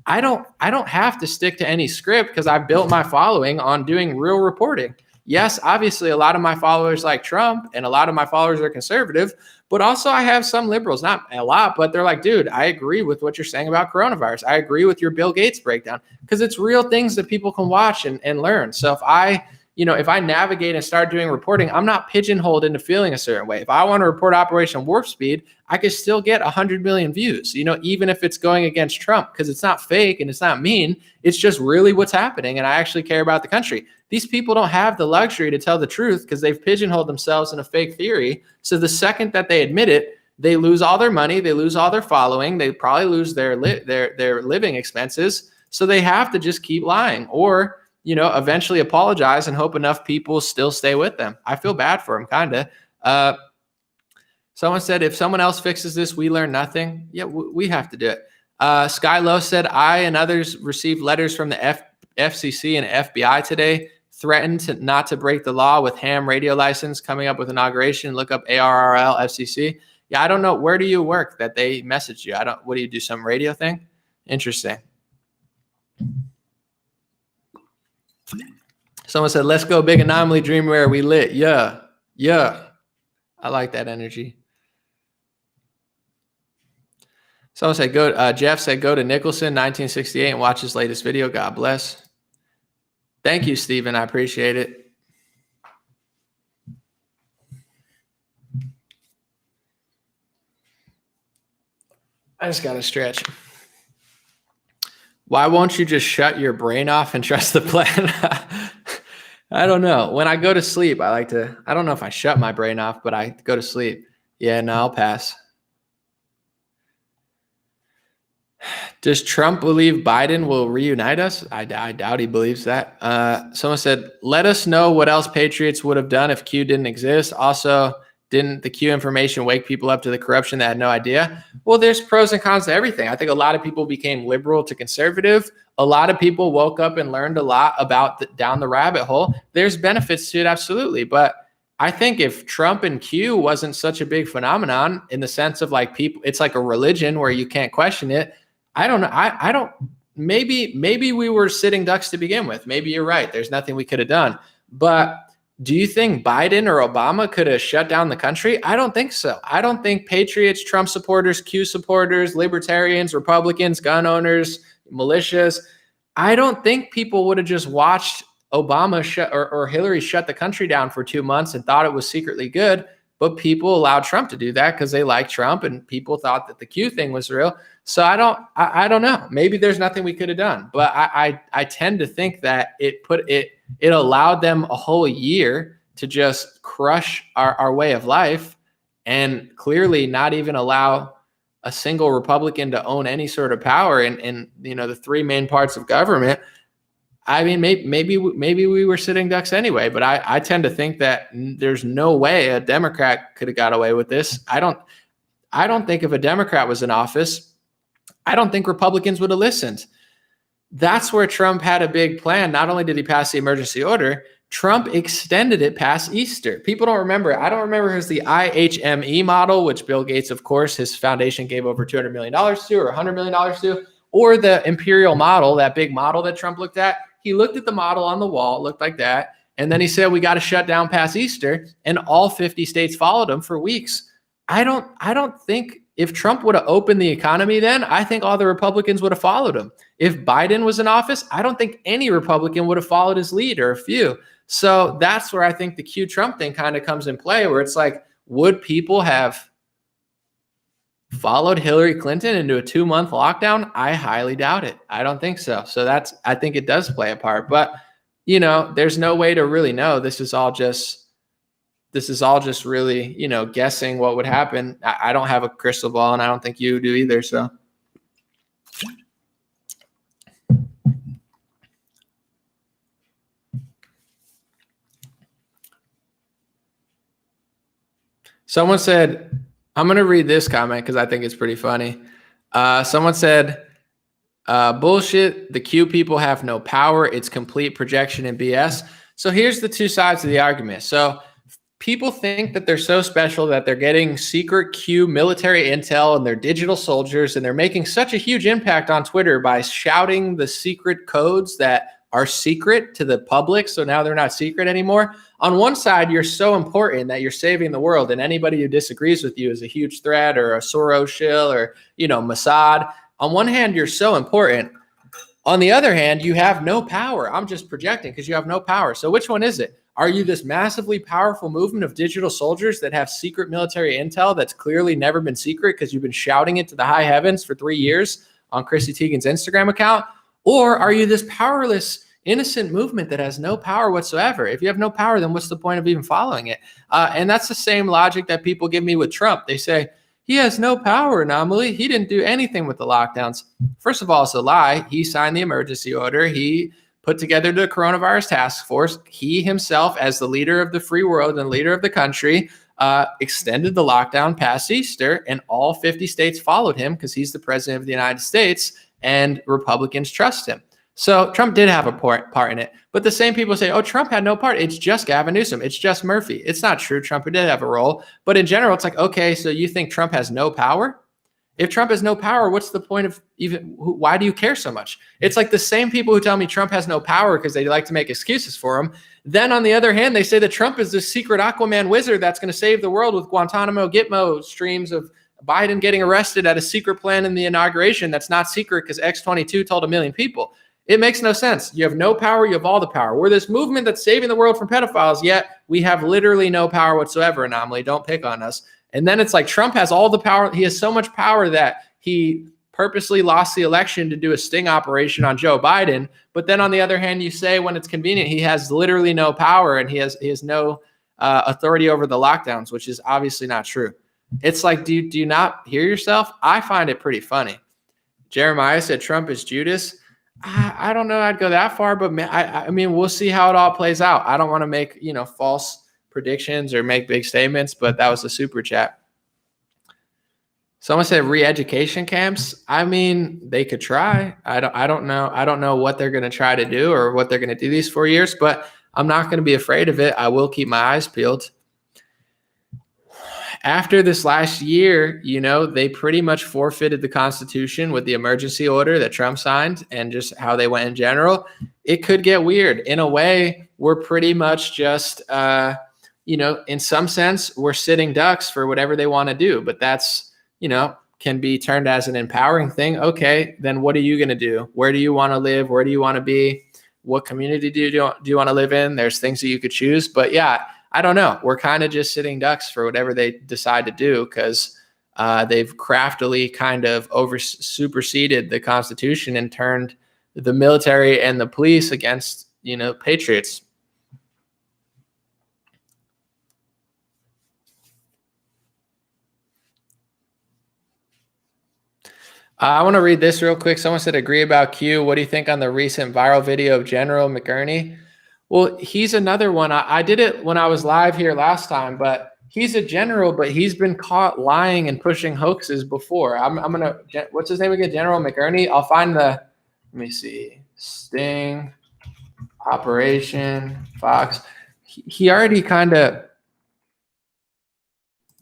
I don't have to stick to any script because I've built my following on doing real reporting. Yes, obviously a lot of my followers like Trump and a lot of my followers are conservative, but also I have some liberals, not a lot, but they're like, dude, I agree with what you're saying about coronavirus. I agree with your Bill Gates breakdown because it's real things that people can watch and learn. So if I navigate and start doing reporting, I'm not pigeonholed into feeling a certain way. If I want to report Operation Warp Speed, I could still get 100 million views, even if it's going against Trump, because it's not fake and it's not mean. It's just really what's happening. And I actually care about the country. These people don't have the luxury to tell the truth because they've pigeonholed themselves in a fake theory. So the second that they admit it, they lose all their money. They lose all their following. They probably lose their living expenses. So they have to just keep lying or eventually apologize and hope enough people still stay with them. I feel bad for them, kind of. Someone said, if someone else fixes this, we learn nothing. Yeah, we have to do it. Sky Low said, I and others received letters from the FCC and FBI today, threatened not to break the law with ham radio license coming up with inauguration. Look up ARRL FCC. Yeah, I don't know. Where do you work that they messaged you? What do you do? Some radio thing? Interesting. Someone said, let's go big anomaly dreamwear. We lit. Yeah. I like that energy. Someone said, Jeff said, go to Nicholson, 1968 and watch his latest video. God bless. Thank you, Stephen. I appreciate it. I just got to stretch. Why won't you just shut your brain off and trust the plan? I don't know. When I go to sleep, I don't know if I shut my brain off, but I go to sleep. Yeah, no, I'll pass. Does Trump believe Biden will reunite us? I doubt he believes that. Someone said, let us know what else Patriots would have done if Q didn't exist. Also, didn't the Q information wake people up to the corruption that had no idea? Well, there's pros and cons to everything. I think a lot of people became liberal to conservative. A lot of people woke up and learned a lot about down the rabbit hole. There's benefits to it, absolutely. But I think if Trump and Q wasn't such a big phenomenon in the sense of like people, it's like a religion where you can't question it. I don't know. I don't, maybe we were sitting ducks to begin with. Maybe you're right. There's nothing we could have done. But do you think Biden or Obama could have shut down the country? I don't think so. I don't think patriots, Trump supporters, Q supporters, libertarians, Republicans, gun owners, militias, I don't think people would have just watched Obama or Hillary shut the country down for 2 months and thought it was secretly good. But people allowed Trump to do that because they like Trump and people thought that the Q thing was real. So I don't know. Maybe there's nothing we could have done. But I tend to think that it allowed them a whole year to just crush our way of life and clearly not even allow a single Republican to own any sort of power in the three main parts of government. I mean, maybe we were sitting ducks anyway, but I tend to think that there's no way a Democrat could have got away with this. I don't think if a Democrat was in office, I don't think Republicans would have listened. That's where Trump had a big plan. Not only did he pass the emergency order, Trump extended it past Easter. People don't remember it. I don't remember it was the IHME model, which Bill Gates, of course, his foundation gave over $200 million to or $100 million to, or the imperial model, that big model that Trump looked at. He looked at the model on the wall, looked like that. And then he said, we got to shut down past Easter. And all 50 states followed him for weeks. I don't think If Trump would have opened the economy then, I think all the Republicans would have followed him. If Biden was in office, I don't think any Republican would have followed his lead, or a few. So that's where I think the Q Trump thing kind of comes in play, where it's like, would people have followed Hillary Clinton into a 2-month lockdown? I highly doubt it. I don't think so. So I think it does play a part. But, there's no way to really know. This is all just really, guessing what would happen. I don't have a crystal ball, and I don't think you do either. So. Someone said, I'm going to read this comment because I think it's pretty funny. Someone said, bullshit. The Q people have no power. It's complete projection and BS. So here's the two sides of the argument. So people think that they're so special that they're getting secret Q military intel and they're digital soldiers, and they're making such a huge impact on Twitter by shouting the secret codes that are secret to the public. So now they're not secret anymore. On one side, you're so important that you're saving the world, and anybody who disagrees with you is a huge threat, or a Soros shill, or, Mossad. On one hand, you're so important. On the other hand, you have no power. I'm just projecting because you have no power. So which one is it? Are you this massively powerful movement of digital soldiers that have secret military intel that's clearly never been secret because you've been shouting it to the high heavens for 3 years on Chrissy Teigen's Instagram account? Or are you this powerless, innocent movement that has no power whatsoever? If you have no power, then what's the point of even following it? And that's the same logic that people give me with Trump. They say, he has no power, Anomaly. He didn't do anything with the lockdowns. First of all, it's a lie. He signed the emergency order. He put together the coronavirus task force. He himself, as the leader of the free world and leader of the country, extended the lockdown past Easter, and all 50 states followed him because he's the president of the United States, and Republicans trust him. So Trump did have a part in it. But the same people say, oh, Trump had no part. It's just Gavin Newsom. It's just Murphy. It's not true. Trump did have a role. But in general, it's like, okay, so you think Trump has no power? If Trump has no power, what's the point of why do you care so much? It's like the same people who tell me Trump has no power because they like to make excuses for him. Then on the other hand, they say that Trump is this secret Aquaman wizard that's going to save the world with Guantanamo Gitmo streams of Biden getting arrested at a secret plan in the inauguration that's not secret because X22 told 1 million people. It makes no sense. You have no power. You have all the power. We're this movement that's saving the world from pedophiles, yet we have literally no power whatsoever, Anomaly. Don't pick on us. And then it's like Trump has all the power. He has so much power that he purposely lost the election to do a sting operation on Joe Biden. But then on the other hand, you say when it's convenient, he has literally no power and he has no authority over the lockdowns, which is obviously not true. It's like, do you not hear yourself? I find it pretty funny. Jeremiah said Trump is Judas. I don't know I'd go that far, but I mean, we'll see how it all plays out. I don't want to make, false predictions or make big statements, but that was a super chat. Someone said re-education camps. I mean, they could try. I don't know. I don't know what they're going to try to do or what they're going to do these 4 years, but I'm not going to be afraid of it. I will keep my eyes peeled. After this last year, they pretty much forfeited the Constitution with the emergency order that Trump signed and just how they went in general. It could get weird. In a way, we're pretty much just, in some sense, we're sitting ducks for whatever they want to do. But that's, can be turned as an empowering thing. Okay, then what are you going to do? Where do you want to live? Where do you want to be? What community do you want to live in? There's things that you could choose. But yeah, I don't know. We're kind of just sitting ducks for whatever they decide to do because they've craftily kind of superseded the Constitution and turned the military and the police against, patriots. I want to read this real quick. Someone said, agree about Q. What do you think on the recent viral video of General McInerney? Well, he's another one. I did it when I was live here last time, but he's a general, but he's been caught lying and pushing hoaxes before. I'm going to, what's his name again? General McInerney. I'll find let me see. Sting, Operation, Fox. He already kind of,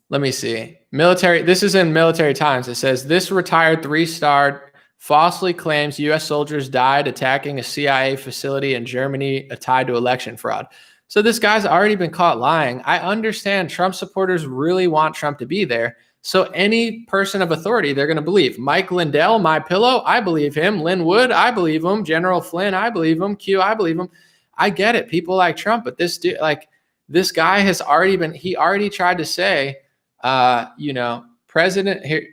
let me see. Military, this is in Military Times. It says, this retired 3-star falsely claims U.S. soldiers died attacking a CIA facility in Germany tied to election fraud. So this guy's already been caught lying. I understand Trump supporters really want Trump to be there. So any person of authority, they're going to believe. Mike Lindell, my pillow, I believe him. Lynn Wood, I believe him. General Flynn, I believe him. Q, I believe him. I get it. People like Trump, but this dude, like this guy has already been, he already tried to say, you know, president here,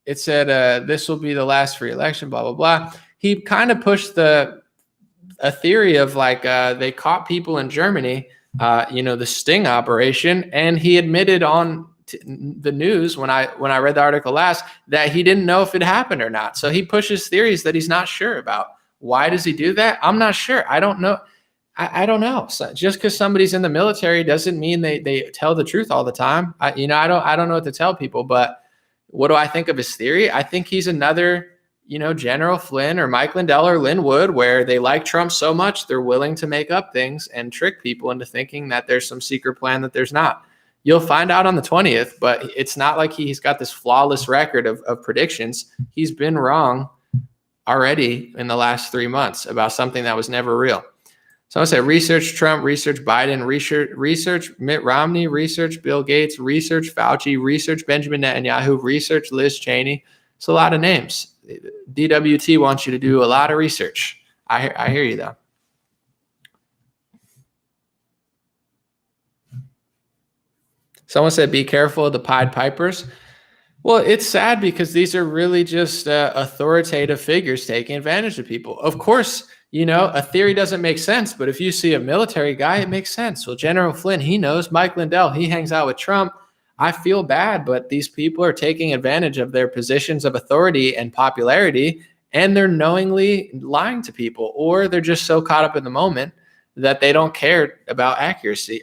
it said, this will be the last free election, blah, blah, blah. He kind of pushed a theory of like, they caught people in Germany, you know, the sting operation. And he admitted on the news when I read the article last that he didn't know if it happened or not. So he pushes theories that he's not sure about. Why does he do that? I'm not sure. I don't know. I don't know. So just because somebody's in the military doesn't mean they tell the truth all the time. I don't know what to tell people. But what do I think of his theory? I think he's another, you know, General Flynn or Mike Lindell or Lynn Wood, where they like Trump so much they're willing to make up things and trick people into thinking that there's some secret plan that there's not. You'll find out on the 20th, but it's not like he's got this flawless record of predictions. He's been wrong already in the last 3 months about something that was never real. So I say research Trump, research Biden, research Mitt Romney, research Bill Gates, research Fauci, research Benjamin Netanyahu, research Liz Cheney. It's a lot of names. DWT wants you to do a lot of research. I hear you though. Someone said, be careful of the Pied Pipers. Well, it's sad because these are really just authoritative figures taking advantage of people. Of course, you know, a theory doesn't make sense, but if you see a military guy, it makes sense. Well, General Flynn, he knows. Mike Lindell, he hangs out with Trump. I feel bad, but these people are taking advantage of their positions of authority and popularity, and they're knowingly lying to people, or they're just so caught up in the moment that they don't care about accuracy.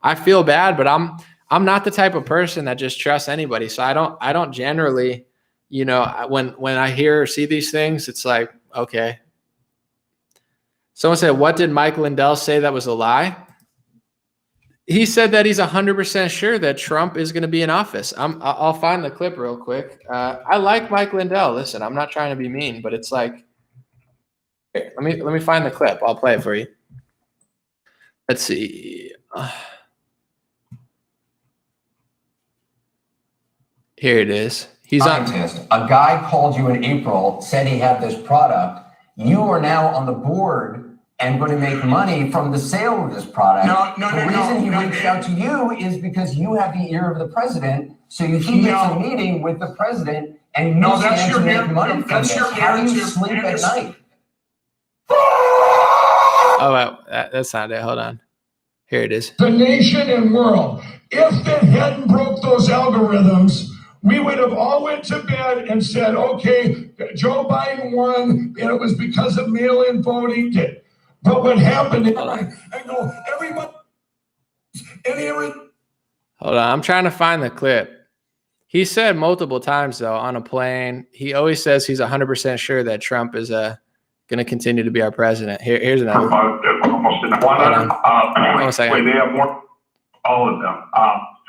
I feel bad, but I'm not the type of person that just trusts anybody. So I don't generally, you know, when I hear or see these things, it's like, okay. Someone said, what did Mike Lindell say that was a lie? He said that he's 100% sure that Trump is going to be in office. I'll find the clip real quick. I like Mike Lindell. Listen, I'm not trying to be mean, but it's like, here, let me find the clip. I'll play it for you. Let's see. Here it is. He's on. A guy called you in April, said he had this product. You are now on the board and going to make money from the sale of this product. The reason he reached out to you is because you have the ear of the president. So he gets a meeting with the president and you stand to make money from this. How do you sleep at night? Oh, well, that's not it. Hold on. Here it is. The nation and world. If they hadn't broke those algorithms, we would have all went to bed and said, okay, Joe Biden won, and it was because of mail-in voting. But what happened, I know everybody. Hold on, I'm trying to find the clip. He said multiple times, though, on a plane, he always says he's 100% sure that Trump is going to continue to be our president. Here's another. Almost in one second. They have more, all of them.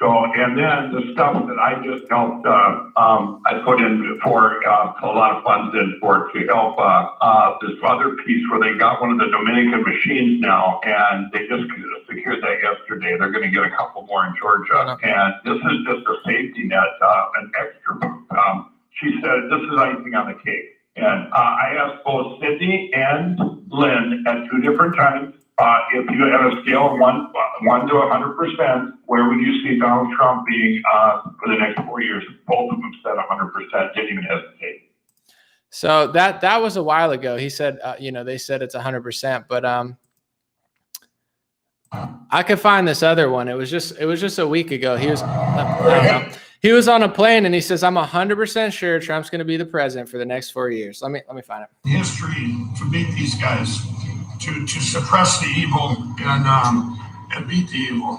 And then the stuff that I just helped, I put in for a lot of funds in for to help this other piece where they got one of the Dominican machines now, and they just secured that yesterday. They're going to get a couple more in Georgia. And this is just a safety net, an extra. She said, this is icing on the cake. And I asked both Sydney and Lynn at 2 different times, if you had a scale of 1 to 100%, where would you see Donald Trump being for the next 4 years? Both of them said 100%, didn't even hesitate. So that was a while ago. He said, they said it's 100%, but I could find this other one. It was just a week ago. He was, I don't know. He was on a plane and he says, I'm 100% sure Trump's going to be the president for the next 4 years. Let me find it. History to beat these guys, to suppress the evil and beat the evil.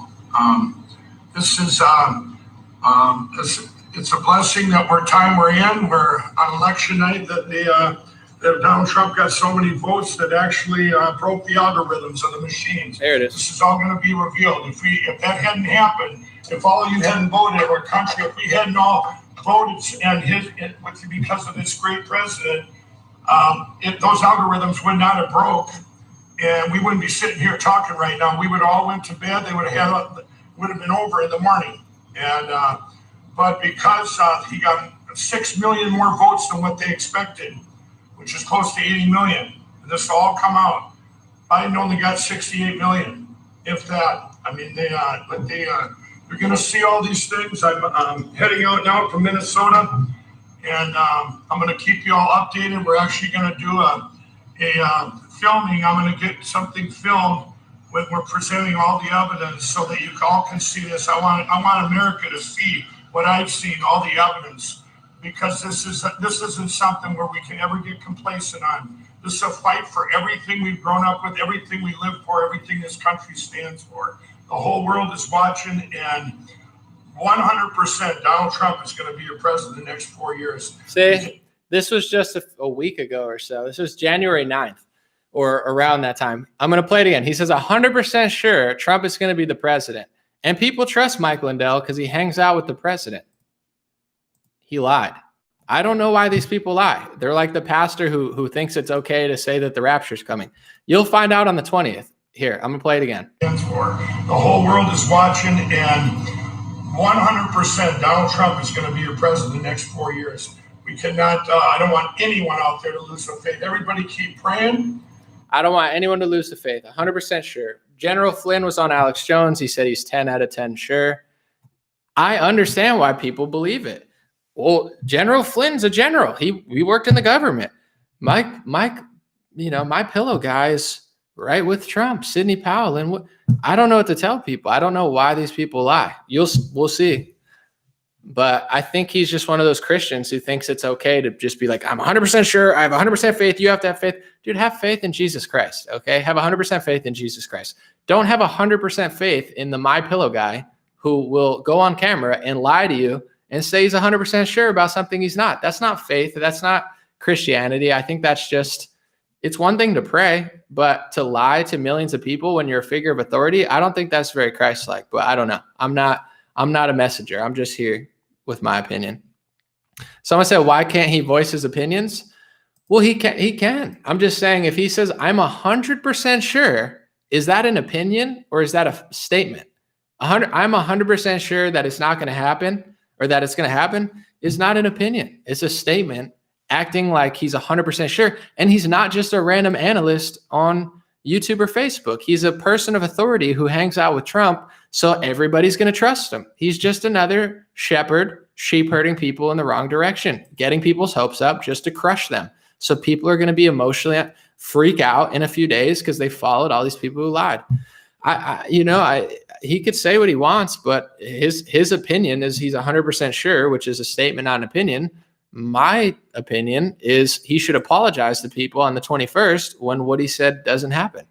This is it's a blessing that we're in. We're on election night that Donald Trump got so many votes that actually broke the algorithms of the machines. There it is. This is all going to be revealed. If that hadn't happened, if all of you hadn't voted, our country, if we hadn't all voted because of this great president, those algorithms would not have broke, and we wouldn't be sitting here talking right now. We would all went to bed. They would have been over in the morning. And but because he got 6 million more votes than what they expected, which is close to 80 million, and this will all come out. Biden only got 68 million, if that. I mean, you're going to see all these things. I'm heading out now from Minnesota, and I'm going to keep you all updated. We're actually going to do a filming. I'm going to get something filmed when we're presenting all the evidence so that you all can see this. I want America to see what I've seen, all the evidence, because this isn't something where we can ever get complacent on. This is a fight for everything we've grown up with, everything we live for, everything this country stands for. The whole world is watching, and 100% Donald Trump is going to be your president the next 4 years. See, this was just a week ago or so. This was January 9th or around that time. I'm going to play it again. He says 100% sure Trump is going to be the president. And people trust Mike Lindell because he hangs out with the president. He lied. I don't know why these people lie. They're like the pastor who thinks it's okay to say that the rapture's coming. You'll find out on the 20th. Here, I'm going to play it again. The whole world is watching, and 100% Donald Trump is going to be your president the next 4 years. We cannot, I don't want anyone out there to lose the faith. Everybody keep praying. I don't want anyone to lose the faith. 100% sure. General Flynn was on Alex Jones. He said he's 10 out of 10 sure. I understand why people believe it. Well, General Flynn's a general. He worked in the government. Mike, my pillow guys right with Trump, Sidney Powell, and I don't know what to tell people. I don't know why these people lie. We'll see. But I think he's just one of those Christians who thinks it's okay to just be like, I'm 100% sure. I have 100% faith. You have to have faith. Dude, have faith in Jesus Christ. Okay. Have 100% faith in Jesus Christ. Don't have 100% faith in the My Pillow guy who will go on camera and lie to you and say he's 100% sure about something he's not. That's not faith. That's not Christianity. I think that's just, it's one thing to pray, but to lie to millions of people when you're a figure of authority, I don't think that's very Christ-like, but I don't know. I'm not a messenger. I'm just here with my opinion. Someone said, why can't he voice his opinions? Well, he can. I'm just saying, if he says, I'm 100% sure, is that an opinion or is that a statement? I'm 100% sure that it's not going to happen or that it's going to happen is not an opinion. It's a statement acting like he's 100% sure. And he's not just a random analyst on YouTube or Facebook. He's a person of authority who hangs out with Trump, so everybody's going to trust him. He's just another shepherd, sheep herding people in the wrong direction, getting people's hopes up just to crush them. So people are going to be emotionally freak out in a few days because they followed all these people who lied. He could say what he wants, but his opinion is he's 100% sure, which is a statement, not an opinion. My opinion is he should apologize to people on the 21st when what he said doesn't happen.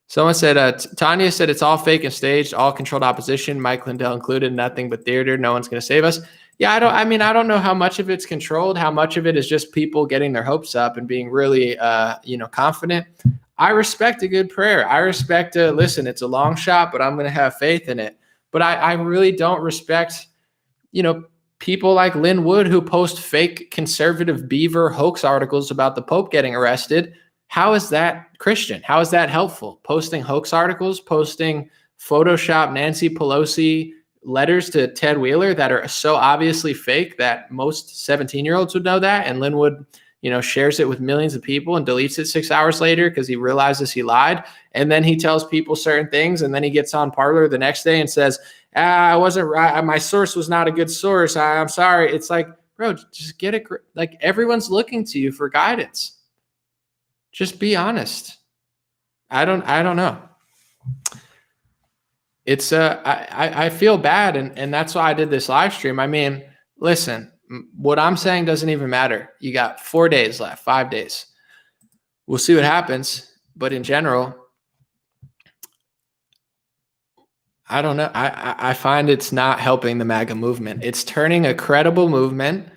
Someone said, Tanya said it's all fake and staged, all controlled opposition, Mike Lindell included, nothing but theater. No one's going to save us. Yeah, I don't know how much of it's controlled, how much of it is just people getting their hopes up and being really, confident. I respect a good prayer. I respect listen, it's a long shot, but I'm going to have faith in it. But I really don't respect, people like Lynn Wood who post fake conservative beaver hoax articles about the Pope getting arrested. How is that Christian? How is that helpful? Posting hoax articles, posting Photoshop Nancy Pelosi letters to Ted Wheeler that are so obviously fake that most 17-year-olds would know that. And Lynn Wood, shares it with millions of people and deletes it 6 hours later because he realizes he lied. And then he tells people certain things. And then he gets on Parler the next day and says, I wasn't right. My source was not a good source. I'm sorry. It's like, bro, just get it. Like, everyone's looking to you for guidance. Just be honest. I don't know. It's I feel bad. And that's why I did this live stream. I mean, listen, what I'm saying doesn't even matter. You got 4 days left, 5 days. We'll see what happens. But in general, I don't know. I find it's not helping the MAGA movement. It's turning a credible movement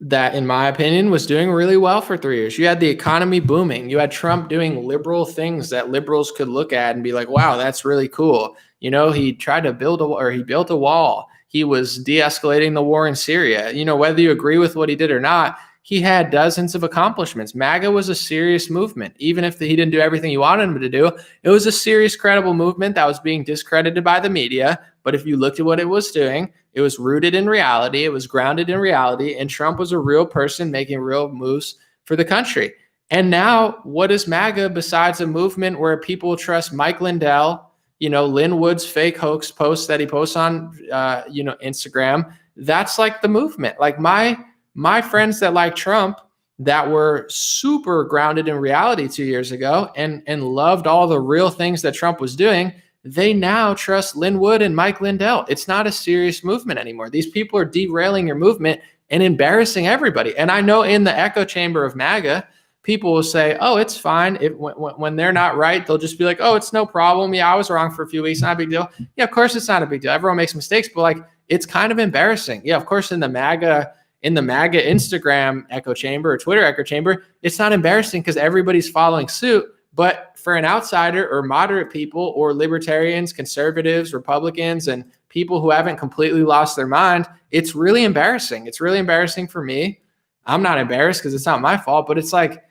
that, in my opinion, was doing really well for 3 years. You had the economy booming. You had Trump doing liberal things that liberals could look at and be like, wow, that's really cool. He tried to build he built a wall. He was de-escalating the war in Syria. Whether you agree with what he did or not, he had dozens of accomplishments. MAGA was a serious movement. Even if he didn't do everything you wanted him to do, it was a serious, credible movement that was being discredited by the media. But if you looked at what it was doing, It was rooted in reality. It was grounded in reality. And Trump was a real person making real moves for the country. And now what is MAGA besides a movement where people trust Mike Lindell, Lynn Wood's fake hoax posts that he posts on, Instagram? That's like the movement. Like my friends that like Trump, that were super grounded in reality 2 years ago and loved all the real things that Trump was doing, they now trust Lynn Wood and Mike Lindell. It's not a serious movement anymore. These people are derailing your movement and embarrassing everybody. And I know in the echo chamber of MAGA, people will say, oh, it's fine. When they're not right, they'll just be like, oh, it's no problem. Yeah, I was wrong for a few weeks. Not a big deal. Yeah, of course it's not a big deal. Everyone makes mistakes, but like, it's kind of embarrassing. Yeah, of course in the MAGA Instagram echo chamber or Twitter echo chamber, it's not embarrassing because everybody's following suit. But for an outsider or moderate people or libertarians, conservatives, Republicans, and people who haven't completely lost their mind, it's really embarrassing. It's really embarrassing for me. I'm not embarrassed because it's not my fault, but it's like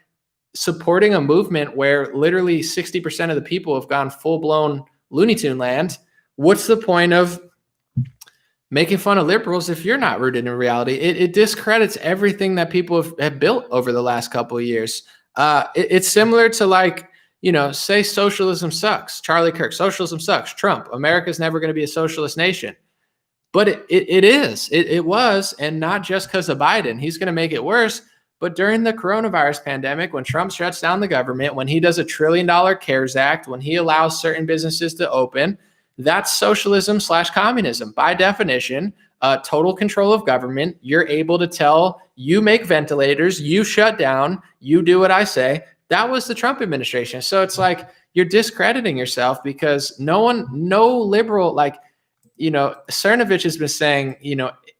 supporting a movement where literally 60% of the people have gone full-blown Looney Tune land. What's the point of making fun of liberals if you're not rooted in reality? It discredits everything that people have built over the last couple of years. It's similar to like, say socialism sucks. Charlie Kirk, socialism sucks. Trump, America's never going to be a socialist nation. But it is. It was, and not just because of Biden. He's going to make it worse. But during the coronavirus pandemic, when Trump shuts down the government, when he does $1 trillion CARES Act, when he allows certain businesses to open, that's socialism/communism. By definition, total control of government. You're able to tell, you make ventilators, you shut down, you do what I say. That was the Trump administration. So it's like you're discrediting yourself because no liberal, like, Cernovich has been saying,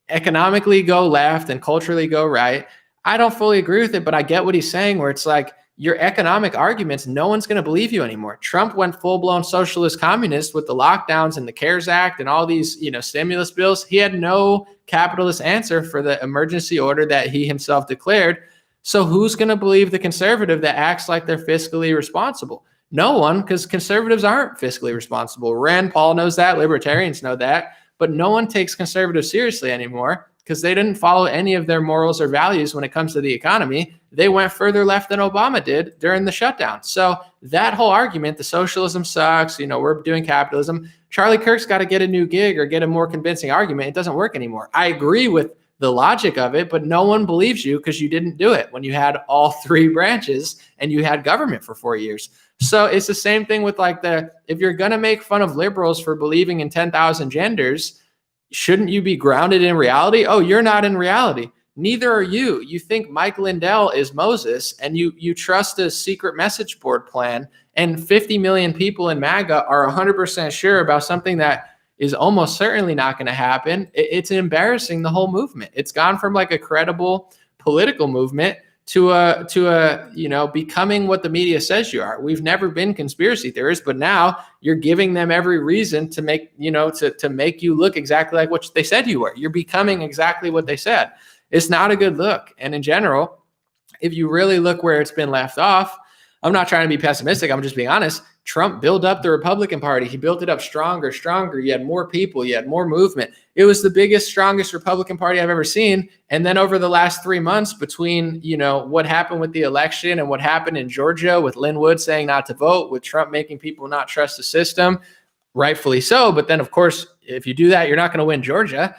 economically go left and culturally go right. I don't fully agree with it, but I get what he's saying, where it's like, your economic arguments, no one's going to believe you anymore. Trump went full-blown socialist communist with the lockdowns and the CARES Act and all these, stimulus bills. He had no capitalist answer for the emergency order that he himself declared. So who's going to believe the conservative that acts like they're fiscally responsible? No one, because conservatives aren't fiscally responsible. Rand Paul knows that. Libertarians know that. But no one takes conservatives seriously anymore because they didn't follow any of their morals or values when it comes to the economy. They went further left than Obama did during the shutdown. So that whole argument, the socialism sucks, we're doing capitalism. Charlie Kirk's got to get a new gig or get a more convincing argument. It doesn't work anymore. I agree with the logic of it, but no one believes you because you didn't do it when you had all three branches and you had government for 4 years. So it's the same thing with like if you're going to make fun of liberals for believing in 10,000 genders, shouldn't you be grounded in reality? Oh, you're not in reality. Neither are you. You think Mike Lindell is Moses and you trust a secret message board plan, and 50 million people in MAGA are 100% sure about something that is almost certainly not going to happen. It's embarrassing, the whole movement. It's gone from like a credible political movement to a becoming what the media says you are. We've never been conspiracy theorists, but now you're giving them every reason to make, to make you look exactly like what they said you were. You're becoming exactly what they said. It's not a good look. And in general, if you really look where it's been left off, I'm not trying to be pessimistic. I'm just being honest. Trump built up the Republican Party. He built it up stronger. You had more people. You had more movement. It was the biggest, strongest Republican Party I've ever seen. And then over the last 3 months between, what happened with the election and what happened in Georgia with Lynn Wood saying not to vote, with Trump making people not trust the system, rightfully so. But then, of course, if you do that, you're not going to win Georgia.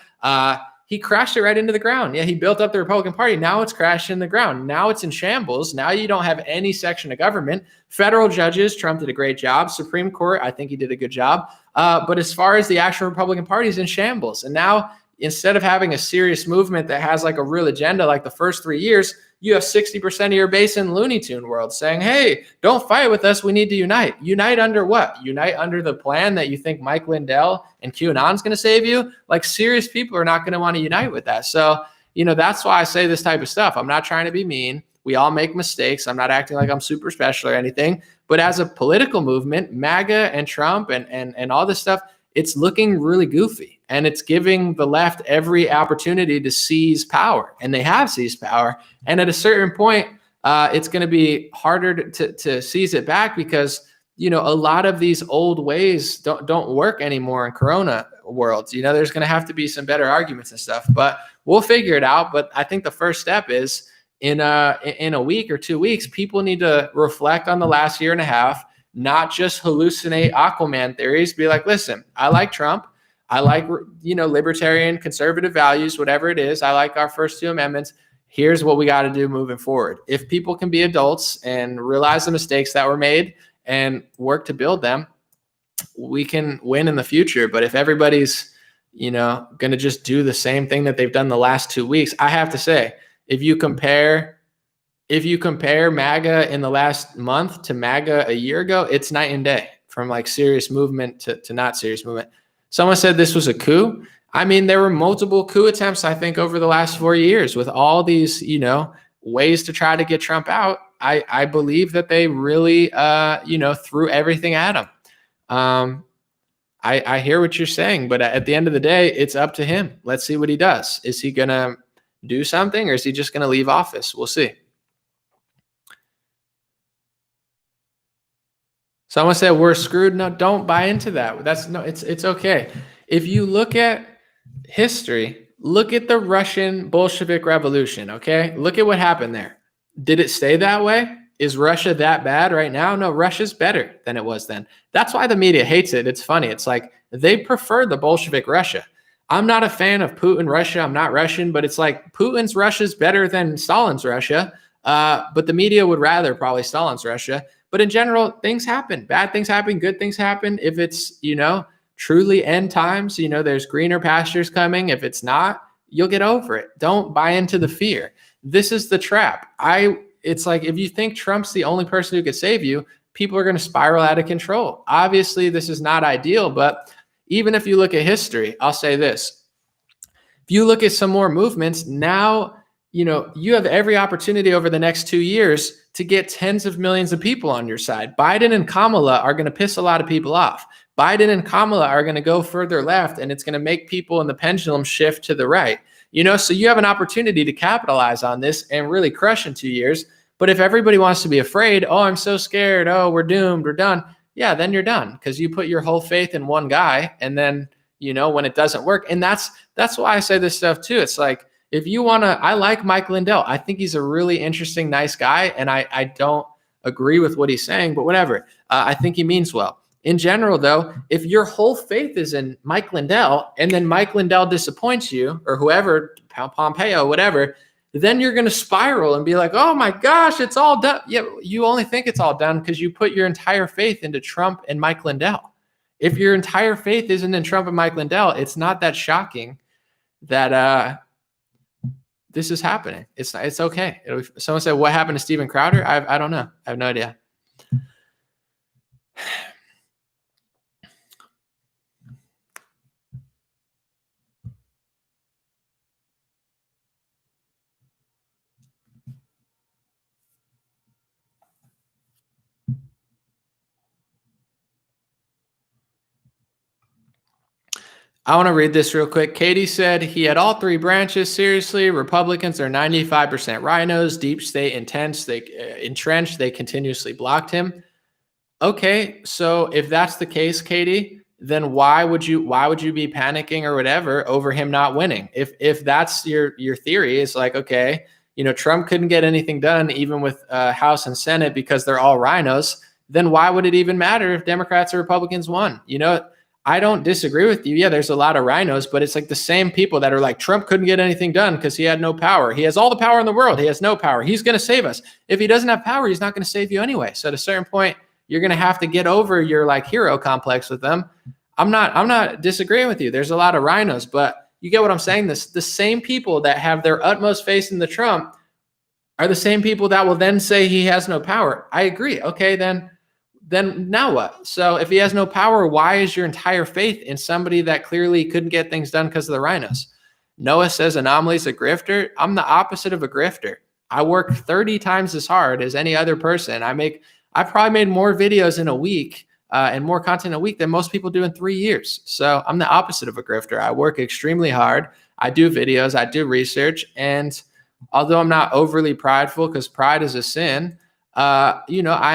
He crashed it right into the ground. Yeah, he built up the Republican Party. Now it's crashed in the ground. Now it's in shambles. Now you don't have any section of government. Federal judges, Trump did a great job. Supreme Court, I think he did a good job. But as far as the actual Republican Party is in shambles. And now instead of having a serious movement that has like a real agenda like the first 3 years, you have 60% of your base in Looney Tune world saying, hey, don't fight with us. We need to unite. Unite under what? Unite under the plan that you think Mike Lindell and QAnon's going to save you? Like, serious people are not going to want to unite with that. So, that's why I say this type of stuff. I'm not trying to be mean. We all make mistakes. I'm not acting like I'm super special or anything. But as a political movement, MAGA and Trump and all this stuff, it's looking really goofy, and it's giving the left every opportunity to seize power, and they have seized power. And at a certain point, it's going to be harder to seize it back because, a lot of these old ways don't work anymore in Corona worlds. You know, there's going to have to be some better arguments and stuff, but we'll figure it out. But I think the first step is in a week or 2 weeks, people need to reflect on the last year and a half, not just hallucinate Aquaman theories. Be like, listen, I like Trump. I like, libertarian, conservative values, whatever it is. I like our first 2 amendments. Here's what we got to do moving forward. If people can be adults and realize the mistakes that were made and work to build them, we can win in the future. But if everybody's, going to just do the same thing that they've done the last 2 weeks, I have to say, if you compare MAGA in the last month to MAGA a year ago, it's night and day from like serious movement to not serious movement. Someone said this was a coup. I mean, there were multiple coup attempts, I think, over the last 4 years with all these, ways to try to get Trump out. I believe that they really, threw everything at him. I hear what you're saying, but at the end of the day, it's up to him. Let's see what he does. Is he going to do something, or is he just going to leave office? We'll see. Someone said we're screwed. No, don't buy into that. It's okay. If you look at history, look at the Russian Bolshevik Revolution, okay? Look at what happened there. Did it stay that way? Is Russia that bad right now? No, Russia's better than it was then. That's why the media hates it. It's funny. It's like they prefer the Bolshevik Russia. I'm not a fan of Putin Russia. I'm not Russian, but it's like Putin's Russia's better than Stalin's Russia. But the media would rather probably Stalin's Russia. But in general, things happen. Bad things happen. Good things happen. If it's, truly end times, there's greener pastures coming. If it's not, you'll get over it. Don't buy into the fear. This is the trap. It's like, if you think Trump's the only person who could save you, people are going to spiral out of control. Obviously, this is not ideal, but even if you look at history, I'll say this. If you look at some more movements, now, you have every opportunity over the next 2 years to get tens of millions of people on your side. Biden and Kamala are going to piss a lot of people off. Biden and Kamala are going to go further left, and it's going to make people in the pendulum shift to the right. So you have an opportunity to capitalize on this and really crush in 2 years. But if everybody wants to be afraid, oh, I'm so scared, oh, we're doomed, we're done. Yeah, then you're done, because you put your whole faith in one guy, and then, when it doesn't work. And that's why I say this stuff too. It's like, if you want to, I like Mike Lindell. I think he's a really interesting, nice guy. And I don't agree with what he's saying, but whatever. I think he means well. In general, though, if your whole faith is in Mike Lindell and then Mike Lindell disappoints you, or whoever, Pompeo, whatever, then you're going to spiral and be like, oh my gosh, it's all done. Yeah, you only think it's all done because you put your entire faith into Trump and Mike Lindell. If your entire faith isn't in Trump and Mike Lindell, it's not that shocking that this is happening. It's okay. Someone said, what happened to Steven Crowder? I don't know. I have no idea. I want to read this real quick. Katie said he had all 3 branches. Seriously, Republicans are 95% rhinos, deep state intense. They entrenched. They continuously blocked him. Okay, so if that's the case, Katie, then why would you be panicking or whatever over him not winning? If that's your theory, it's like, okay, Trump couldn't get anything done even with House and Senate because they're all rhinos. Then why would it even matter if Democrats or Republicans won? I don't disagree with you. Yeah, there's a lot of rhinos, but it's like the same people that are like, Trump couldn't get anything done because he had no power. He has all the power in the world. He has no power. He's going to save us. If he doesn't have power, he's not going to save you anyway. So at a certain point, you're going to have to get over your like hero complex with them. I'm not disagreeing with you. There's a lot of rhinos, but you get what I'm saying? The same people that have their utmost faith in the Trump are the same people that will then say he has no power. I agree. Okay, then now what? So if he has no power, why is your entire faith in somebody that clearly couldn't get things done because of the rhinos? Noah says Anomaly's a grifter. I'm the opposite of a grifter. I work 30 times as hard as any other person. I've probably made more videos in a week and more content a week than most people do in 3 years. So I'm the opposite of a grifter. I work extremely hard. I do videos. I do research. And although I'm not overly prideful, because pride is a sin, I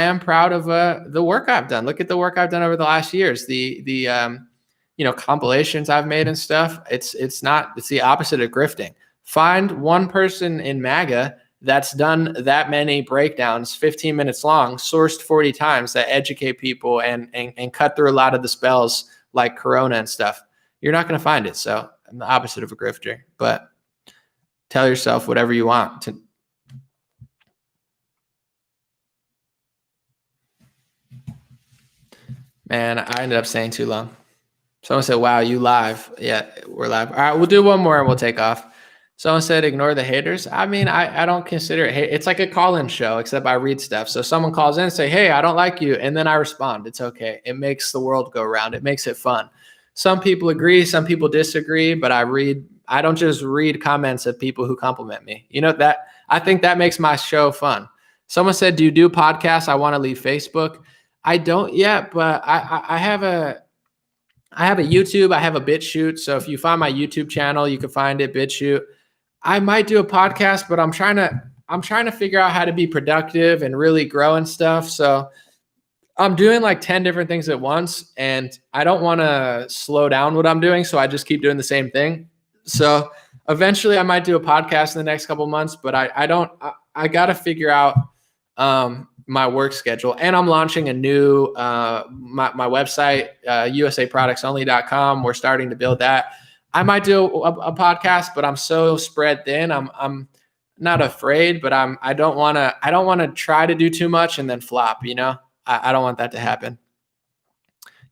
am proud of the work I've done. Look at the work I've done over the last years. The compilations I've made and stuff. It's the opposite of grifting. Find one person in MAGA that's done that many breakdowns, 15 minutes long, sourced 40 times, that educate people and cut through a lot of the spells like Corona and stuff. You're not going to find it. So I'm the opposite of a grifter, but tell yourself whatever you want to. Man, I ended up saying too long. Someone said, wow, you live. Yeah, we're live. All right, we'll do one more and we'll take off. Someone said, ignore the haters. I mean, I don't consider it hate. It's like a call-in show, except I read stuff. So someone calls in and say, hey, I don't like you. And then I respond. It's okay. It makes the world go round. It makes it fun. Some people agree, some people disagree, but I don't just read comments of people who compliment me. That I think that makes my show fun. Someone said, do you do podcasts? I want to leave Facebook. I don't yet, but I have a YouTube. I have a BitChute. So if you find my YouTube channel, you can find it, BitChute. I might do a podcast, but I'm trying to figure out how to be productive and really grow and stuff. So I'm doing like 10 different things at once, and I don't want to slow down what I'm doing. So I just keep doing the same thing. So eventually I might do a podcast in the next couple months, but I got to figure out my work schedule. And I'm launching a new, my website, usaproductsonly.com. We're starting to build that. I might do a podcast, but I'm so spread thin. I'm not afraid, but I don't want to try to do too much and then flop, I don't want that to happen.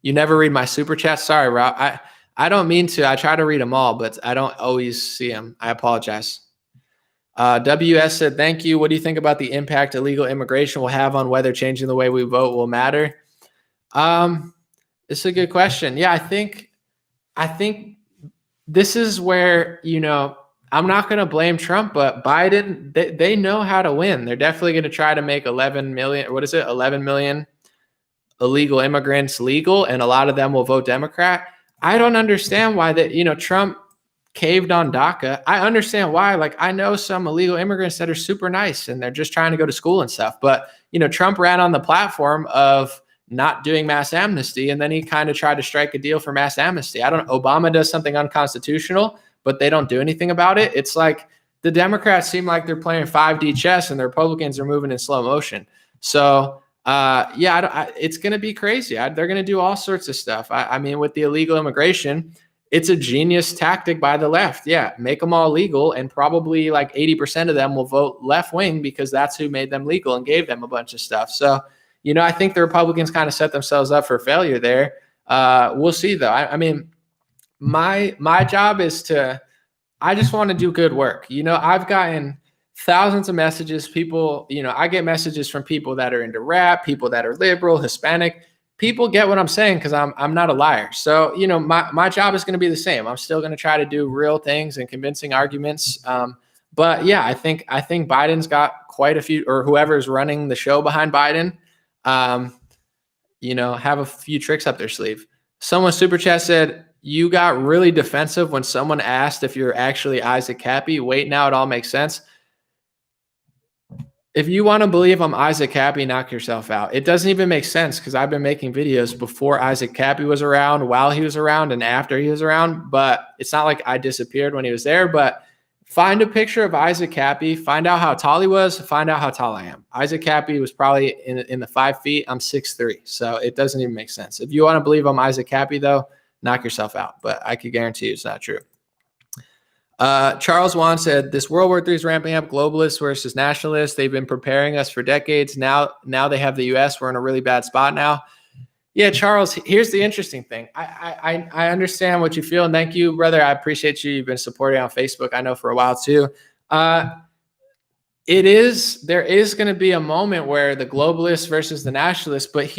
You never read my super chat. Sorry, Rob. I don't mean to. I try to read them all, but I don't always see them. I apologize. WS said, thank you. What do you think about the impact illegal immigration will have on whether changing the way we vote will matter? It's a good question. Yeah, I think this is where, I'm not going to blame Trump, but Biden, they know how to win. They're definitely going to try to make 11 million illegal immigrants legal, and a lot of them will vote Democrat. I don't understand why Trump caved on DACA. I understand why. Like, I know some illegal immigrants that are super nice and they're just trying to go to school and stuff. But, Trump ran on the platform of not doing mass amnesty, and then he kind of tried to strike a deal for mass amnesty. Obama does something unconstitutional, but they don't do anything about it. It's like the Democrats seem like they're playing 5D chess and the Republicans are moving in slow motion. So, it's going to be crazy. They're going to do all sorts of stuff. I mean, with the illegal immigration, it's a genius tactic by the left. Yeah, make them all legal, and probably like 80% of them will vote left wing because that's who made them legal and gave them a bunch of stuff. So, I think the Republicans kind of set themselves up for failure there. We'll see, though. I mean, my job is I just want to do good work. I've gotten thousands of messages. People, I get messages from people that are into rap, people that are liberal, Hispanic. People get what I'm saying because I'm not a liar. So, my job is going to be the same. I'm still going to try to do real things and convincing arguments. But yeah, I think Biden's got quite a few, or whoever's running the show behind Biden, have a few tricks up their sleeve. Someone super chat said, you got really defensive when someone asked if you're actually Isaac Cappy. Wait, now it all makes sense. If you want to believe I'm Isaac Cappy, knock yourself out. It doesn't even make sense because I've been making videos before Isaac Cappy was around, while he was around, and after he was around. But it's not like I disappeared when he was there. But find a picture of Isaac Cappy, find out how tall he was, find out how tall I am. Isaac Cappy was probably in the 5 feet. I'm 6'3", so it doesn't even make sense. If you want to believe I'm Isaac Cappy, though, knock yourself out. But I could guarantee you it's not true. Charles Wan said, this World War III is ramping up, globalists versus nationalists. They've been preparing us for decades. Now they have the U.S. We're in a really bad spot now. Yeah, Charles, here's the interesting thing. I understand what you feel, and thank you, brother. I appreciate you. You've been supporting on Facebook, I know, for a while too. There is going to be a moment where the globalists versus the nationalists, but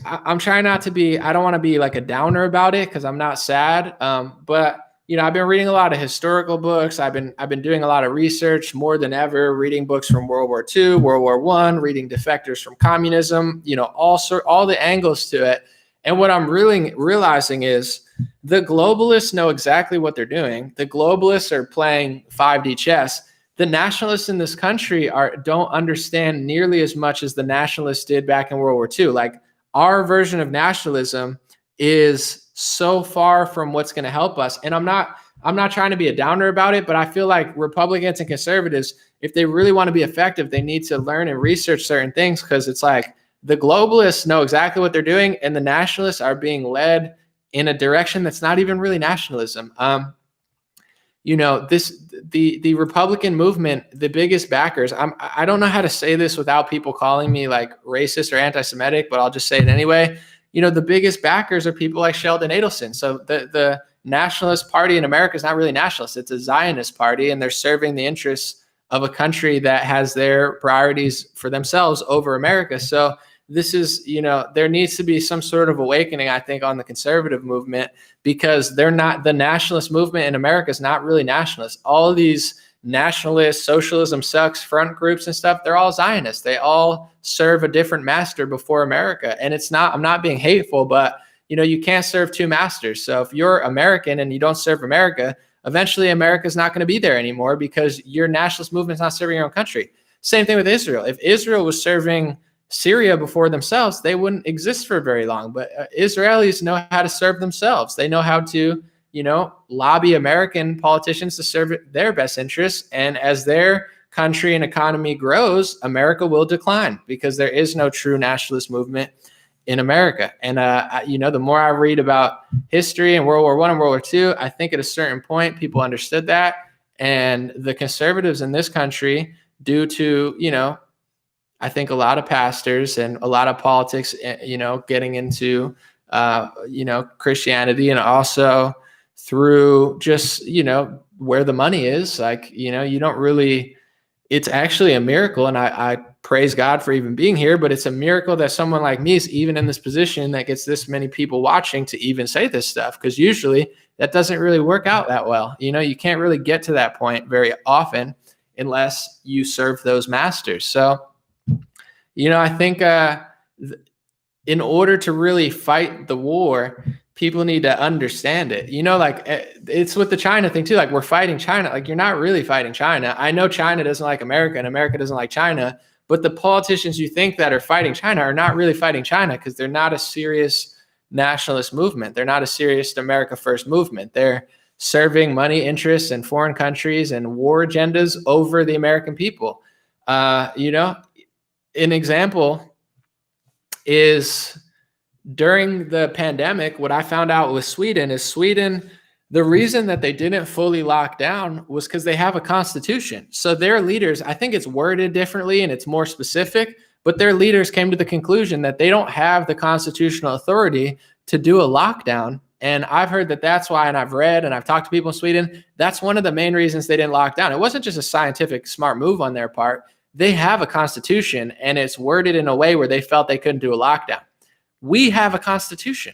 I'm trying not to be, I don't want to be like a downer about it because I'm not sad. But I've been reading a lot of historical books. I've been doing a lot of research more than ever, reading books from World War II, World War I, reading defectors from communism, all the angles to it. And what I'm really realizing is the globalists know exactly what they're doing. The globalists are playing 5D chess. The nationalists in this country don't understand nearly as much as the nationalists did back in World War II. Like, our version of nationalism is so far from what's going to help us. And I'm not trying to be a downer about it, but I feel like Republicans and conservatives, if they really want to be effective, they need to learn and research certain things, because it's like the globalists know exactly what they're doing, and the nationalists are being led in a direction that's not even really nationalism. The Republican movement, the biggest backers, I don't know how to say this without people calling me like racist or anti-Semitic, but I'll just say it anyway. The biggest backers are people like Sheldon Adelson. So the Nationalist Party in America is not really nationalist. It's a Zionist party, and they're serving the interests of a country that has their priorities for themselves over America. So this is, there needs to be some sort of awakening, I think, on the conservative movement, because they're not, the nationalist movement in America is not really nationalist. All of these nationalist, socialism sucks front groups and stuff, they're all Zionists. They all serve a different master before America. And it's not, I'm not being hateful, but you can't serve two masters. So if you're American and you don't serve America, eventually America's not going to be there anymore, because your nationalist movement's not serving your own country. Same thing with Israel. If Israel was serving Syria before themselves, they wouldn't exist for very long. But Israelis know how to serve themselves. They know how to, lobby American politicians to serve their best interests. And as their country and economy grows, America will decline, because there is no true nationalist movement in America. And, the more I read about history and World War I and World War II, I think at a certain point, people understood that. And the conservatives in this country, due to, I think a lot of pastors and a lot of politics, getting into, Christianity, and also through just, where the money is, like, you don't really, it's actually a miracle. And I praise God for even being here, but it's a miracle that someone like me is even in this position that gets this many people watching to even say this stuff. Because usually that doesn't really work out that well. You can't really get to that point very often unless you serve those masters. So, I think in order to really fight the war, people need to understand it. It's with the China thing too. Like, we're fighting China. Like, you're not really fighting China. I know China doesn't like America and America doesn't like China, but the politicians you think that are fighting China are not really fighting China, because they're not a serious nationalist movement. They're not a serious America First movement. They're serving money interests in foreign countries and war agendas over the American people. An example is during the pandemic, what I found out with Sweden is the reason that they didn't fully lock down was because they have a constitution. So their leaders, I think it's worded differently and it's more specific, but their leaders came to the conclusion that they don't have the constitutional authority to do a lockdown. And I've heard that that's why, and I've read and I've talked to people in Sweden, that's one of the main reasons they didn't lock down. It wasn't just a scientific smart move on their part. They have a constitution, and it's worded in a way where they felt they couldn't do a lockdown. We have a constitution.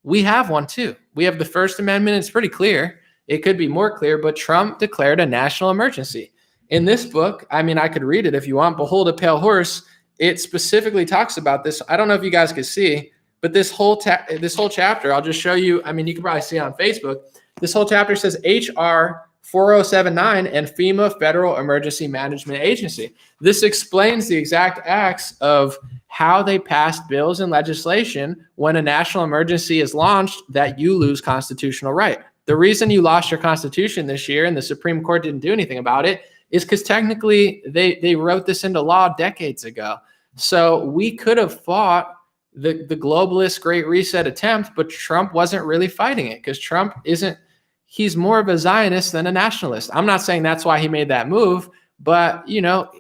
We have one too. We have the First Amendment. It's pretty clear. It could be more clear, but Trump declared a national emergency. In this book, I could read it if you want, Behold a Pale Horse. It specifically talks about this. I don't know if you guys can see, but this whole chapter, I'll just show you. You can probably see it on Facebook. This whole chapter says HR 4079 and FEMA, Federal Emergency Management Agency. This explains the exact acts of how they passed bills and legislation when a national emergency is launched that you lose constitutional right. The reason you lost your constitution this year and the Supreme Court didn't do anything about it is because technically they wrote this into law decades ago. So we could have fought the globalist Great Reset attempt, but Trump wasn't really fighting it, because Trump isn't, he's more of a Zionist than a nationalist. I'm not saying that's why he made that move, but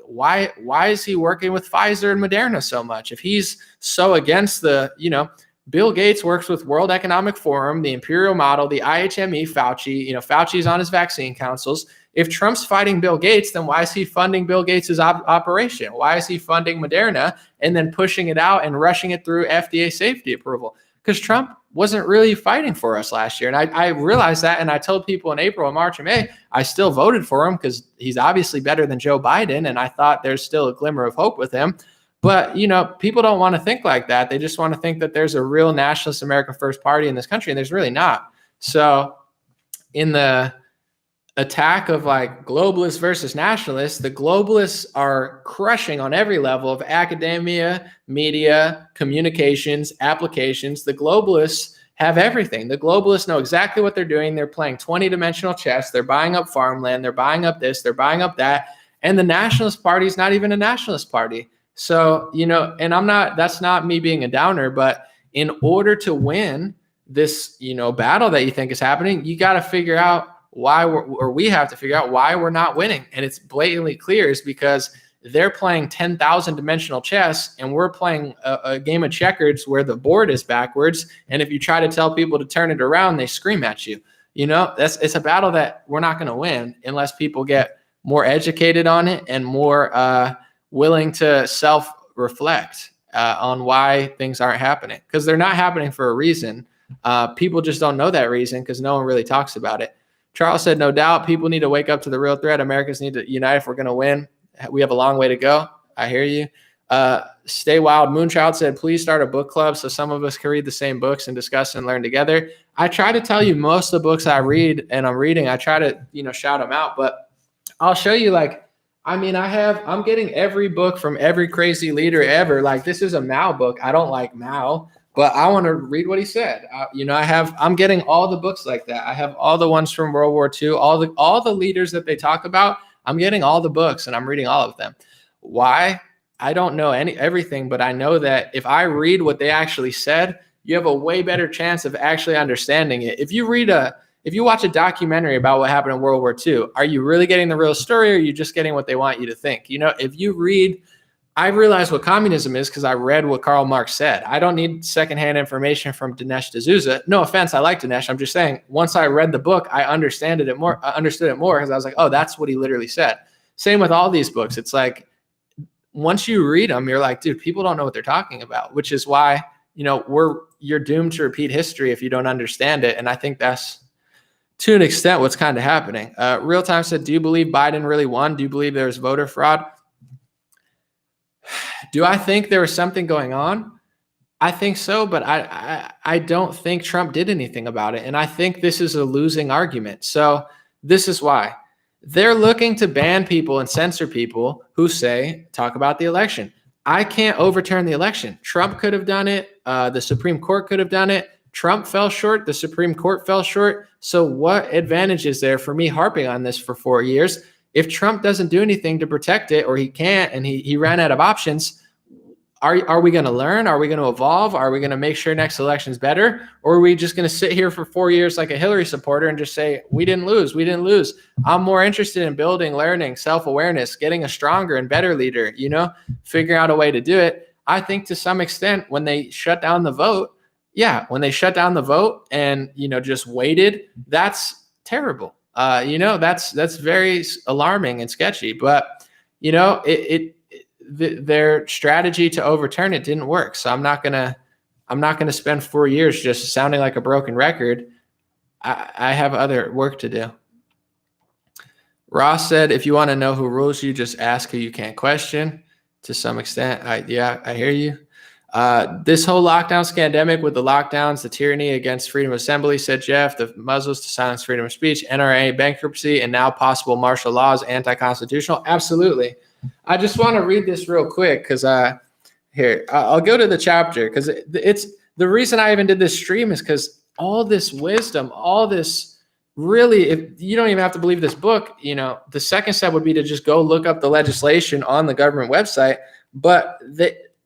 why is he working with Pfizer and Moderna so much? If he's so against Bill Gates works with World Economic Forum, the Imperial Model, the IHME, Fauci, Fauci's on his vaccine councils. If Trump's fighting Bill Gates, then why is he funding Bill Gates' operation? Why is he funding Moderna and then pushing it out and rushing it through FDA safety approval? Because Trump wasn't really fighting for us last year. And I realized that, and I told people in April, March, and May, I still voted for him because he's obviously better than Joe Biden, and I thought there's still a glimmer of hope with him. But, people don't want to think like that. They just want to think that there's a real nationalist America First party in this country, and there's really not. So in the attack of like globalists versus nationalists, the globalists are crushing on every level of academia, media, communications, applications. The globalists have everything. The globalists know exactly what they're doing. They're playing 20-dimensional chess. They're buying up farmland. They're buying up this. They're buying up that. And the Nationalist Party is not even a nationalist party. So, and that's not me being a downer, but in order to win this, battle that you think is happening, you got to figure out we have to figure out why we're not winning. And it's blatantly clear is because they're playing 10,000 dimensional chess and we're playing a game of checkers where the board is backwards. And if you try to tell people to turn it around, they scream at you. It's a battle that we're not going to win unless people get more educated on it and more willing to self-reflect on why things aren't happening, because they're not happening for a reason. People just don't know that reason because no one really talks about it. Charles said, no doubt, people need to wake up to the real threat. Americans need to unite if we're going to win. We have a long way to go. I hear you. Stay Wild Moonchild said, please start a book club so some of us can read the same books and discuss and learn together. I try to tell you most of the books I read and I'm reading, I try to, shout them out, but I'll show you I'm getting every book from every crazy leader ever. Like this is a Mao book. I don't like Mao, but I want to read what he said. I'm getting all the books like that. I have all the ones from World War II, all the leaders that they talk about. I'm getting all the books and I'm reading all of them. Why? I don't know everything, but I know that if I read what they actually said, you have a way better chance of actually understanding it. If you watch a documentary about what happened in World War II, are you really getting the real story or are you just getting what they want you to think? If you read, I realized what communism is because I read what Karl Marx said. I don't need secondhand information from Dinesh D'Souza. No offense, I like Dinesh. I'm just saying, once I read the book, I understood it more because I was like, oh, that's what he literally said. Same with all these books. It's like, once you read them, you're like, dude, people don't know what they're talking about, which is why, you're doomed to repeat history if you don't understand it. And I think that's, to an extent, what's kind of happening. Real Time said, do you believe Biden really won? Do you believe there was voter fraud? Do I think there was something going on? I think so, but I don't think Trump did anything about it. And I think this is a losing argument. So this is why. They're looking to ban people and censor people who talk about the election. I can't overturn the election. Trump could have done it. The Supreme Court could have done it. Trump fell short. The Supreme Court fell short. So what advantage is there for me harping on this for 4 years? If Trump doesn't do anything to protect it, or he can't, and he ran out of options, are we going to learn? Are we going to evolve? Are we going to make sure next election is better? Or are we just going to sit here for 4 years like a Hillary supporter and just say, we didn't lose, we didn't lose? I'm more interested in building, learning, self-awareness, getting a stronger and better leader, figuring out a way to do it. I think to some extent when they shut down the vote, and, just waited, that's terrible. That's very alarming and sketchy, but, their strategy to overturn it didn't work. So I'm not going to spend 4 years just sounding like a broken record. I have other work to do. Ross said, if you want to know who rules you, just ask who you can't question. To some extent, I hear you. This whole lockdown scandemic with the lockdowns, the tyranny against freedom of assembly, said Jeff, the Muslims to silence freedom of speech, NRA bankruptcy, and now possible martial laws, anti-constitutional. Absolutely. I just want to read this real quick because I'll go to the chapter because it's the reason I even did this stream is because all this wisdom, all this really, if you don't even have to believe this book, the second step would be to just go look up the legislation on the government website. But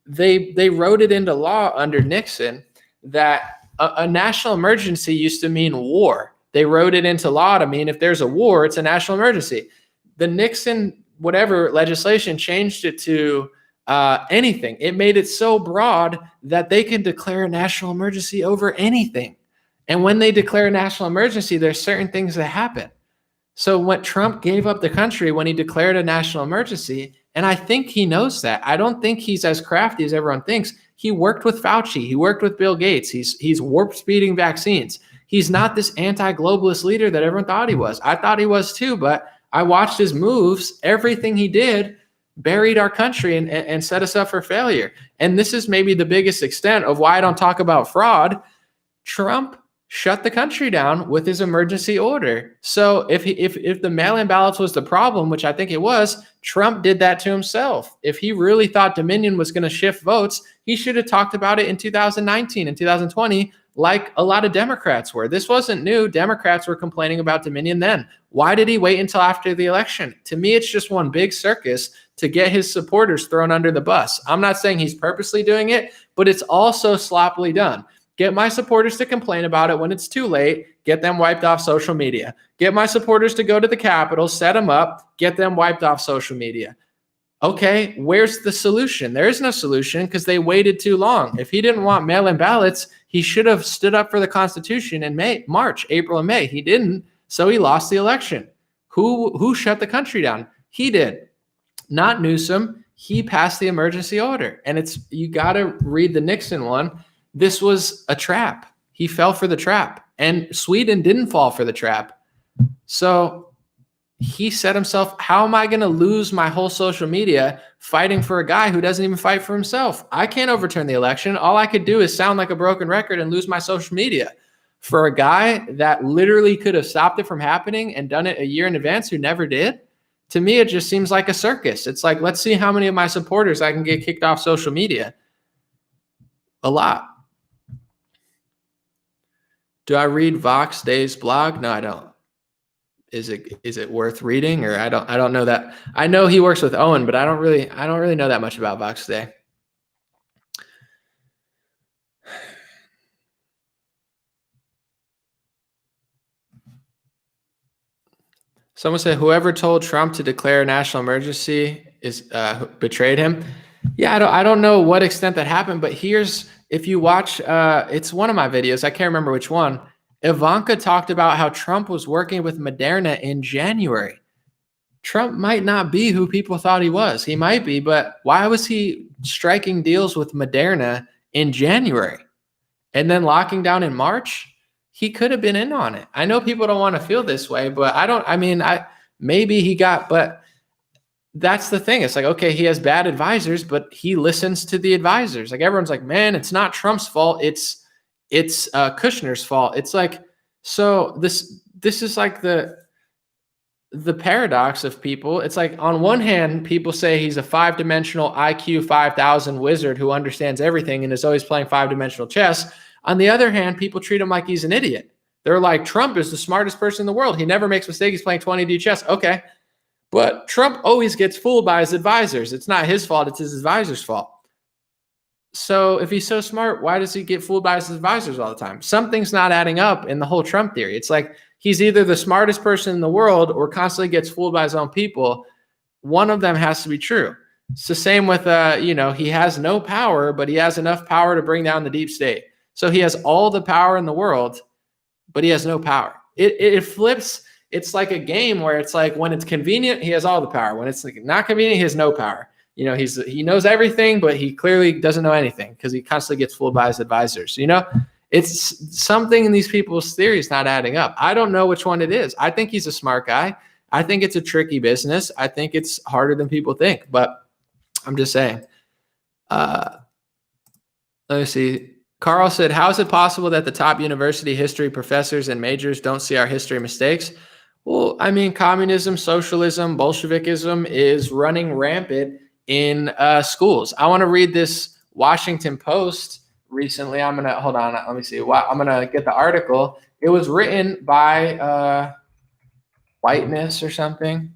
they wrote it into law under Nixon that a national emergency used to mean war. They wrote it into law to mean if there's a war, it's a national emergency. The Nixon whatever legislation changed it to anything. It made it so broad that they can declare a national emergency over anything. And when they declare a national emergency, there's certain things that happen. So when Trump gave up the country, when he declared a national emergency, and I think he knows that. I don't think he's as crafty as everyone thinks. He worked with Fauci. He worked with Bill Gates. He's warp speeding vaccines. He's not this anti-globalist leader that everyone thought he was. I thought he was too, but I watched his moves. Everything he did buried our country and set us up for failure. And this is maybe the biggest extent of why I don't talk about fraud. Trump shut the country down with his emergency order. So if the mail-in ballots was the problem, which I think it was, Trump did that to himself. If he really thought Dominion was going to shift votes, he should have talked about it in 2019 and 2020, like a lot of Democrats were. This wasn't new. Democrats were complaining about Dominion then. Why did he wait until after the election? To me, it's just one big circus to get his supporters thrown under the bus. I'm not saying he's purposely doing it, but it's also sloppily done. Get my supporters to complain about it when it's too late. Get them wiped off social media. Get my supporters to go to the Capitol, set them up, get them wiped off social media. Okay, where's the solution? There is no solution because they waited too long. If he didn't want mail-in ballots, he should have stood up for the Constitution in March, April, and May. He didn't, so he lost the election. Who shut the country down? He did, not Newsom. He passed the emergency order, and you got to read the Nixon one. This was a trap. He fell for the trap, and Sweden didn't fall for the trap. So he said himself, how am I going to lose my whole social media fighting for a guy who doesn't even fight for himself? I can't overturn the election. All I could do is sound like a broken record and lose my social media. For a guy that literally could have stopped it from happening and done it a year in advance who never did, to me, it just seems like a circus. It's like, let's see how many of my supporters I can get kicked off social media. A lot. Do I read Vox Day's blog? No, I don't. Is it worth reading? Or I don't know that. I know he works with Owen, but I don't really know that much about Vox Day. Someone said whoever told Trump to declare a national emergency is betrayed him. Yeah, I don't know what extent that happened, but if you watch, it's one of my videos. I can't remember which one. Ivanka talked about how Trump was working with Moderna in January. Trump might not be who people thought he was. He might be, but why was he striking deals with Moderna in January and then locking down in March? He could have been in on it. I know people don't want to feel this way, but maybe he got, but that's the thing. It's like, okay, he has bad advisors, but he listens to the advisors. Like everyone's like, man, it's not Trump's fault. It's Kushner's fault. It's like, so this is like the paradox of people. It's like on one hand, people say he's a 5-dimensional IQ 5,000 wizard who understands everything and is always playing 5-dimensional chess. On the other hand, people treat him like he's an idiot. They're like, Trump is the smartest person in the world. He never makes mistakes. He's playing 20D chess. Okay. But Trump always gets fooled by his advisors. It's not his fault. It's his advisor's fault. So if he's so smart, why does he get fooled by his advisors all the time? Something's not adding up in the whole Trump theory. It's like he's either the smartest person in the world or constantly gets fooled by his own people. One of them has to be true. It's the same with, he has no power, but he has enough power to bring down the deep state. So he has all the power in the world, but he has no power. It flips. It's like a game where it's like when it's convenient, he has all the power. When it's like not convenient, he has no power. He knows everything, but he clearly doesn't know anything because he constantly gets fooled by his advisors. It's something in these people's theories not adding up. I don't know which one it is. I think he's a smart guy. I think it's a tricky business. I think it's harder than people think, but I'm just saying. Let me see. Carl said, how is it possible that the top university history professors and majors don't see our history mistakes? Well, communism, socialism, Bolshevikism is running rampant in schools. I want to read this Washington Post recently. Hold on. Let me see. I'm going to get the article. It was written by Whiteness or something.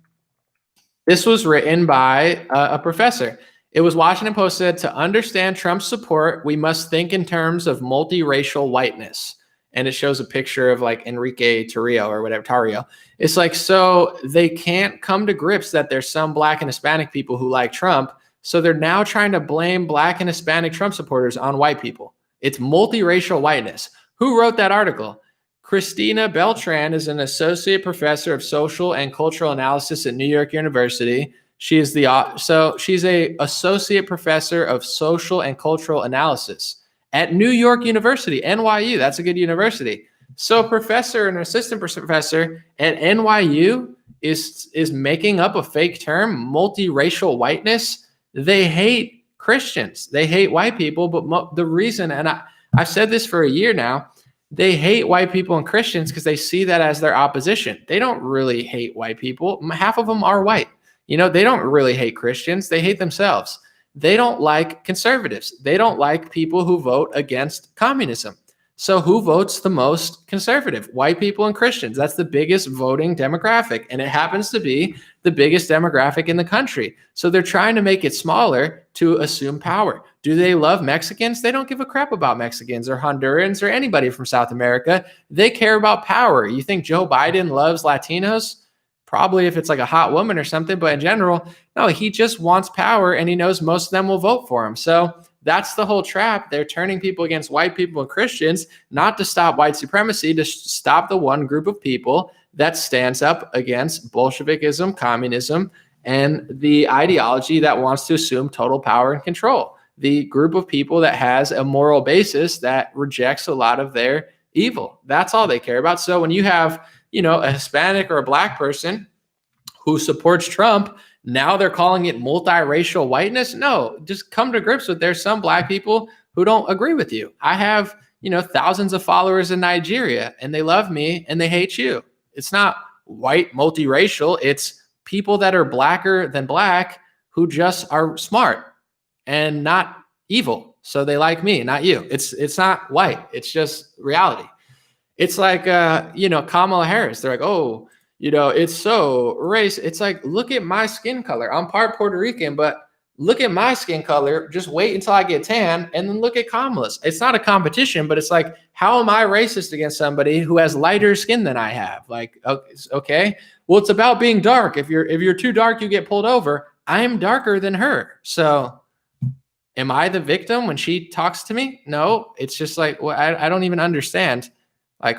This was written by a professor. It was Washington Post said, to understand Trump's support, we must think in terms of multiracial whiteness. And it shows a picture of like Enrique Tarrio or whatever, Tarrio. It's like, so they can't come to grips that there's some Black and Hispanic people who like Trump. So they're now trying to blame Black and Hispanic Trump supporters on white people. It's multiracial whiteness. Who wrote that article? Christina Beltran is an associate professor of social and cultural analysis at New York University. She's a associate professor of social and cultural analysis at New York University, NYU. That's a good university. So a professor and assistant professor at NYU is making up a fake term, multiracial whiteness. They hate Christians. They hate white people. But the reason, and I've said this for a year now, They hate white people and Christians because they see that as their opposition. They don't really hate white people. Half of them are white. They don't really hate Christians. They hate themselves. They don't like conservatives. They don't like people who vote against communism. So who votes the most conservative? White people and Christians. That's the biggest voting demographic. And it happens to be the biggest demographic in the country. So they're trying to make it smaller to assume power. Do they love Mexicans? They don't give a crap about Mexicans or Hondurans or anybody from South America. They care about power. You think Joe Biden loves Latinos? Probably if it's like a hot woman or something. But in general, no, he just wants power and he knows most of them will vote for him. So that's the whole trap. They're turning people against white people and Christians, not to stop white supremacy, to stop the one group of people that stands up against Bolshevikism, communism, and the ideology that wants to assume total power and control. The group of people that has a moral basis that rejects a lot of their evil. That's all they care about. So when you have, a Hispanic or a black person who supports Trump, now they're calling it multiracial whiteness. No, just come to grips with there's some black people who don't agree with you. I have, thousands of followers in Nigeria and they love me and they hate you. It's not white multiracial. It's people that are blacker than black who just are smart and not evil. So they like me, not you. It's not white. It's just reality. It's like, Kamala Harris. They're like, oh, it's so race. It's like, look at my skin color. I'm part Puerto Rican, but look at my skin color. Just wait until I get tan and then look at Kamala's. It's not a competition, but it's like, how am I racist against somebody who has lighter skin than I have? Like, okay, well, it's about being dark. If you're too dark, you get pulled over. I'm darker than her. So am I the victim when she talks to me? No, it's just like, well, I don't even understand. Like,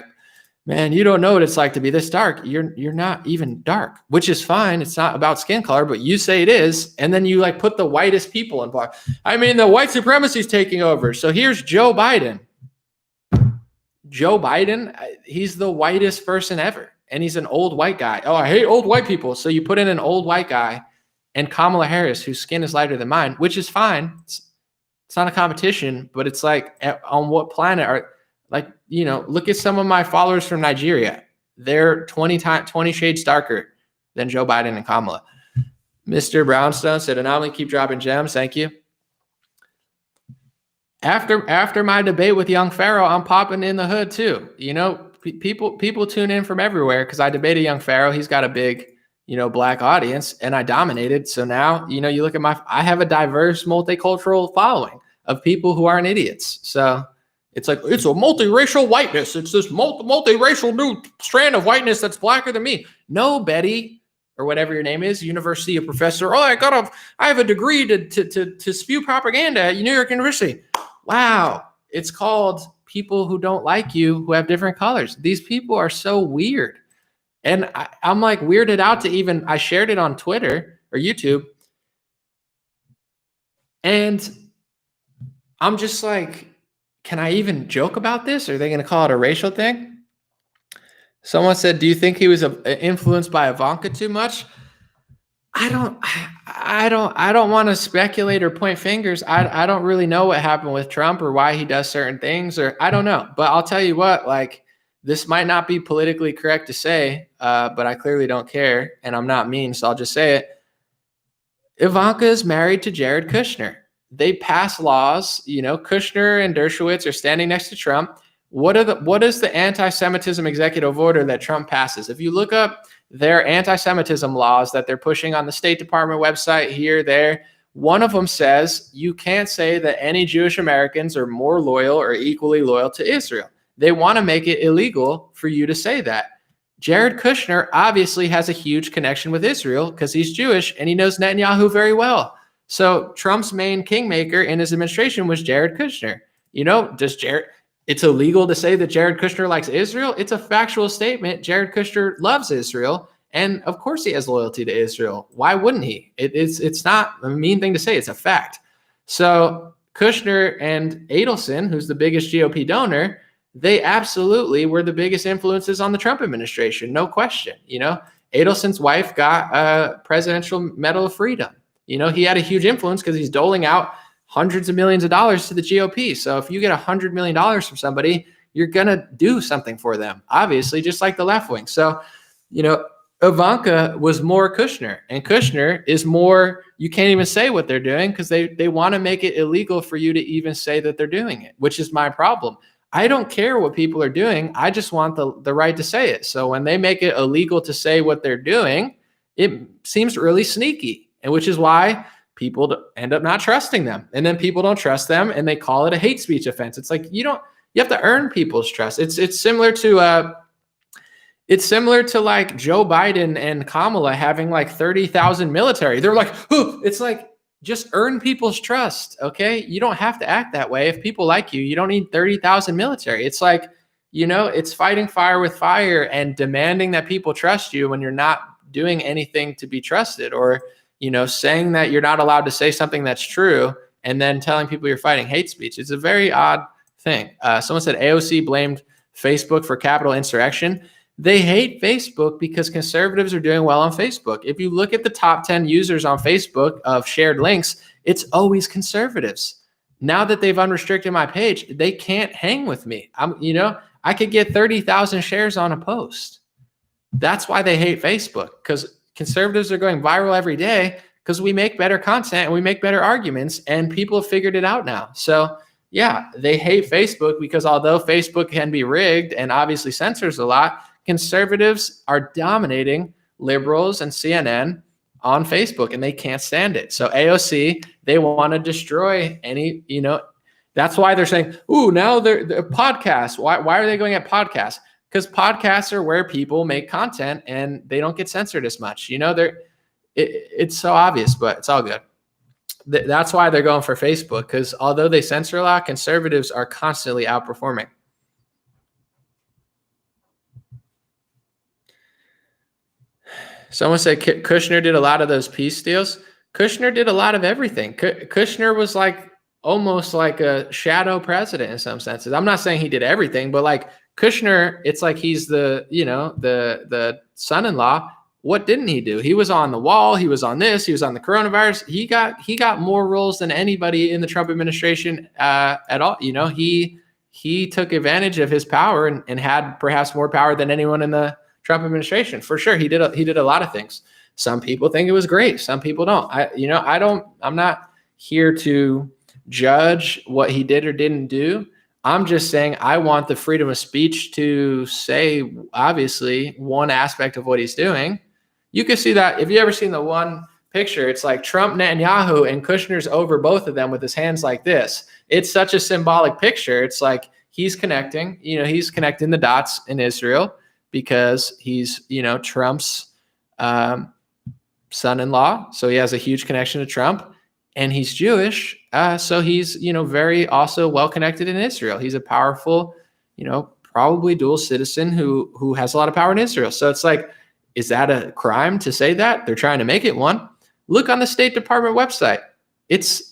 man, you don't know what it's like to be this dark. You're not even dark, which is fine. It's not about skin color, but you say it is. And then you like put the whitest people in block. I mean, the white supremacy is taking over. So here's Joe Biden. Joe Biden, he's the whitest person ever. And he's an old white guy. Oh, I hate old white people. So you put in an old white guy and Kamala Harris, whose skin is lighter than mine, which is fine. It's not a competition, but it's like, on what planet are, like, look at some of my followers from Nigeria. They're 20 shades darker than Joe Biden and Kamala. Mr. Brownstone said, anomaly, keep dropping gems. Thank you. After my debate with Young Pharaoh, I'm popping in the hood too. People tune in from everywhere because I debated Young Pharaoh. He's got a big, black audience, and I dominated. So now, you look at I have a diverse multicultural following of people who aren't idiots. So it's like, it's a multiracial whiteness. It's this multiracial new strand of whiteness that's blacker than me. No, Betty, or whatever your name is, university of professor. Oh, I have a degree to spew propaganda at New York University. Wow. It's called people who don't like you, who have different colors. These people are so weird. And I'm like weirded out to I shared it on Twitter or YouTube. And I'm just like, can I even joke about this? Are they going to call it a racial thing? Someone said, do you think he was influenced by Ivanka too much? I don't want to speculate or point fingers. I don't really know what happened with Trump or why he does certain things, or I don't know. But I'll tell you what, like, this might not be politically correct to say, but I clearly don't care, and I'm not mean, so I'll just say it. Ivanka is married to Jared Kushner. They pass laws, Kushner and Dershowitz are standing next to Trump. What is the anti-Semitism executive order that Trump passes? If you look up their anti-Semitism laws that they're pushing on the State Department website here, there, one of them says you can't say that any Jewish Americans are more loyal or equally loyal to Israel. They want to make it illegal for you to say that. Jared Kushner obviously has a huge connection with Israel because he's Jewish and he knows Netanyahu very well. So Trump's main kingmaker in his administration was Jared Kushner. It's illegal to say that Jared Kushner likes Israel. It's a factual statement. Jared Kushner loves Israel. And of course he has loyalty to Israel. Why wouldn't he? It's not a mean thing to say. It's a fact. So Kushner and Adelson, who's the biggest GOP donor, they absolutely were the biggest influences on the Trump administration. No question. Adelson's wife got a Presidential Medal of Freedom. He had a huge influence because he's doling out hundreds of millions of dollars to the GOP. So if you get $100 million from somebody, you're going to do something for them, obviously, just like the left wing. So, Ivanka was more Kushner, and Kushner is more, you can't even say what they're doing because they want to make it illegal for you to even say that they're doing it, which is my problem. I don't care what people are doing. I just want the right to say it. So when they make it illegal to say what they're doing, it seems really sneaky, and which is why people end up not trusting them. And then people don't trust them and they call it a hate speech offense. It's like, you have to earn people's trust. It's similar to like Joe Biden and Kamala having like 30,000 military. They're like, oh, it's like, just earn people's trust. Okay. You don't have to act that way. If people like you, you don't need 30,000 military. It's like, it's fighting fire with fire and demanding that people trust you when you're not doing anything to be trusted, or, saying that you're not allowed to say something that's true and then telling people you're fighting hate speech. It's a very odd thing. Someone said AOC blamed Facebook for Capitol insurrection. They hate Facebook because conservatives are doing well on Facebook. If you look at the top 10 users on Facebook of shared links, it's always conservatives. Now that they've unrestricted my page, they can't hang with me. I could get 30,000 shares on a post. That's why they hate Facebook, because conservatives are going viral every day because we make better content and we make better arguments, and people have figured it out now. So yeah, they hate Facebook because although Facebook can be rigged and obviously censors a lot, conservatives are dominating liberals and CNN on Facebook, and they can't stand it. So AOC, they want to destroy any, that's why they're saying, ooh, now they're podcasts. Why are they going at podcasts? Because podcasts are where people make content and they don't get censored as much. It's so obvious, but it's all good. That's why they're going for Facebook, because although they censor a lot, conservatives are constantly outperforming. Someone said Kushner did a lot of those peace deals. Kushner did a lot of everything. Kushner was like almost like a shadow president in some senses. I'm not saying he did everything, but like Kushner, it's like he's the son-in-law. What didn't he do? He was on the wall. He was on this. He was on the coronavirus. He got more roles than anybody in the Trump administration at all. He took advantage of his power and had perhaps more power than anyone in the Trump administration. For sure, he did a lot of things. Some people think it was great. Some people don't. I'm not here to judge what he did or didn't do. I'm just saying I want the freedom of speech to say, obviously, one aspect of what he's doing. You can see that if you ever seen the one picture, it's like Trump, Netanyahu, and Kushner's over both of them with his hands like this. It's such a symbolic picture. It's like he's connecting, he's connecting the dots in Israel because he's, Trump's son-in-law. So he has a huge connection to Trump. And he's Jewish, so he's, very also well-connected in Israel. He's a powerful, probably dual citizen who has a lot of power in Israel. So it's like, is that a crime to say that? They're trying to make it one. Look on the State Department website.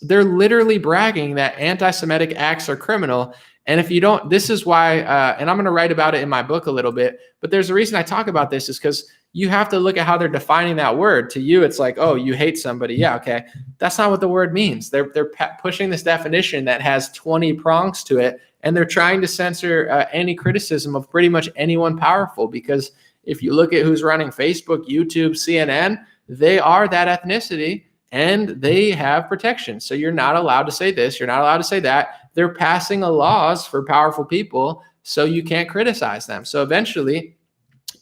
They're literally bragging that anti-Semitic acts are criminal. And if you don't, this is why, and I'm going to write about it in my book a little bit, but there's a reason I talk about this is because you have to look at how they're defining that word. To you, it's like, oh, you hate somebody. Yeah, okay. That's not what the word means. They're pushing this definition that has 20 prongs to it, and they're trying to censor any criticism of pretty much anyone powerful, because if you look at who's running Facebook, YouTube, CNN, they are that ethnicity, and they have protection. So you're not allowed to say this. You're not allowed to say that. They're passing laws for powerful people, so you can't criticize them. So eventually,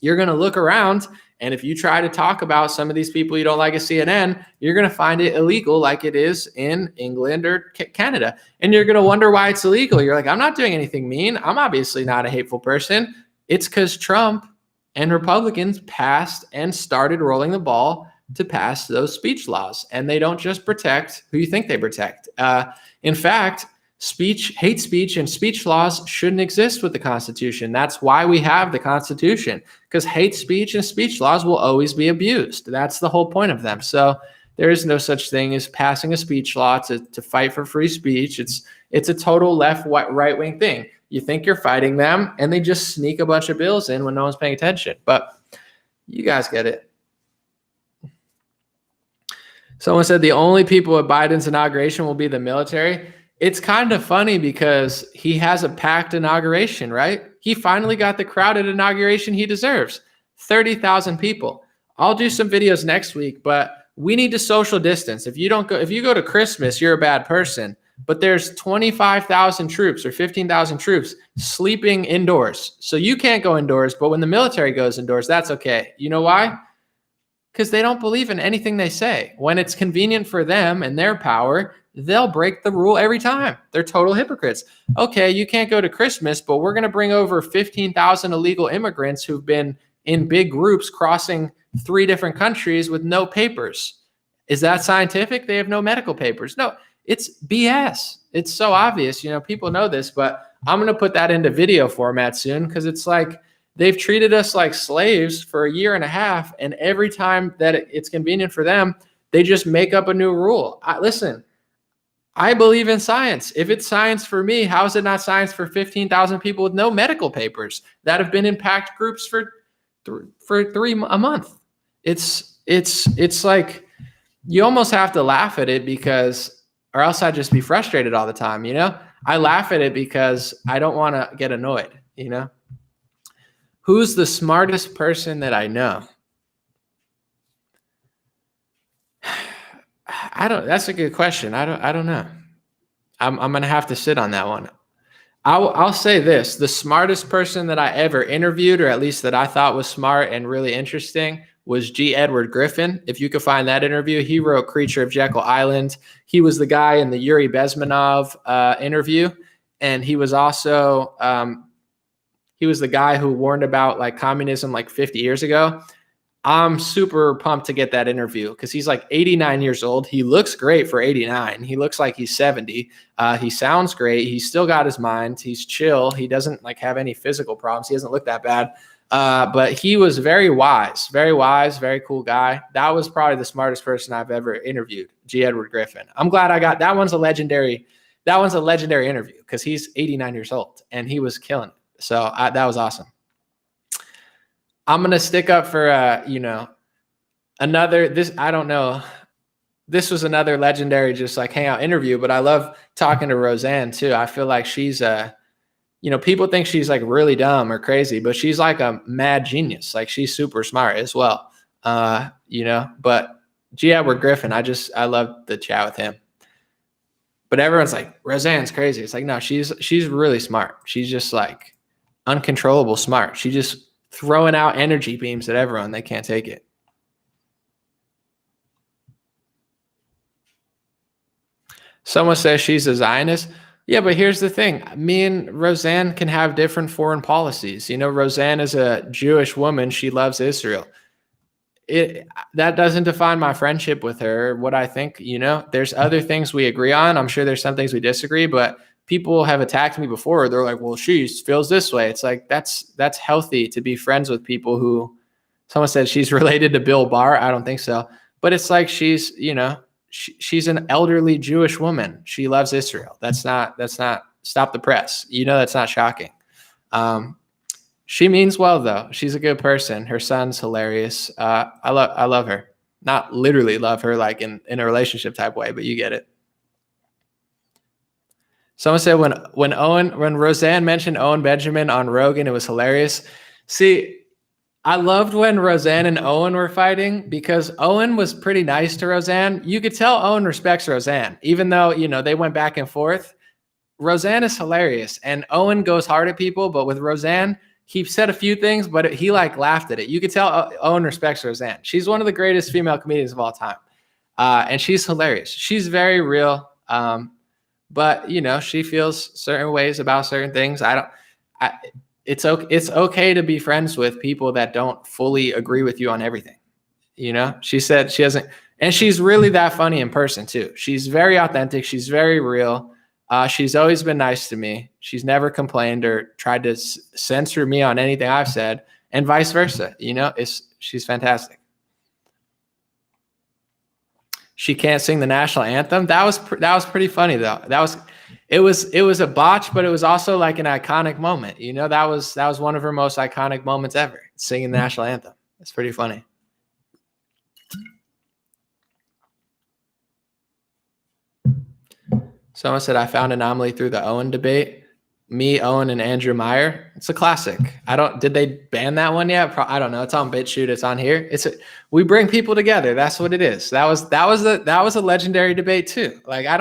you're going to look around, and if you try to talk about some of these people you don't like at CNN, you're going to find it illegal like it is in England or Canada. And you're going to wonder why it's illegal. You're like, I'm not doing anything mean. I'm obviously not a hateful person. It's because Trump and Republicans passed and started rolling the ball to pass those speech laws. And they don't just protect who you think they protect. In fact, hate speech and speech laws shouldn't exist with the Constitution. That's why we have the Constitution, because hate speech and speech laws will always be abused. That's the whole point of them. So there is no such thing as passing a speech law to fight for free speech. It's a total left, right-wing thing. You think you're fighting them, and they just sneak a bunch of bills in when no one's paying attention. But you guys get it. Someone said the only people at Biden's inauguration will be the military. it's kind of funny because he has a packed inauguration, right? He finally got the crowded inauguration he deserves. 30,000 people. I'll do some videos next week, but we need to social distance. If you go to Christmas, you're a bad person. But there's 25,000 troops or 15,000 troops sleeping indoors. So you can't go indoors, but when the military goes indoors, that's okay. You know why? Because they don't believe in anything they say. When it's convenient for them and their power, they'll break the rule every time. They're total hypocrites. Okay, you can't go to Christmas, but we're going to bring over 15,000 illegal immigrants who've been in big groups crossing 3 different countries with no papers. Is that scientific? They have no medical papers. No, it's BS. It's so obvious. People know this, but I'm going to put that into video format soon because it's like they've treated us like slaves for a year and a half, and every time that it's convenient for them, they just make up a new rule. Listen, I believe in science. If it's science for me, how is it not science for 15,000 people with no medical papers that have been in packed groups for a month? It's like you almost have to laugh at it because, or else I'd just be frustrated all the time. I laugh at it because I don't want to get annoyed. Who's the smartest person that I know? That's a good question. I don't know. I'm going to have to sit on that one. I'll say this. The smartest person that I ever interviewed, or at least that I thought was smart and really interesting, was G. Edward Griffin. If you could find that interview, he wrote Creature of Jekyll Island. He was the guy in the Yuri Bezmenov interview. And he was also, he was the guy who warned about like communism like 50 years ago. I'm super pumped to get that interview because he's like 89 years old. He looks great for 89. He looks like he's 70. He sounds great. He's still got his mind. He's chill. He doesn't like have any physical problems. He doesn't look that bad. But he was very wise, very cool guy. That was probably the smartest person I've ever interviewed, G. Edward Griffin. I'm glad I got that. One's a legendary interview because he's 89 years old and he was killing it. So that was awesome. I'm going to stick up for, this was another legendary, just like hangout interview, but I love talking to Roseanne too. I feel like she's people think she's like really dumb or crazy, but she's like a mad genius. Like she's super smart as well. But G. Edward Griffin, I love the chat with him, but everyone's like, Roseanne's crazy. It's like, no, she's really smart. She's just like uncontrollable smart. She just throwing out energy beams at everyone. They can't take it. Someone says she's a Zionist. Yeah, but here's the thing. Me and Roseanne can have different foreign policies. Roseanne is a Jewish woman. She loves Israel. That doesn't define my friendship with her. What I think, there's other things we agree on. I'm sure there's some things we disagree, but people have attacked me before. They're like, well, she feels this way. It's like, that's healthy to be friends with people who, someone said she's related to Bill Barr. I don't think so. But it's like, she's an elderly Jewish woman. She loves Israel. That's not stop the press. That's not shocking. She means well though. She's a good person. Her son's hilarious. I love her. Not literally love her like in a relationship type way, but you get it. Someone said when Roseanne mentioned Owen Benjamin on Rogan, it was hilarious. See, I loved when Roseanne and Owen were fighting because Owen was pretty nice to Roseanne. You could tell Owen respects Roseanne, even though, they went back and forth. Roseanne is hilarious and Owen goes hard at people, but with Roseanne, he said a few things, but he like laughed at it. You could tell Owen respects Roseanne. She's one of the greatest female comedians of all time. And she's hilarious. She's very real. But she feels certain ways about certain things. It's okay to be friends with people that don't fully agree with you on everything. She said she doesn't, and she's really that funny in person too. She's very authentic. She's very real. She's always been nice to me. She's never complained or tried to censor me on anything I've said, and vice versa. She's fantastic. She can't sing the national anthem. That was pretty funny though. It was a botch, but it was also like an iconic moment. That was one of her most iconic moments ever, singing the national anthem. It's pretty funny. Someone said I found Anomaly through the Owen debate. Me, Owen, and Andrew Meyer. It's a classic. Did they ban that one yet? I don't know. It's on BitChute. It's on here. We bring people together. That's what it is. That was a legendary debate too. Like I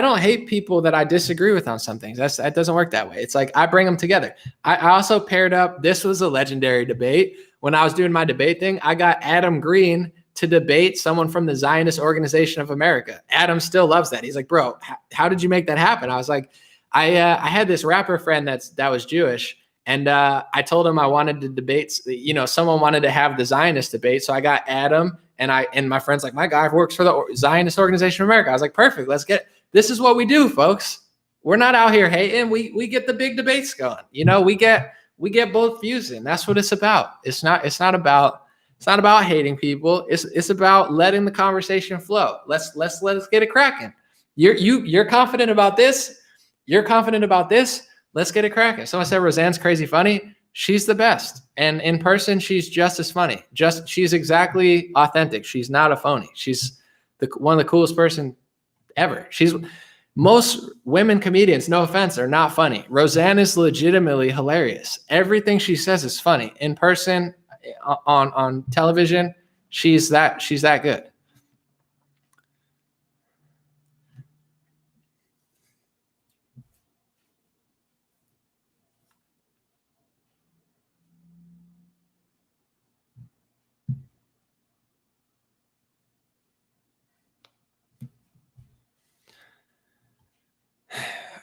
don't hate people that I disagree with on some things. That doesn't work that way. It's like I bring them together. I also paired up. This was a legendary debate. When I was doing my debate thing, I got Adam Green to debate someone from the Zionist Organization of America. Adam still loves that. He's like, bro, how did you make that happen? I was like, I had this rapper friend that was Jewish, and I told him I wanted to debate. Someone wanted to have the Zionist debate, so I got Adam, and my friend's like, my guy works for the Zionist Organization of America. I was like, perfect. This is what we do, folks. We're not out here hating. We get the big debates going. We get both views in. That's what it's about. It's not about hating people. It's about letting the conversation flow. Let's get it cracking. You're confident about this. You're confident about this. Let's get it cracking. Someone said Roseanne's crazy funny. She's the best. And in person, she's just as funny. She's exactly authentic. She's not a phony. She's one of the coolest person ever. Most women comedians, no offense, are not funny. Roseanne is legitimately hilarious. Everything she says is funny. In person, on television, she's that good.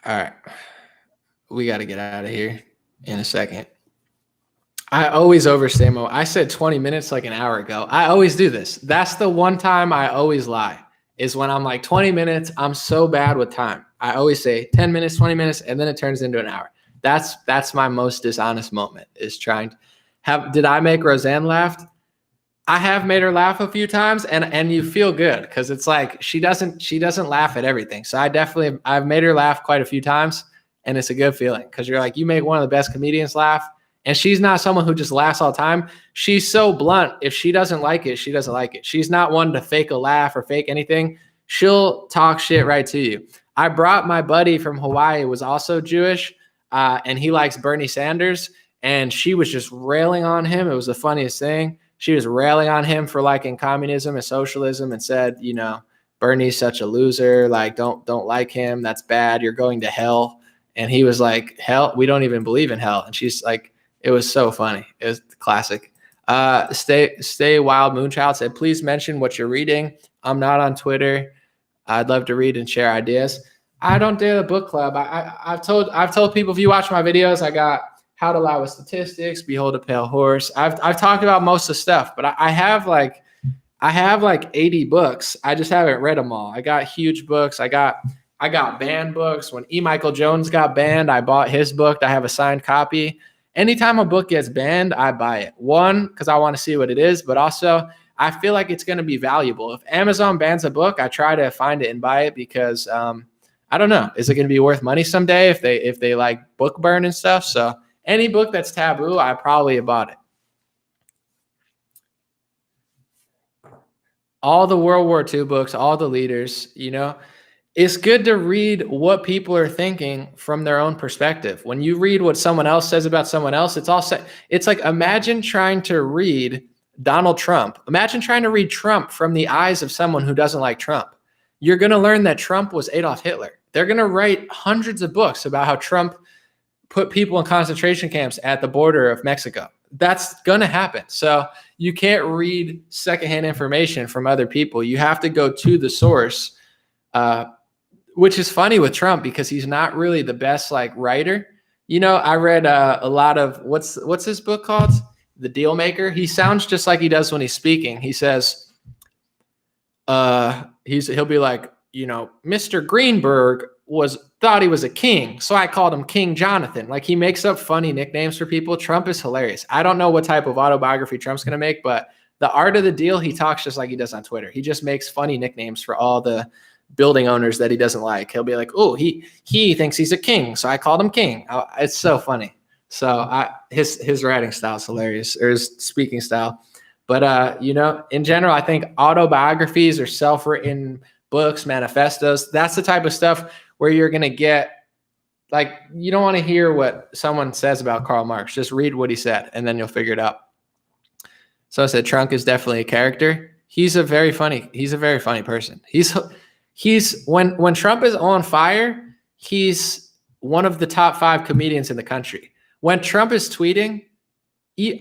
All right. We got to get out of here in a second. I always overstay I said 20 minutes like an hour ago. I always do this. That's the one time I always lie, is when I'm like 20 minutes. I'm so bad with time. I always say 10 minutes, 20 minutes, and then it turns into an hour. That's my most dishonest moment, is trying to did I make Roseanne laugh? I have made her laugh a few times, and you feel good because it's like she doesn't laugh at everything. So I've made her laugh quite a few times, and it's a good feeling because you're like, you make one of the best comedians laugh, and she's not someone who just laughs all the time. She's so blunt. If she doesn't like it, she doesn't like it. She's not one to fake a laugh or fake anything. She'll talk shit right to you. I brought my buddy from Hawaii, was also Jewish, and he likes Bernie Sanders, and she was just railing on him. It was the funniest thing. She was railing on him for liking communism and socialism and said, Bernie's such a loser. Like, don't like him. That's bad. You're going to hell. And he was like, hell, we don't even believe in hell. And she's like, it was so funny. It was classic. Stay Wild Moonchild said, please mention what you're reading. I'm not on Twitter. I'd love to read and share ideas. I don't do the book club. I've told people, if you watch my videos, I got How to Lie with Statistics, Behold a Pale Horse. I've talked about most of the stuff, but I have like 80 books. I just haven't read them all. I got huge books. I got banned books. When E. Michael Jones got banned, I bought his book. I have a signed copy. Anytime a book gets banned, I buy it. One, because I want to see what it is, but also I feel like it's going to be valuable. If Amazon bans a book, I try to find it and buy it because I don't know. Is it going to be worth money someday if they like book burn and stuff? So any book that's taboo, I probably have bought it. All the World War II books, all the leaders, it's good to read what people are thinking from their own perspective. When you read what someone else says about someone else, it's like, imagine trying to read Donald Trump. Imagine trying to read Trump from the eyes of someone who doesn't like Trump. You're going to learn that Trump was Adolf Hitler. They're going to write hundreds of books about how Trump put people in concentration camps at the border of Mexico. That's going to happen. So you can't read secondhand information from other people. You have to go to the source, which is funny with Trump because he's not really the best writer. I read a lot of what's his book called? The Deal Maker. He sounds just like he does when he's speaking. He says, he'll be like, Mr. Greenberg thought he was a king, so I called him King Jonathan. Like, he makes up funny nicknames for people. Trump is hilarious. I don't know what type of autobiography Trump's going to make, but The Art of the Deal, he talks just like he does on Twitter. He just makes funny nicknames for all the building owners that he doesn't like. He'll be like, oh, he thinks he's a king, so I called him king. It's so funny. So his writing style is hilarious, or his speaking style. But, in general, I think autobiographies or self-written books, manifestos. That's the type of stuff where you're going to get, like, you don't want to hear what someone says about Karl Marx. Just read what he said, and then you'll figure it out. So I said, Trump is definitely a character. He's a very funny person. He's when Trump is on fire, he's one of the top 5 comedians in the country. When Trump is tweeting,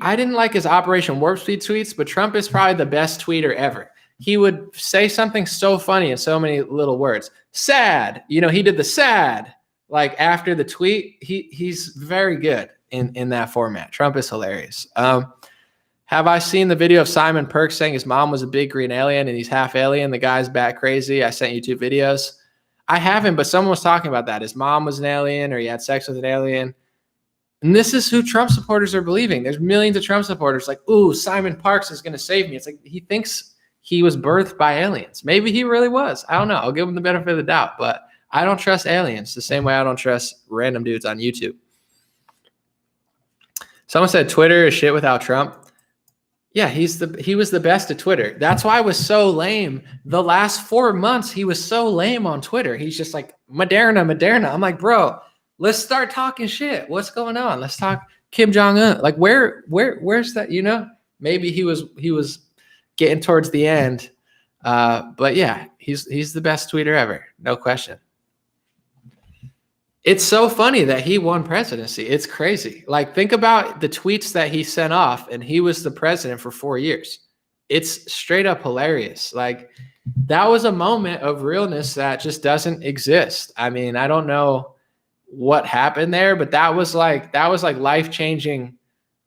I didn't like his Operation Warp Speed tweets, but Trump is probably the best tweeter ever. He would say something so funny in so many little words. Sad. You know, he did the sad, like after the tweet. He's very good in that format. Trump is hilarious. Have I seen the video of Simon Perks saying his mom was a big green alien and he's half alien? The guy's bat crazy. I sent you 2 videos. I haven't, but someone was talking about that. His mom was an alien, or he had sex with an alien. And this is who Trump supporters are believing. There's millions of Trump supporters like, ooh, Simon Parks is going to save me. It's like he thinks he was birthed by aliens. Maybe he really was. I don't know. I'll give him the benefit of the doubt, but I don't trust aliens the same way I don't trust random dudes on YouTube. Someone said Twitter is shit without Trump. Yeah, he was the best at Twitter. That's why I was so lame. The last 4 months, he was so lame on Twitter. He's just like, Moderna. I'm like, bro, let's start talking shit. What's going on? Let's talk Kim Jong-un. Like, where's that? You know, maybe he was getting towards the end. But yeah, he's the best tweeter ever. No question. It's so funny that he won presidency. It's crazy. Like, think about the tweets that he sent off, and he was the president for 4 years. It's straight up hilarious. Like, that was a moment of realness that just doesn't exist. I mean, I don't know what happened there, but that was like life-changing,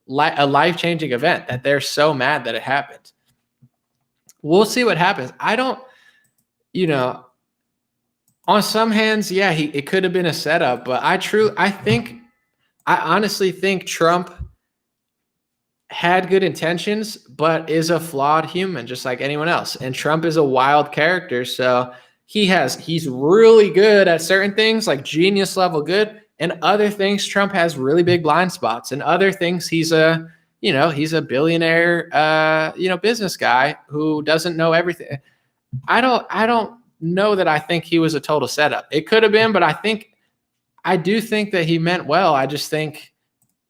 a life-changing event that they're so mad that it happened. We'll see what happens. I don't, you know, on some hands, yeah, it could have been a setup, but I honestly think Trump had good intentions, but is a flawed human, just like anyone else. And Trump is a wild character, so he's really good at certain things, like genius level good, and other things Trump has really big blind spots, and other things he's a billionaire, business guy who doesn't know everything. I don't know that I think he was a total setup. It could have been, but I do think that he meant well. I just think,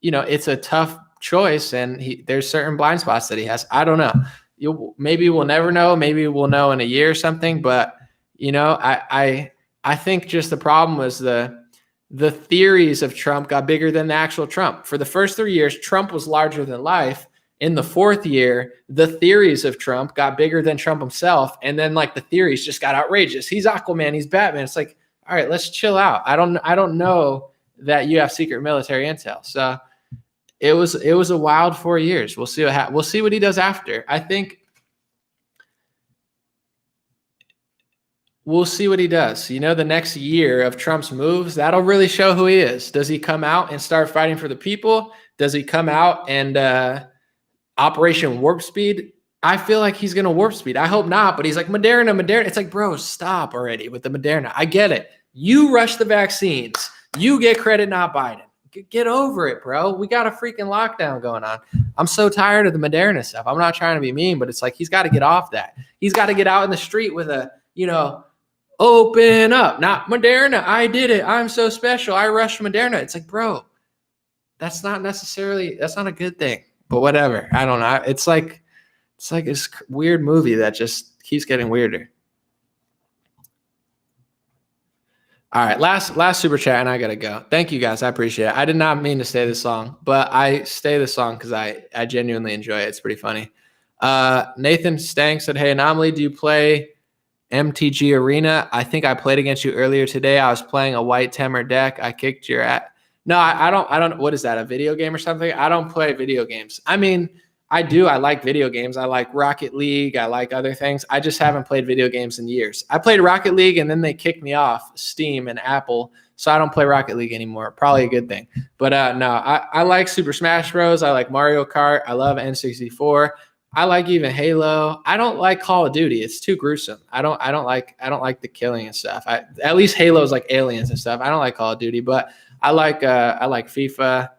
it's a tough choice, and there's certain blind spots that he has. I don't know. Maybe we'll never know. Maybe we'll know in a year or something. But I think just the problem was the theories of Trump got bigger than the actual Trump. For the first 3 years, Trump was larger than life. In the 4th year, the theories of Trump got bigger than Trump himself. And then the theories just got outrageous. He's Aquaman, he's Batman. It's like, all right, let's chill out. I don't know that you have secret military intel. So it was a wild 4 years. We'll see we'll see what he does after. I think we'll see what he does. The next year of Trump's moves, that'll really show who he is. Does he come out and start fighting for the people? Does he come out and Operation Warp Speed? I feel like he's going to warp speed. I hope not, but he's like, Moderna. It's like, bro, stop already with the Moderna. I get it. You rush the vaccines. You get credit, not Biden. Get over it, bro. We got a freaking lockdown going on. I'm so tired of the Moderna stuff. I'm not trying to be mean, but it's like, he's got to get off that. He's got to get out in the street with a, open up, not Moderna. I did it. I'm so special. I rushed Moderna. It's like, bro, that's not a good thing. But whatever. I don't know. It's like this weird movie that just keeps getting weirder. All right, last super chat, and I gotta go. Thank you guys. I appreciate it. I did not mean to stay this long, but I stay this long because I genuinely enjoy it. It's pretty funny. Nathan Stang said, "Hey, Anomaly, do you play MTG Arena? I think I played against you earlier today. I was playing a white Temur deck. I kicked your ass." No, I don't. What is that? A video game or something? I don't play video games. I mean, I do. I like video games. I like Rocket League. I like other things. I just haven't played video games in years. I played Rocket League and then they kicked me off Steam and Apple. So I don't play Rocket League anymore. Probably a good thing. But no, I like Super Smash Bros. I like Mario Kart. I love N64. I like even Halo. I don't like Call of Duty. It's too gruesome. I don't like the killing and stuff. At least Halo's like aliens and stuff. I don't like Call of Duty, but I like FIFA,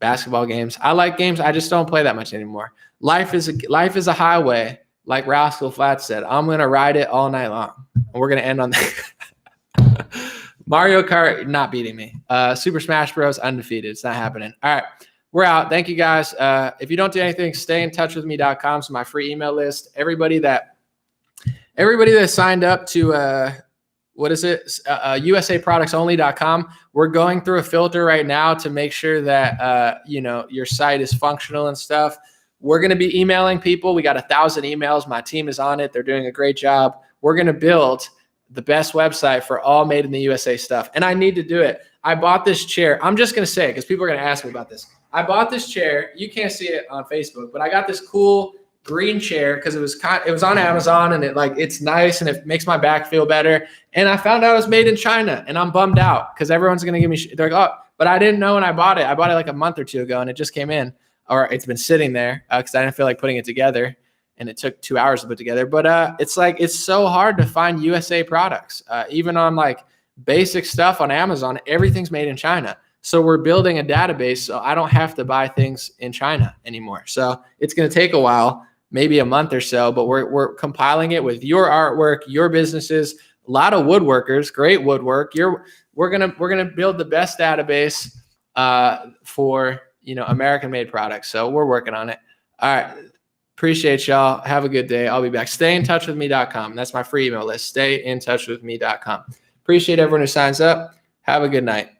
basketball games. I like games. I just don't play that much anymore. Life is a highway. like Rascal Flatts said, I'm going to ride it all night long. And we're going to end on that. Mario Kart, not beating me. Super Smash Bros, undefeated. It's not happening. All right. We're out. Thank you, guys. If you don't do anything, stayintouchwithme.com. So my free email list. Everybody that signed up to usaproductsonly.com. We're going through a filter right now to make sure that your site is functional and stuff. We're going to be emailing people. We got 1,000 emails. My team is on it. They're doing a great job. We're going to build the best website for all made in the USA stuff. And I need to do it. I bought this chair. I'm just going to say it because people are going to ask me about this. I bought this chair. You can't see it on Facebook, but I got this cool green chair because it was on Amazon, and it's nice and it makes my back feel better. And I found out it was made in China, and I'm bummed out because everyone's going to give me they're like, oh, but I didn't know when I bought it. I bought it like a month or two ago, and it just came in, or it's been sitting there because I didn't feel like putting it together, and it took 2 hours to put together. But it's so hard to find USA products, even on like basic stuff on Amazon. Everything's made in China. So we're building a database so I don't have to buy things in China anymore. So it's going to take a while, maybe a month or so, but we're compiling it with your artwork, your businesses, a lot of woodworkers, great woodwork. We're gonna build the best database for American-made products. So we're working on it. All right. Appreciate y'all. Have a good day. I'll be back. Stayintouchwithme.com. That's my free email list. Stayintouchwithme.com. Appreciate everyone who signs up. Have a good night.